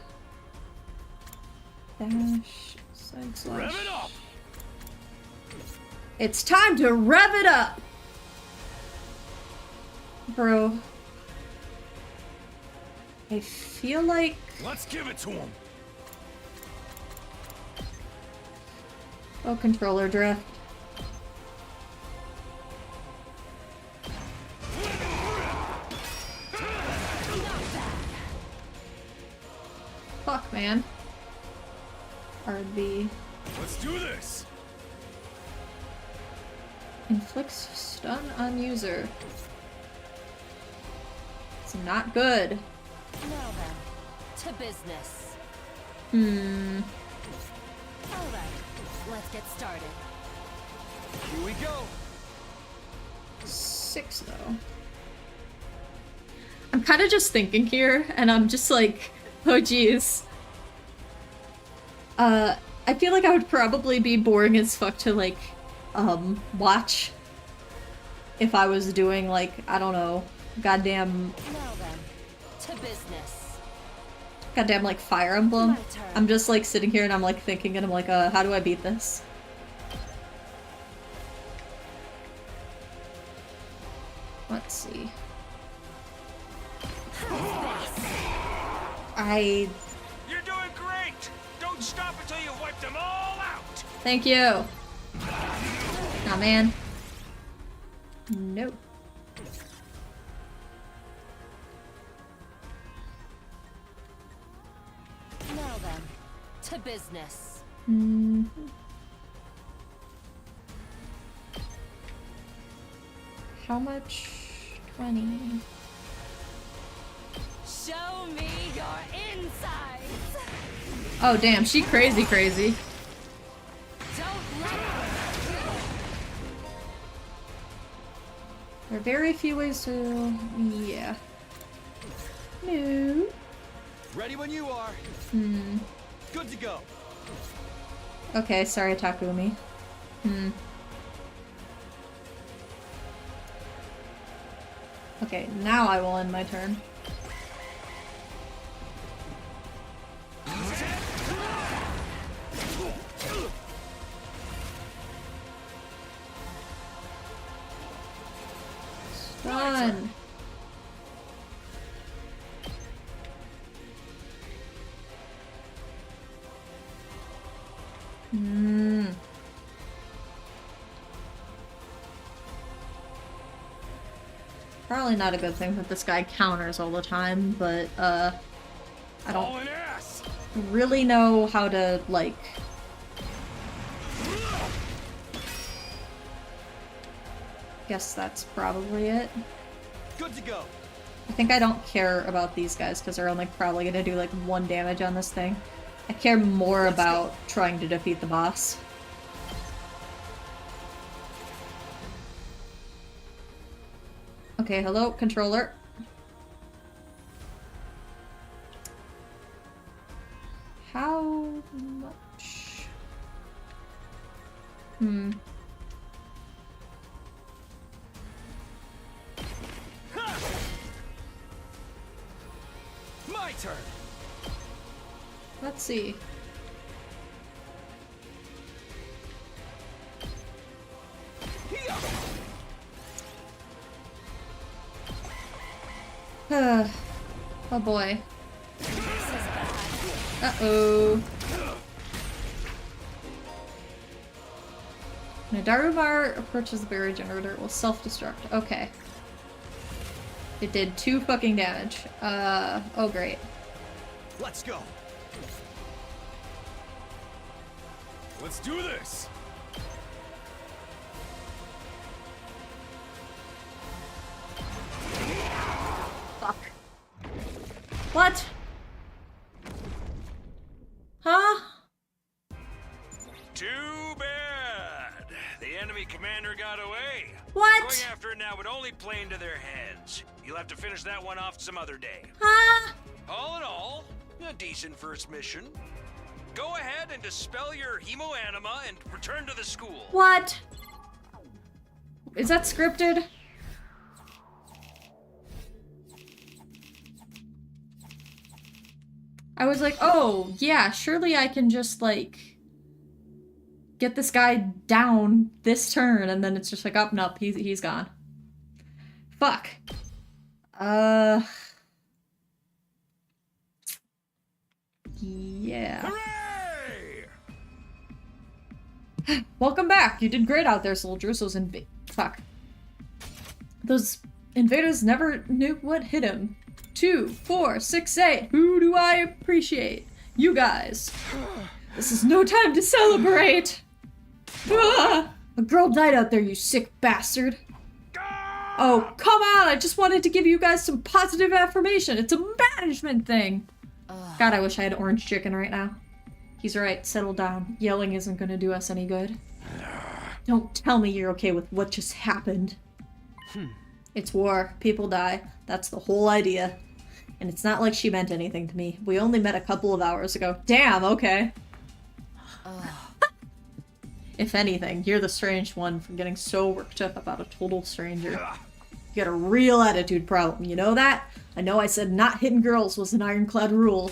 Dash. Side slash. Rev it up! It's time to rev it up! Bro. I feel like... Let's give it to him! Oh, controller drift. Fuck, man. RB. Let's do this! Inflicts stun on user. It's not good. Now then, to business. Alright, let's get started. Here we go! 6 though. I'm kind of just thinking here, and I'm just like, oh geez. I feel like I would probably be boring as fuck to like, watch if I was doing like, I don't know, goddamn. Now then, to business. Goddamn like Fire Emblem. I'm just like sitting here and I'm like thinking and I'm like, how do I beat this? Let's see. You're doing great! Don't stop until you've wiped them all out! Thank you. Nah, man. Nope. Now then, to business. How much? 20. Show me your insides. Oh damn, she crazy. Don't let There are very few ways to... yeah. No. Ready when you are. Good to go. Okay, sorry, Takumi. Okay, now I will end my turn. Stun. Probably not a good thing that this guy counters all the time, but I don't really know how to like guess that's probably it. Good to go. I think I don't care about these guys because they're only probably gonna do like 1 damage on this thing. I care more about trying to defeat the boss. Okay, hello, controller. How much? My turn. Let's see. Oh boy. Uh-oh. When a Darumar approaches the barrier generator, it will self-destruct. Okay. It did 2 fucking damage. Oh great. Let's go. Let's do this. Fuck. What? Huh? Too bad. The enemy commander got away. What? Going after it now would only play into their heads. You'll have to finish that one off some other day. Huh? All in all, a decent first mission. go ahead and dispel your hemoanima and return to the school. What? Is that scripted? I was like, oh, yeah, surely I can just, like, get this guy down this turn, and then it's just like, oh, nope, he's gone. Fuck. Yeah. Welcome back. You did great out there, soldiers. Those invaders never knew what hit him. 2, 4, 6, 8. Who do I appreciate? You guys. This is no time to celebrate. Ah, a girl died out there, you sick bastard. Oh, come on. I just wanted to give you guys some positive affirmation. It's a management thing. God, I wish I had orange chicken right now. He's right. Settle down. Yelling isn't going to do us any good. Don't tell me you're okay with what just happened. It's war. People die. That's the whole idea. And it's not like she meant anything to me. We only met a couple of hours ago. Damn, okay. If anything, you're the strange one for getting so worked up about a total stranger. You got a real attitude problem, you know that? I know I said not hitting girls was an ironclad rule.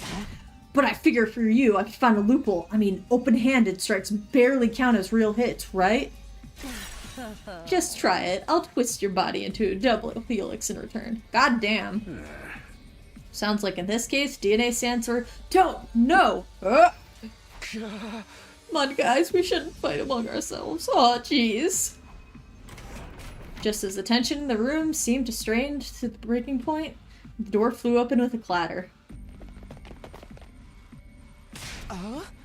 But I figure for you, I could find a loophole. I mean, open-handed strikes barely count as real hits, right? Just try it. I'll twist your body into a double helix in return. God damn. Sounds like in this case, DNA stands for don't know. Come on, guys, we shouldn't fight among ourselves. Aw, jeez. Just as the tension in the room seemed to strain to the breaking point, the door flew open with a clatter.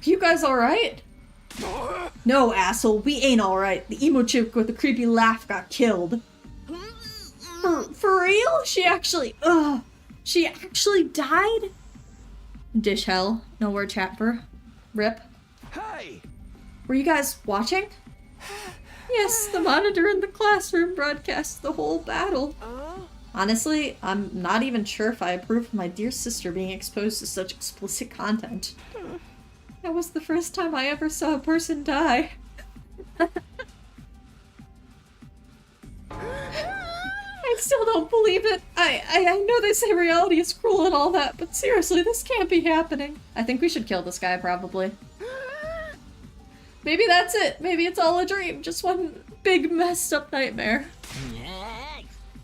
You guys alright? No, asshole, we ain't alright. The emo chick with the creepy laugh got killed. For real? She actually died? Dish hell. No word chapter. Rip. Hey! Were you guys watching? Yes, the monitor in the classroom broadcasts the whole battle. Honestly, I'm not even sure if I approve of my dear sister being exposed to such explicit content. That was the first time I ever saw a person die. I still don't believe it. I know they say reality is cruel and all that, but seriously, this can't be happening. I think we should kill this guy, probably. Maybe that's it. Maybe it's all a dream. Just one big messed up nightmare.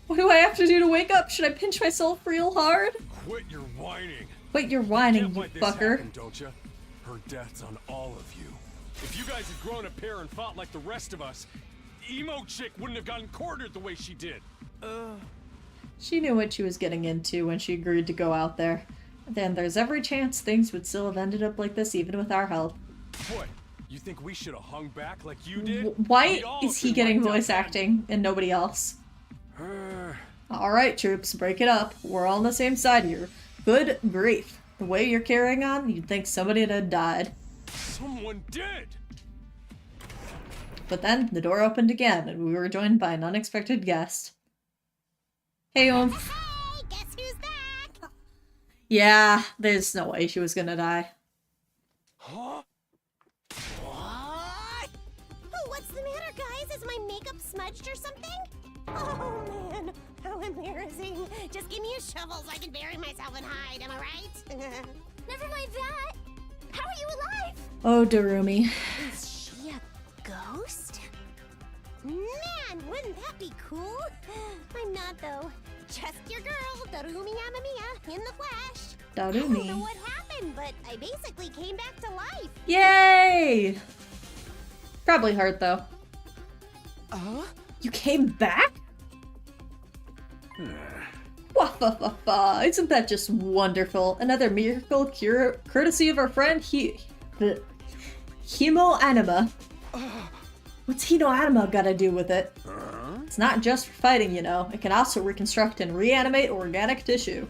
What do I have to do to wake up? Should I pinch myself real hard? Quit your whining. Quit your whining, you like fucker. Happen, don't you? Her death's on all of you. If you guys had grown a pair and fought like the rest of us, emo chick wouldn't have gotten cornered the way she did. She knew what she was getting into when she agreed to go out there. Then there's every chance things would still have ended up like this even with our help. What? You think we should have hung back like you did? Why is he getting voice acting and nobody else? Alright, troops, break it up. We're all on the same side here. Good grief. The way you're carrying on, you'd think somebody had died. Someone did! But then, the door opened again, and we were joined by an unexpected guest. Hey, Hey, guess who's back? Yeah, there's no way she was gonna die. Huh? What? Oh, what's the matter, guys? Is my makeup smudged or something? Oh, man. How embarrassing. Just give me a shovel so I can bury myself and hide, am I right? Never mind that. How are you alive? Oh, Darumi. Is she a ghost? Man, wouldn't that be cool? I'm not, though. Just your girl, Darumi Yamamiya, in the flesh. I don't know Darumi. what happened, but I basically came back to life. Yay! Probably hurt, though. You came back? Wah-fa-fa-fa. Isn't that just wonderful? Another miracle cure courtesy of our friend Hemoanima. What's Hemoanima gotta do with it? It's not just for fighting, you know. It can also reconstruct and reanimate organic tissue.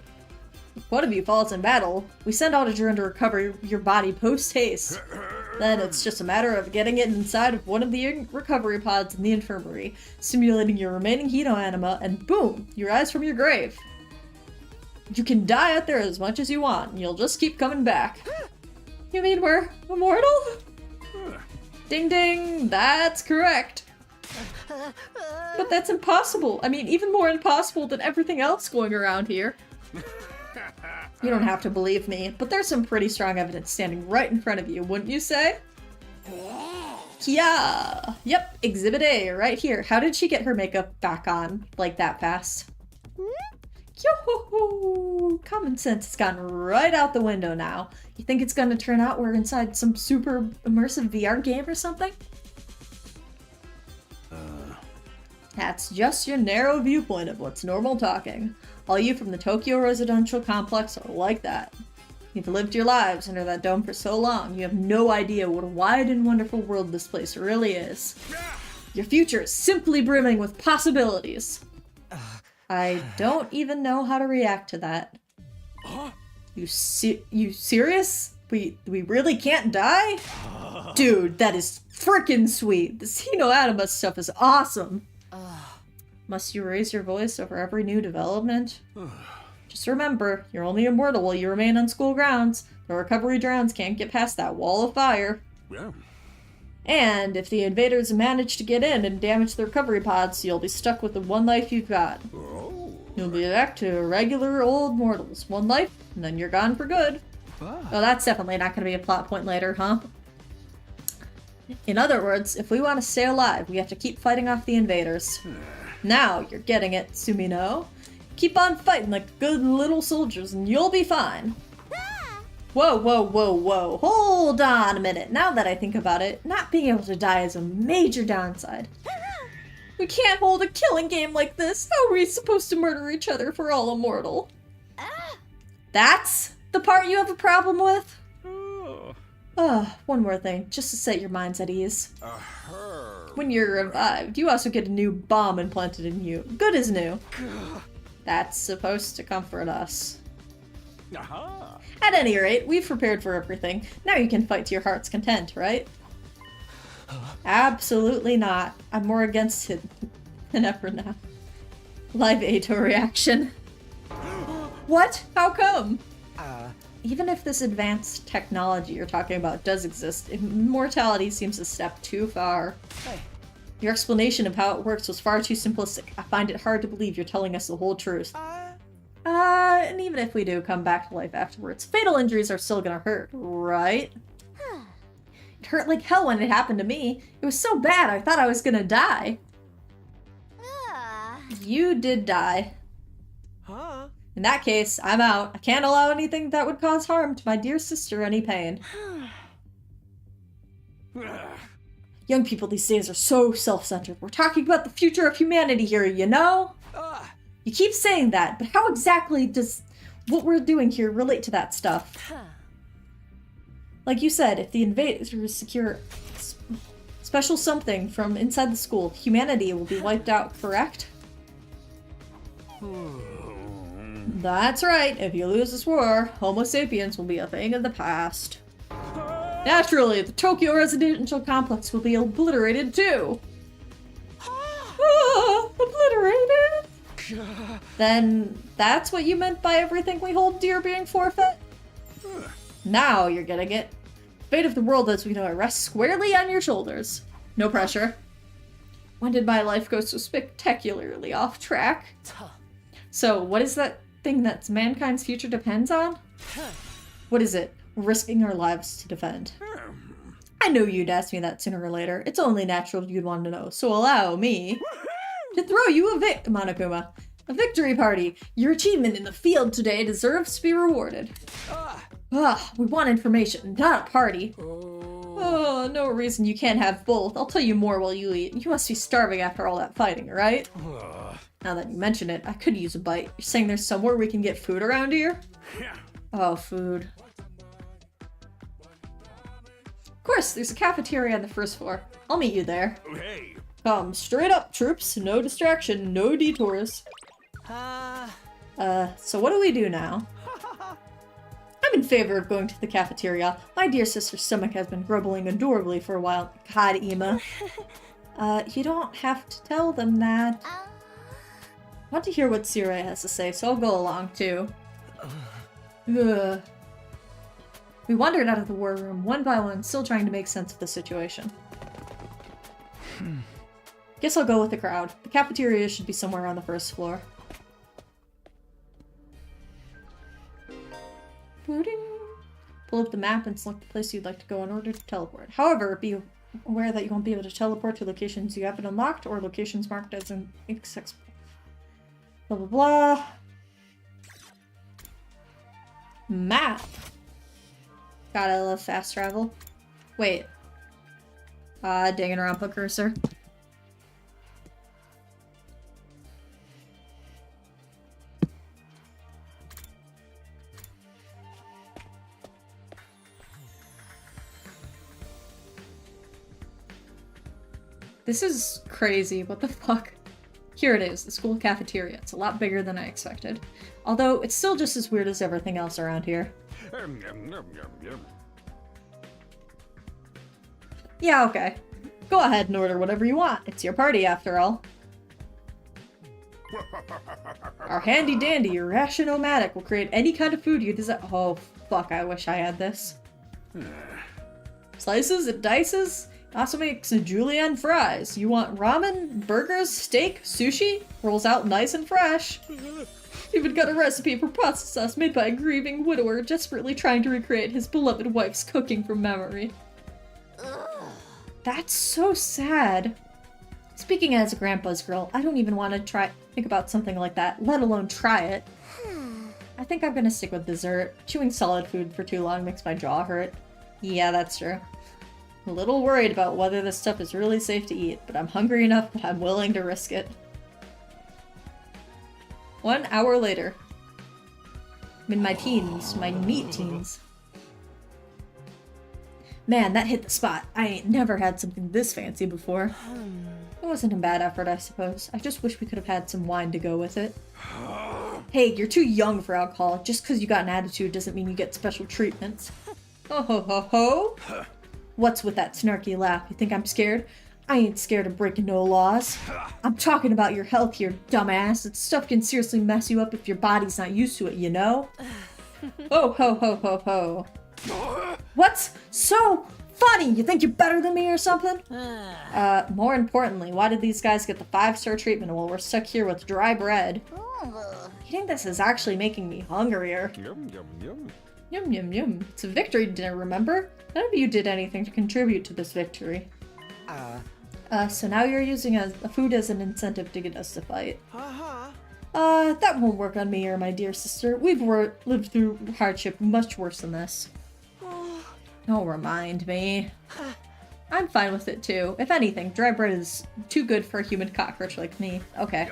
If one of you falls in battle, we send out a drone to recover your body post-haste. Then it's just a matter of getting it inside of one of the recovery pods in the infirmary, simulating your remaining Hemoanima, and boom, you rise from your grave. You can die out there as much as you want, and you'll just keep coming back. You mean we're immortal? Ding ding, that's correct. But that's impossible. I mean, even more impossible than everything else going around here. You don't have to believe me, but there's some pretty strong evidence standing right in front of you, wouldn't you say? Yeah. Yep, Exhibit A, right here. How did she get her makeup back on, like, that fast? Yo-ho-ho! Common sense has gone right out the window now. You think it's gonna turn out we're inside some super immersive VR game or something? That's just your narrow viewpoint of what's normal talking. All you from the Tokyo residential complex are like that. You've lived your lives under that dome for so long, you have no idea what a wide and wonderful world this place really is. Your future is simply brimming with possibilities. I don't even know how to react to that. You serious? We really can't die? Dude, that is frickin' sweet. This Hino Anima stuff is awesome. Must you raise your voice over every new development? Just remember, you're only immortal while you remain on school grounds. The recovery drones can't get past that wall of fire. Yeah. And if the invaders manage to get in and damage the recovery pods, you'll be stuck with the one life you've got. You'll be back to regular old mortals. One life, and then you're gone for good. Oh, that's definitely not going to be a plot point later, huh? In other words, if we want to stay alive, we have to keep fighting off the invaders. Now you're getting it, Sumino. Keep on fighting like good little soldiers and you'll be fine. Whoa, whoa, whoa, whoa. Hold on a minute. Now that I think about it, not being able to die is a major downside. We can't hold a killing game like this. How are we supposed to murder each other if we're all immortal? That's the part you have a problem with? One more thing, just to set your minds at ease. When you're revived, you also get a new bomb implanted in you. Good as new. That's supposed to comfort us. At any rate, we've prepared for everything. Now you can fight to your heart's content, right? Absolutely not. I'm more against it than ever now. Live Ato reaction. What? How come? Even if this advanced technology you're talking about does exist, immortality seems a step too far. Your explanation of how it works was far too simplistic. I find it hard to believe you're telling us the whole truth. And even if we do come back to life afterwards, fatal injuries are still gonna hurt, right? It hurt like hell when it happened to me. It was so bad I thought I was gonna die. You did die. In that case, I'm out. I can't allow anything that would cause harm to my dear sister any pain. Young people these days are so self-centered. We're talking about the future of humanity here, you know? You keep saying that, but how exactly does what we're doing here relate to that stuff? Like you said, if the invaders secure special something from inside the school, humanity will be wiped out, correct? That's right. If you lose this war, Homo sapiens will be a thing of the past. Naturally, the Tokyo residential complex will be obliterated too. Obliterated? Then that's what you meant by everything we hold dear being forfeit? Now you're getting it. The fate of the world as we know it rests squarely on your shoulders. No pressure. When did my life go so spectacularly off track? So, what is that thing that mankind's future depends on? What is it? Risking our lives to defend. I knew you'd ask me that sooner or later. It's only natural you'd want to know, so allow me to throw you a Monokuma. A victory party. Your achievement in the field today deserves to be rewarded. We want information, not a party. Oh, no reason you can't have both. I'll tell you more while you eat. You must be starving after all that fighting, right? Now that you mention it, I could use a bite. You're saying there's somewhere we can get food around here? Oh, food. Of course, there's a cafeteria on the first floor. I'll meet you there. Hey. Come straight up, troops. No distraction, no detours. So what do we do now? I'm in favor of going to the cafeteria. My dear sister's stomach has been grumbling adorably for a while. God, Ima. You don't have to tell them that. I want to hear what Sirei has to say, so I'll go along too. We wandered out of the war room one by one, still trying to make sense of the situation. Guess I'll go with the crowd. The cafeteria should be somewhere on the first floor. Pull up the map and select the place you'd like to go in order to teleport. However, be aware that you won't be able to teleport to locations you haven't unlocked or locations marked as inaccessible. Blah blah blah. Map. God, I love fast travel. Wait. Danganronpa cursor. This is crazy. What the fuck? Here it is, the school cafeteria. It's a lot bigger than I expected. Although, it's still just as weird as everything else around here. Yeah, okay. Go ahead and order whatever you want. It's your party, after all. Our handy-dandy Ration-O-Matic will create any kind of food you desire. Oh, fuck, I wish I had this. Slices and dices? It also makes julienne fries. You want ramen, burgers, steak, sushi? Rolls out nice and fresh. Even got a recipe for pasta sauce made by a grieving widower desperately trying to recreate his beloved wife's cooking from memory. That's so sad. Speaking as a grandpa's girl, I don't even want to think about something like that, let alone try it. I think I'm gonna stick with dessert. Chewing solid food for too long makes my jaw hurt. Yeah, that's true. I'm a little worried about whether this stuff is really safe to eat, but I'm hungry enough that I'm willing to risk it. 1 hour later. I'm in my teens, my neat teens. Man, that hit the spot. I ain't never had something this fancy before. It wasn't a bad effort, I suppose. I just wish we could have had some wine to go with it. Hey, you're too young for alcohol. Just because you got an attitude doesn't mean you get special treatments. Ho ho ho ho! What's with that snarky laugh? You think I'm scared? I ain't scared of breaking no laws. I'm talking about your health here, dumbass. That stuff can seriously mess you up if your body's not used to it, you know? Oh ho ho ho ho. What's so funny? You think you're better than me or something? More importantly, why did these guys get the 5-star treatment while we're stuck here with dry bread? Eating this is actually making me hungrier. Yum, yum, yum. Yum, yum, yum. It's a victory dinner, remember? None of you did anything to contribute to this victory. So now you're using the food as an incentive to get us to fight. That won't work on me or my dear sister. We've lived through hardship much worse than this. Don't remind me. I'm fine with it too. If anything, dry bread is too good for a human cockroach like me. Okay.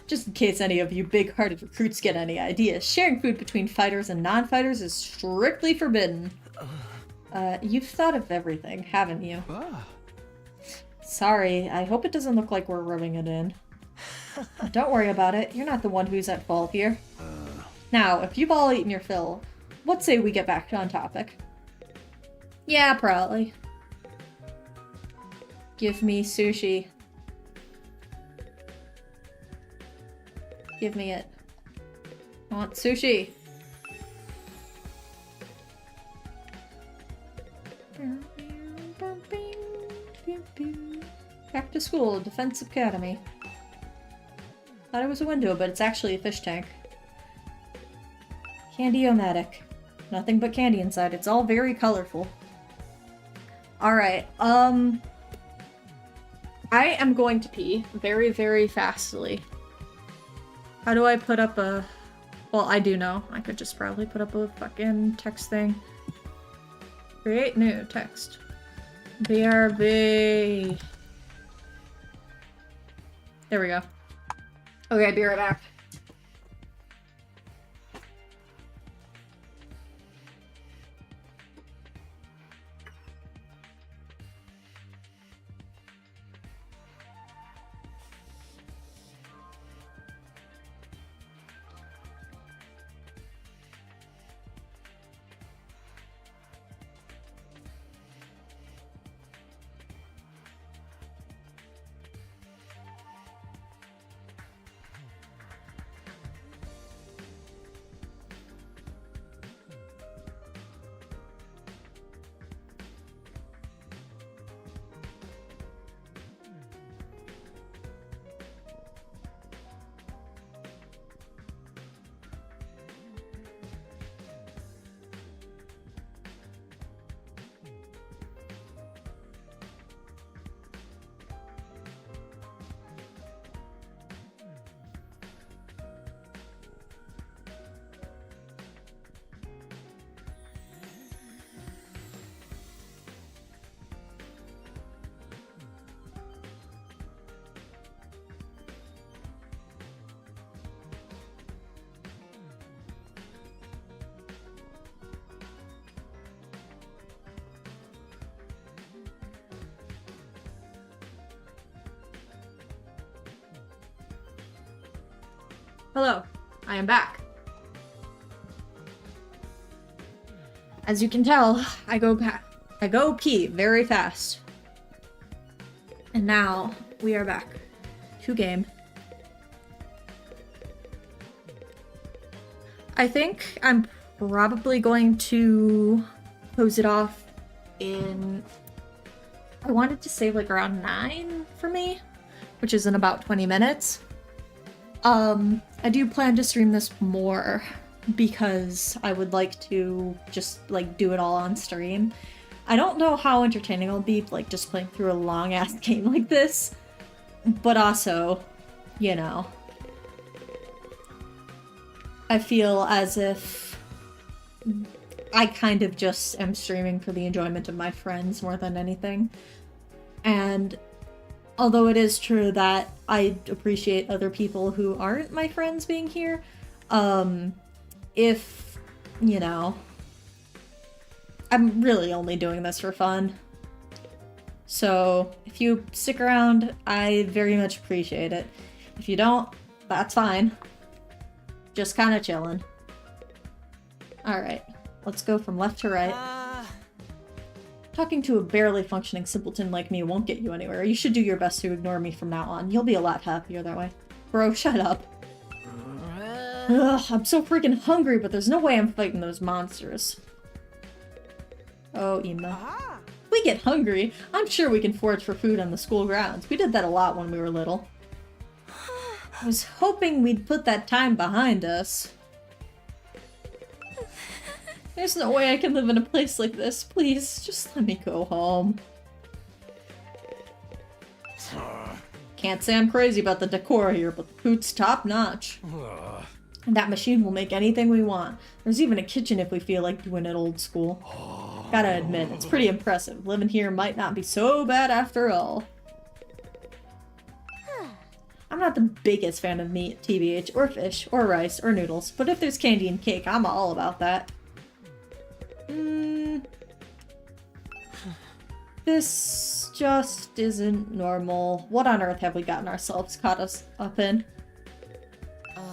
Just in case any of you big-hearted recruits get any ideas, sharing food between fighters and non-fighters is strictly forbidden. You've thought of everything, haven't you? Sorry, I hope it doesn't look like we're rubbing it in. Don't worry about it, you're not the one who's at fault here. Now, if you've all eaten your fill, what say we get back on topic? Yeah, probably. Give me sushi. Give me it. I want sushi. Back to school, Defense Academy. Thought it was a window, but it's actually a fish tank. Candy-O-Matic. Nothing but candy inside. It's all very colorful. Alright, I am going to pee very, very fastly. How do I put up a... Well, I do know. I could just probably put up a fucking text thing. Create new text. BRB. There we go. Okay, be right back. Hello, I am back. As you can tell, I go pee very fast. And now we are back to game. I think I'm probably going to close it off in, I wanted to say like around 9 for me, which is in about 20 minutes. I do plan to stream this more because I would like to just like do it all on stream. I don't know how entertaining it'll be, like just playing through a long ass game like this, but also, you know, I feel as if I kind of just am streaming for the enjoyment of my friends more than anything. And although it is true that I appreciate other people who aren't my friends being here, if, you know, I'm really only doing this for fun. So if you stick around, I very much appreciate it. If you don't, that's fine. Just kind of chilling. Alright, let's go from left to right. Talking to a barely functioning simpleton like me won't get you anywhere. You should do your best to ignore me from now on. You'll be a lot happier that way. Bro, shut up. Ugh, I'm so freaking hungry, but there's no way I'm fighting those monsters. Oh, Ima. If we get hungry, I'm sure we can forage for food on the school grounds. We did that a lot when we were little. I was hoping we'd put that time behind us. There's no way I can live in a place like this. Please, just let me go home. Can't say I'm crazy about the decor here, but the food's top-notch. And that machine will make anything we want. There's even a kitchen if we feel like doing it old school. Gotta admit, it's pretty impressive. Living here might not be so bad after all. I'm not the biggest fan of meat, TBH, or fish, or rice, or noodles, but if there's candy and cake, I'm all about that. This just isn't normal. What on earth have we gotten ourselves caught us up in? I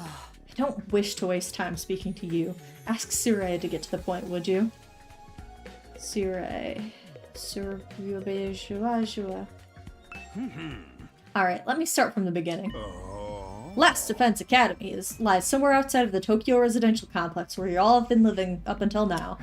don't wish to waste time speaking to you. Ask Surrey to get to the point, would you? Surrey. Alright, let me start from the beginning. Last Defense Academy lies somewhere outside of the Tokyo residential complex where you all have been living up until now.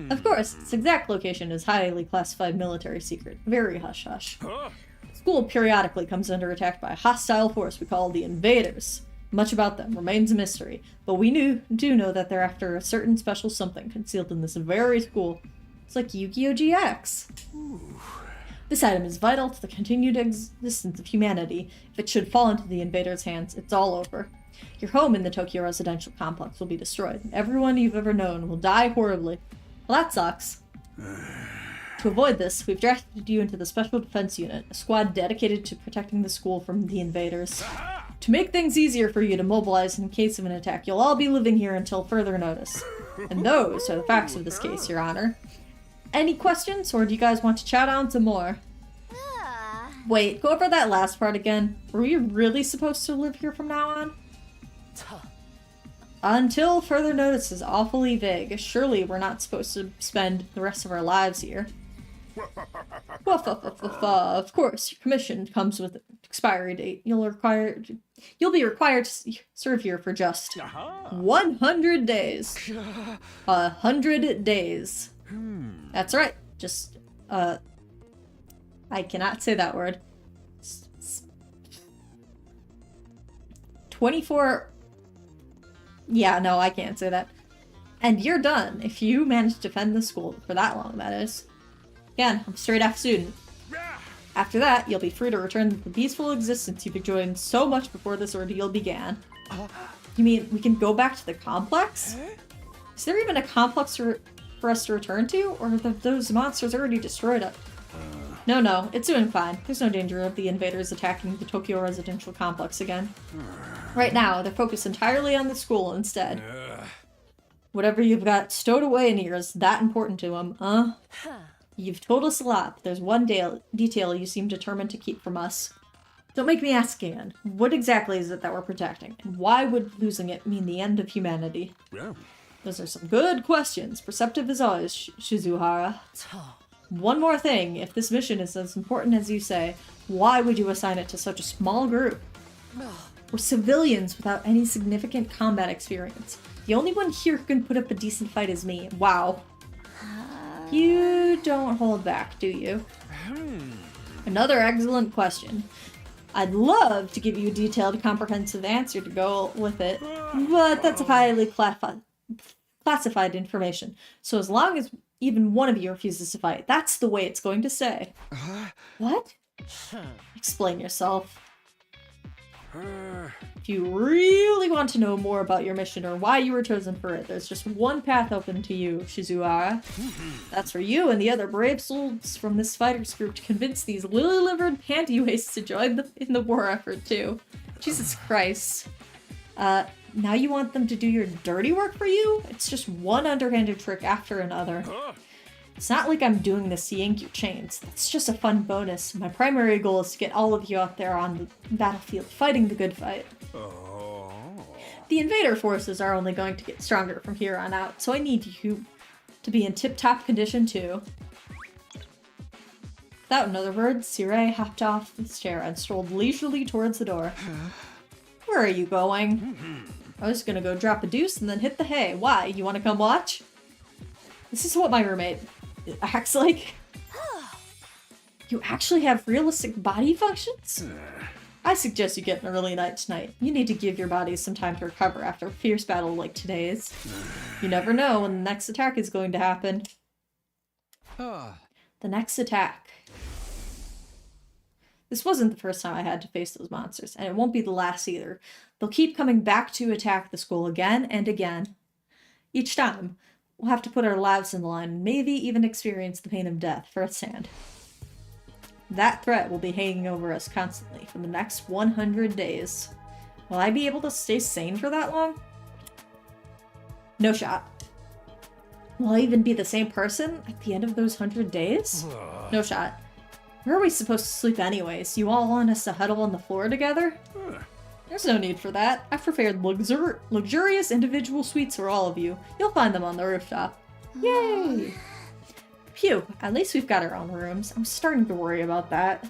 Of course, its exact location is highly classified military secret. Very hush-hush. The school periodically comes under attack by a hostile force we call the Invaders. Much about them remains a mystery, but we do know that they're after a certain special something concealed in this very school. It's like Yu-Gi-Oh! GX. This item is vital to the continued existence of humanity. If it should fall into the invaders' hands, it's all over. Your home in the Tokyo residential complex will be destroyed. Everyone you've ever known will die horribly. Well, that sucks. To avoid this, we've drafted you into the Special Defense Unit, a squad dedicated to protecting the school from the invaders. To make things easier for you to mobilize in case of an attack, you'll all be living here until further notice. And those are the facts of this case, Your Honor. Any questions, or do you guys want to chat on some more? Wait, go over that last part again. Were we really supposed to live here from now on? Until further notice is awfully vague. Surely we're not supposed to spend the rest of our lives here. Of course, your commission comes with an expiry date. You'll be required to serve here for just 100 days. 100 days. That's right. Just, I cannot say that word. 24... Yeah, no, I can't say that. And you're done, if you manage to defend the school for that long, that is. Again, I'm a straight-F student. After that, you'll be free to return to the peaceful existence you've enjoyed so much before this ordeal began. You mean we can go back to the complex? Is there even a complex for us to return to? Or have those monsters already destroyed it? No, it's doing fine. There's no danger of the invaders attacking the Tokyo residential complex again. Right now, they're focused entirely on the school instead. Whatever you've got stowed away in here is that important to them, huh? You've told us a lot, but there's one detail you seem determined to keep from us. Don't make me ask again. What exactly is it that we're protecting? And why would losing it mean the end of humanity? Yeah. Those are some good questions. Perceptive as always, Shizuhara. One more thing. If this mission is as important as you say, why would you assign it to such a small group? We're civilians without any significant combat experience. The only one here who can put up a decent fight is me. Wow. You don't hold back, do you? Another excellent question. I'd love to give you a detailed, comprehensive answer to go with it, but that's highly classified information. So as long as even one of you refuses to fight, that's the way it's going to stay. What? Explain yourself. If you really want to know more about your mission or why you were chosen for it, there's just one path open to you, Shizuhara. That's for you and the other brave souls from this fighters group to convince these lily-livered panty wastes to join in the war effort too. Jesus Christ. Now you want them to do your dirty work for you? It's just one underhanded trick after another. It's not like I'm doing this to yank your chains. That's just a fun bonus. My primary goal is to get all of you out there on the battlefield fighting the good fight. The invader forces are only going to get stronger from here on out, so I need you to be in tip-top condition too. Without another word, Sirei hopped off his chair and strolled leisurely towards the door. Where are you going? I was gonna go drop a deuce and then hit the hay. Why? You wanna come watch? This is what my roommate acts like. You actually have realistic body functions? I suggest you get an early night tonight. You need to give your body some time to recover after a fierce battle like today's. You never know when the next attack is going to happen. The next attack. This wasn't the first time I had to face those monsters, and it won't be the last either. They'll keep coming back to attack the school again and again. Each time, we'll have to put our lives in the line and maybe even experience the pain of death firsthand. That threat will be hanging over us constantly for the next 100 days. Will I be able to stay sane for that long? No shot. Will I even be the same person at the end of those 100 days? No shot. Where are we supposed to sleep anyways? You all want us to huddle on the floor together? There's no need for that. I've prepared luxurious individual suites for all of you. You'll find them on the rooftop. Yay! Phew, at least we've got our own rooms. I'm starting to worry about that.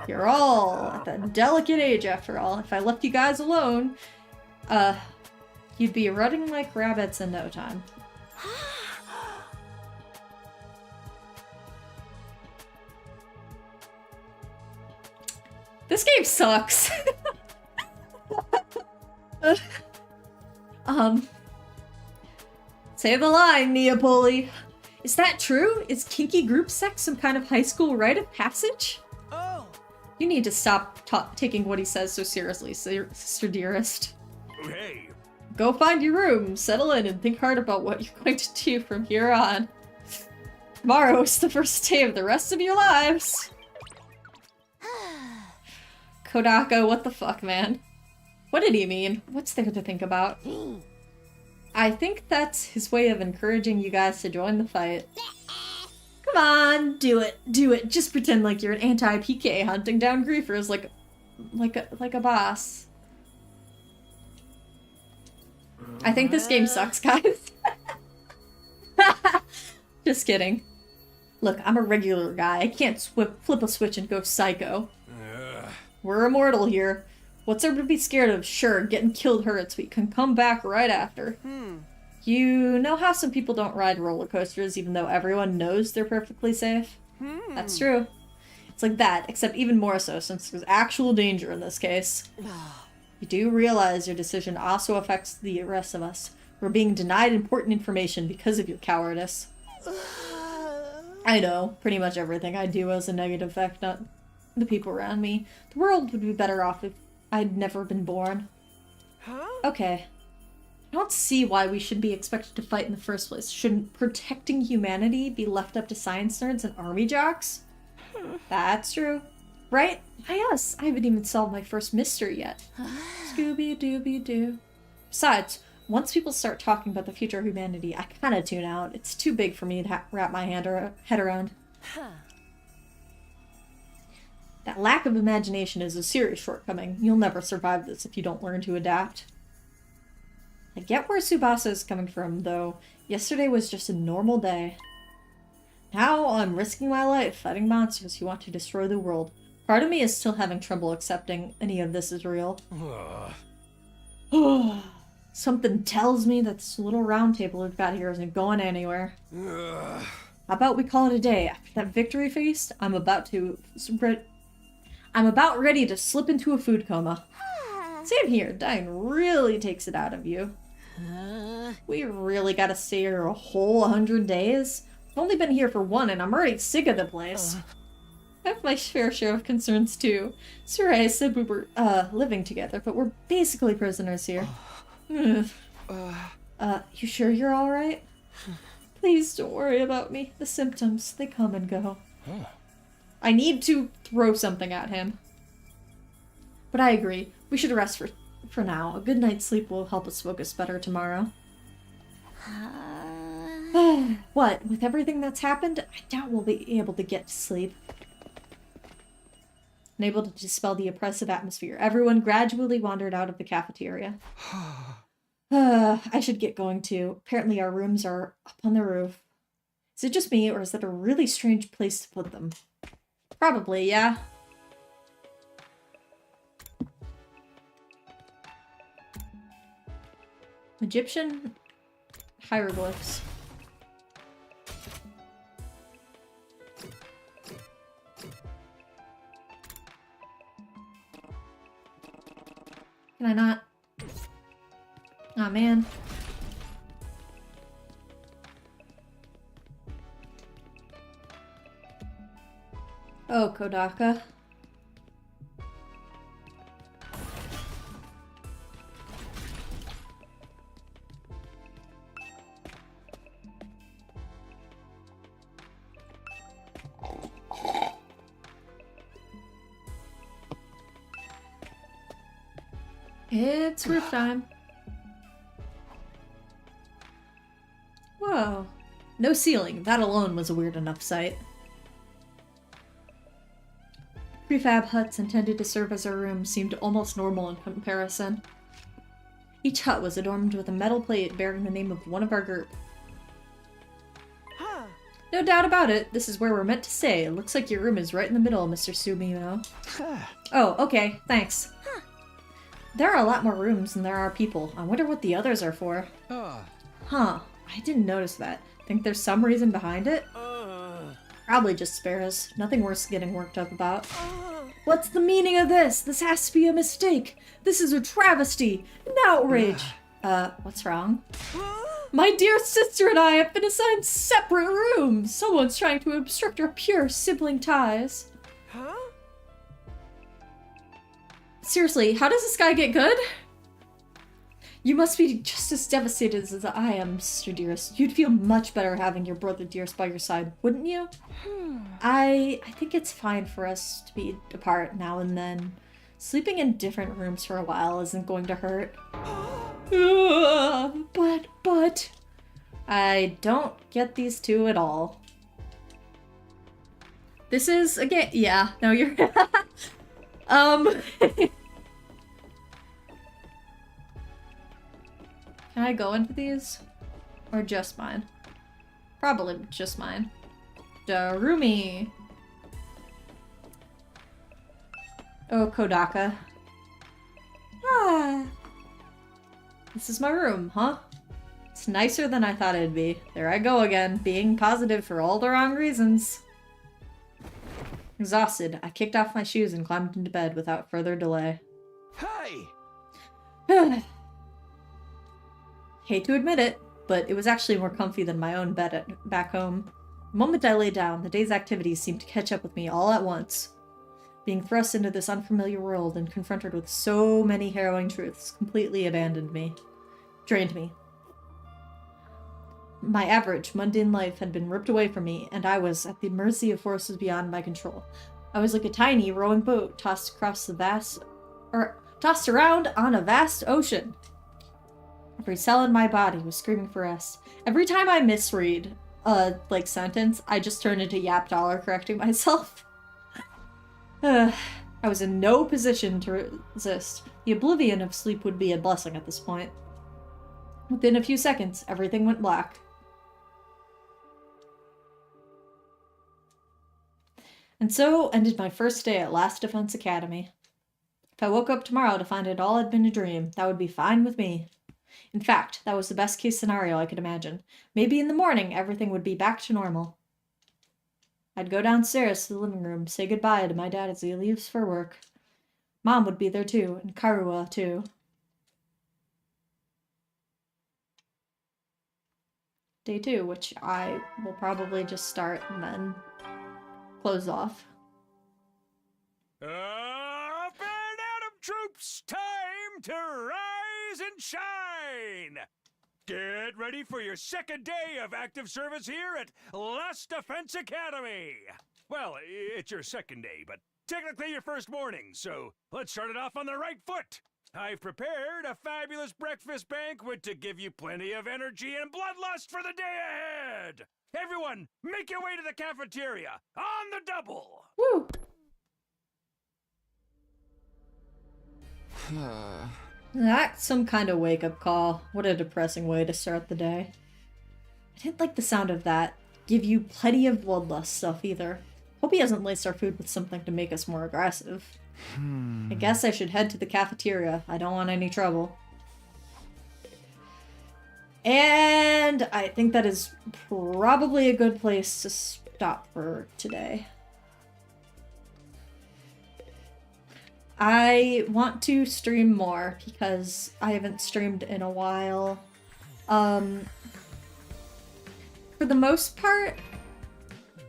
You're all at that delicate age after all. If I left you guys alone, you'd be rutting like rabbits in no time. This game sucks. Say the line, neah, poli. Is that true? Is kinky group sex some kind of high school rite of passage? Oh. You need to stop taking what he says so seriously, sister dearest. Hey. Go find your room, settle in, and think hard about what you're going to do from here on. Tomorrow is the first day of the rest of your lives. Kodaka, what the fuck, man? What did he mean? What's there to think about? I think that's his way of encouraging you guys to join the fight. Come on, do it. Do it. Just pretend like you're an anti-PK hunting down griefers like a boss. I think this game sucks, guys. Just kidding. Look, I'm a regular guy. I can't flip a switch and go psycho. We're immortal here. What's there to be scared of? Sure, getting killed hurts, but you can come back right after. You know how some people don't ride roller coasters even though everyone knows they're perfectly safe? That's true. It's like that, except even more so since there's actual danger in this case. You do realize your decision also affects the rest of us. We're being denied important information because of your cowardice. I know, pretty much everything I do has a negative effect on the people around me. The world would be better off if I'd never been born. Okay. I don't see why we should be expected to fight in the first place. Shouldn't protecting humanity be left up to science nerds and army jocks? That's true. Right? Why us? I haven't even solved my first mystery yet. Scooby-Dooby-Doo. Besides, once people start talking about the future of humanity, I kinda tune out. It's too big for me to wrap my head around. That lack of imagination is a serious shortcoming. You'll never survive this if you don't learn to adapt. I get where Tsubasa is coming from, though. Yesterday was just a normal day. Now I'm risking my life fighting monsters who want to destroy the world. Part of me is still having trouble accepting any of this is real. Something tells me that this little round table we've got here isn't going anywhere. How about we call it a day? After that victory feast, I'm about ready to slip into a food coma. Same here, dying really takes it out of you. We really gotta stay here a whole 100 days? I've only been here for 1 and I'm already sick of the place. I have my fair share of concerns too. Sorry, I said we were, living together, but we're basically prisoners here. You sure you're alright? Please don't worry about me. The symptoms, they come and go. I need to throw something at him. But I agree. We should rest for now. A good night's sleep will help us focus better tomorrow. What? With everything that's happened, I doubt we'll be able to get to sleep. Unable to dispel the oppressive atmosphere, everyone gradually wandered out of the cafeteria. I should get going too. Apparently our rooms are up on the roof. Is it just me, or is that a really strange place to put them? Probably, yeah. Egyptian hieroglyphs. Can I not? Aw, man. Oh, Kodaka. It's roof time. Whoa. No ceiling. That alone was a weird enough sight. Prefab huts intended to serve as our rooms seemed almost normal in comparison. Each hut was adorned with a metal plate bearing the name of one of our group. No doubt about it, this is where we're meant to stay. It looks like your room is right in the middle, Mr. Sumimo. Oh, okay, thanks. There are a lot more rooms than there are people. I wonder what the others are for. Huh, I didn't notice that. Think there's some reason behind it? Probably just sparrows. Nothing worth getting worked up about. What's the meaning of this? This has to be a mistake. This is a travesty. An outrage. What's wrong? My dear sister and I have been assigned separate rooms. Someone's trying to obstruct our pure sibling ties. Seriously, how does this guy get good? You must be just as devastated as I am, Sister Dearest. You'd feel much better having your brother Dearest by your side, wouldn't you? I think it's fine for us to be apart now and then. Sleeping in different rooms for a while isn't going to hurt. But... I don't get these two at all. This is, again, yeah, no, you're... Can I go into these? Or just mine? Probably just mine. Darumi! Oh, Kodaka. This is my room, huh? It's nicer than I thought it'd be. There I go again, being positive for all the wrong reasons. Exhausted, I kicked off my shoes and climbed into bed without further delay. Hey! Hate to admit it, but it was actually more comfy than my own bed back home. The moment I lay down, the day's activities seemed to catch up with me all at once. Being thrust into this unfamiliar world and confronted with so many harrowing truths completely abandoned me. Drained me. My average, mundane life had been ripped away from me, and I was at the mercy of forces beyond my control. I was like a tiny rowing boat tossed around on a vast ocean. Every cell in my body was screaming for rest. Every time I misread a, sentence, I just turn into Yap Dollar correcting myself. I was in no position to resist. The oblivion of sleep would be a blessing at this point. Within a few seconds, everything went black. And so ended my first day at Last Defense Academy. If I woke up tomorrow to find it all had been a dream, that would be fine with me. In fact, that was the best case scenario I could imagine. Maybe in the morning, everything would be back to normal. I'd go downstairs to the living room, say goodbye to my dad as he leaves for work. Mom would be there too, and Karua too. Day 2, which I will probably just start and then close off. Up and Adam troops, time to rise and shine! Get ready for your second day of active service here at Last Defense Academy! Well, it's your second day, but technically your first morning, so let's start it off on the right foot! I've prepared a fabulous breakfast banquet to give you plenty of energy and bloodlust for the day ahead! Everyone, make your way to the cafeteria, on the double! Woo! That's some kind of wake-up call. What a depressing way to start the day. I didn't like the sound of that give you plenty of bloodlust stuff either. Hope he hasn't laced our food with something to make us more aggressive. I guess I should head to the cafeteria. I don't want any trouble. And I think that is probably a good place to stop for today. I want to stream more because I haven't streamed in a while. For the most part,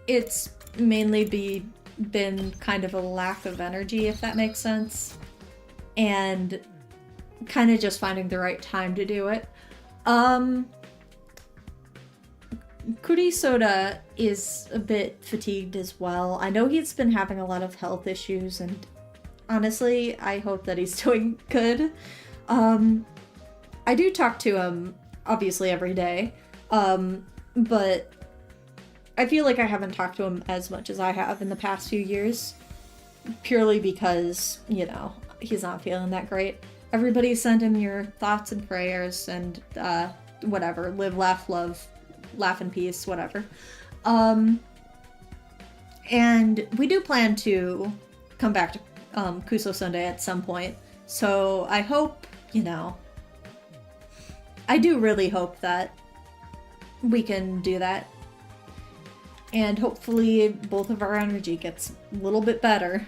it's mainly been kind of a lack of energy, if that makes sense. And kind of just finding the right time to do it. Curui Soda is a bit fatigued as well. I know he's been having a lot of health issues, and honestly, I hope that he's doing good. I do talk to him, obviously, every day, but I feel like I haven't talked to him as much as I have in the past few years, purely because, you know, he's not feeling that great. Everybody send him your thoughts and prayers and, whatever. Live, laugh, love, laugh in peace, whatever. And we do plan to come back to Kuso Sunday at some point. So I hope, you know, I do really hope that we can do that. And hopefully both of our energy gets a little bit better.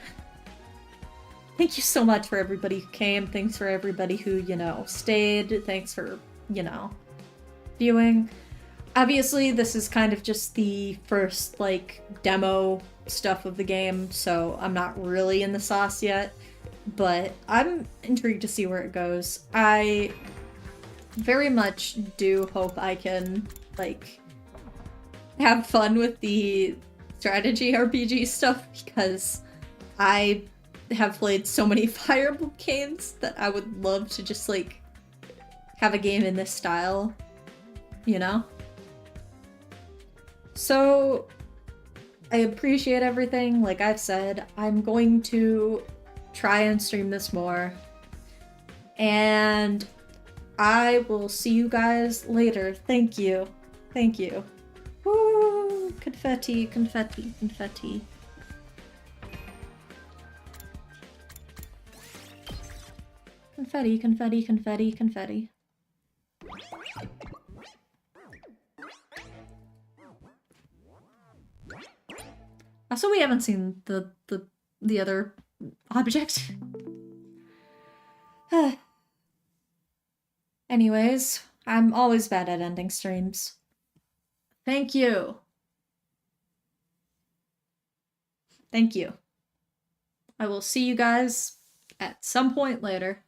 Thank you so much for everybody who came. Thanks for everybody who, you know, stayed. Thanks for, you know, viewing. Obviously, this is kind of just the first, like, demo stuff of the game, so I'm not really in the sauce yet, but I'm intrigued to see where it goes. I very much do hope I can, like, have fun with the strategy RPG stuff, because I have played so many Fire Emblem games that I would love to just, like, have a game in this style, you know? So, I appreciate everything. Like I've said, I'm going to try and stream this more. And I will see you guys later. Thank you. Thank you. Woo! Confetti, confetti, confetti. Confetti, confetti, confetti, confetti. Also, we haven't seen the other object. Anyways, I'm always bad at ending streams. Thank you. Thank you. I will see you guys at some point later.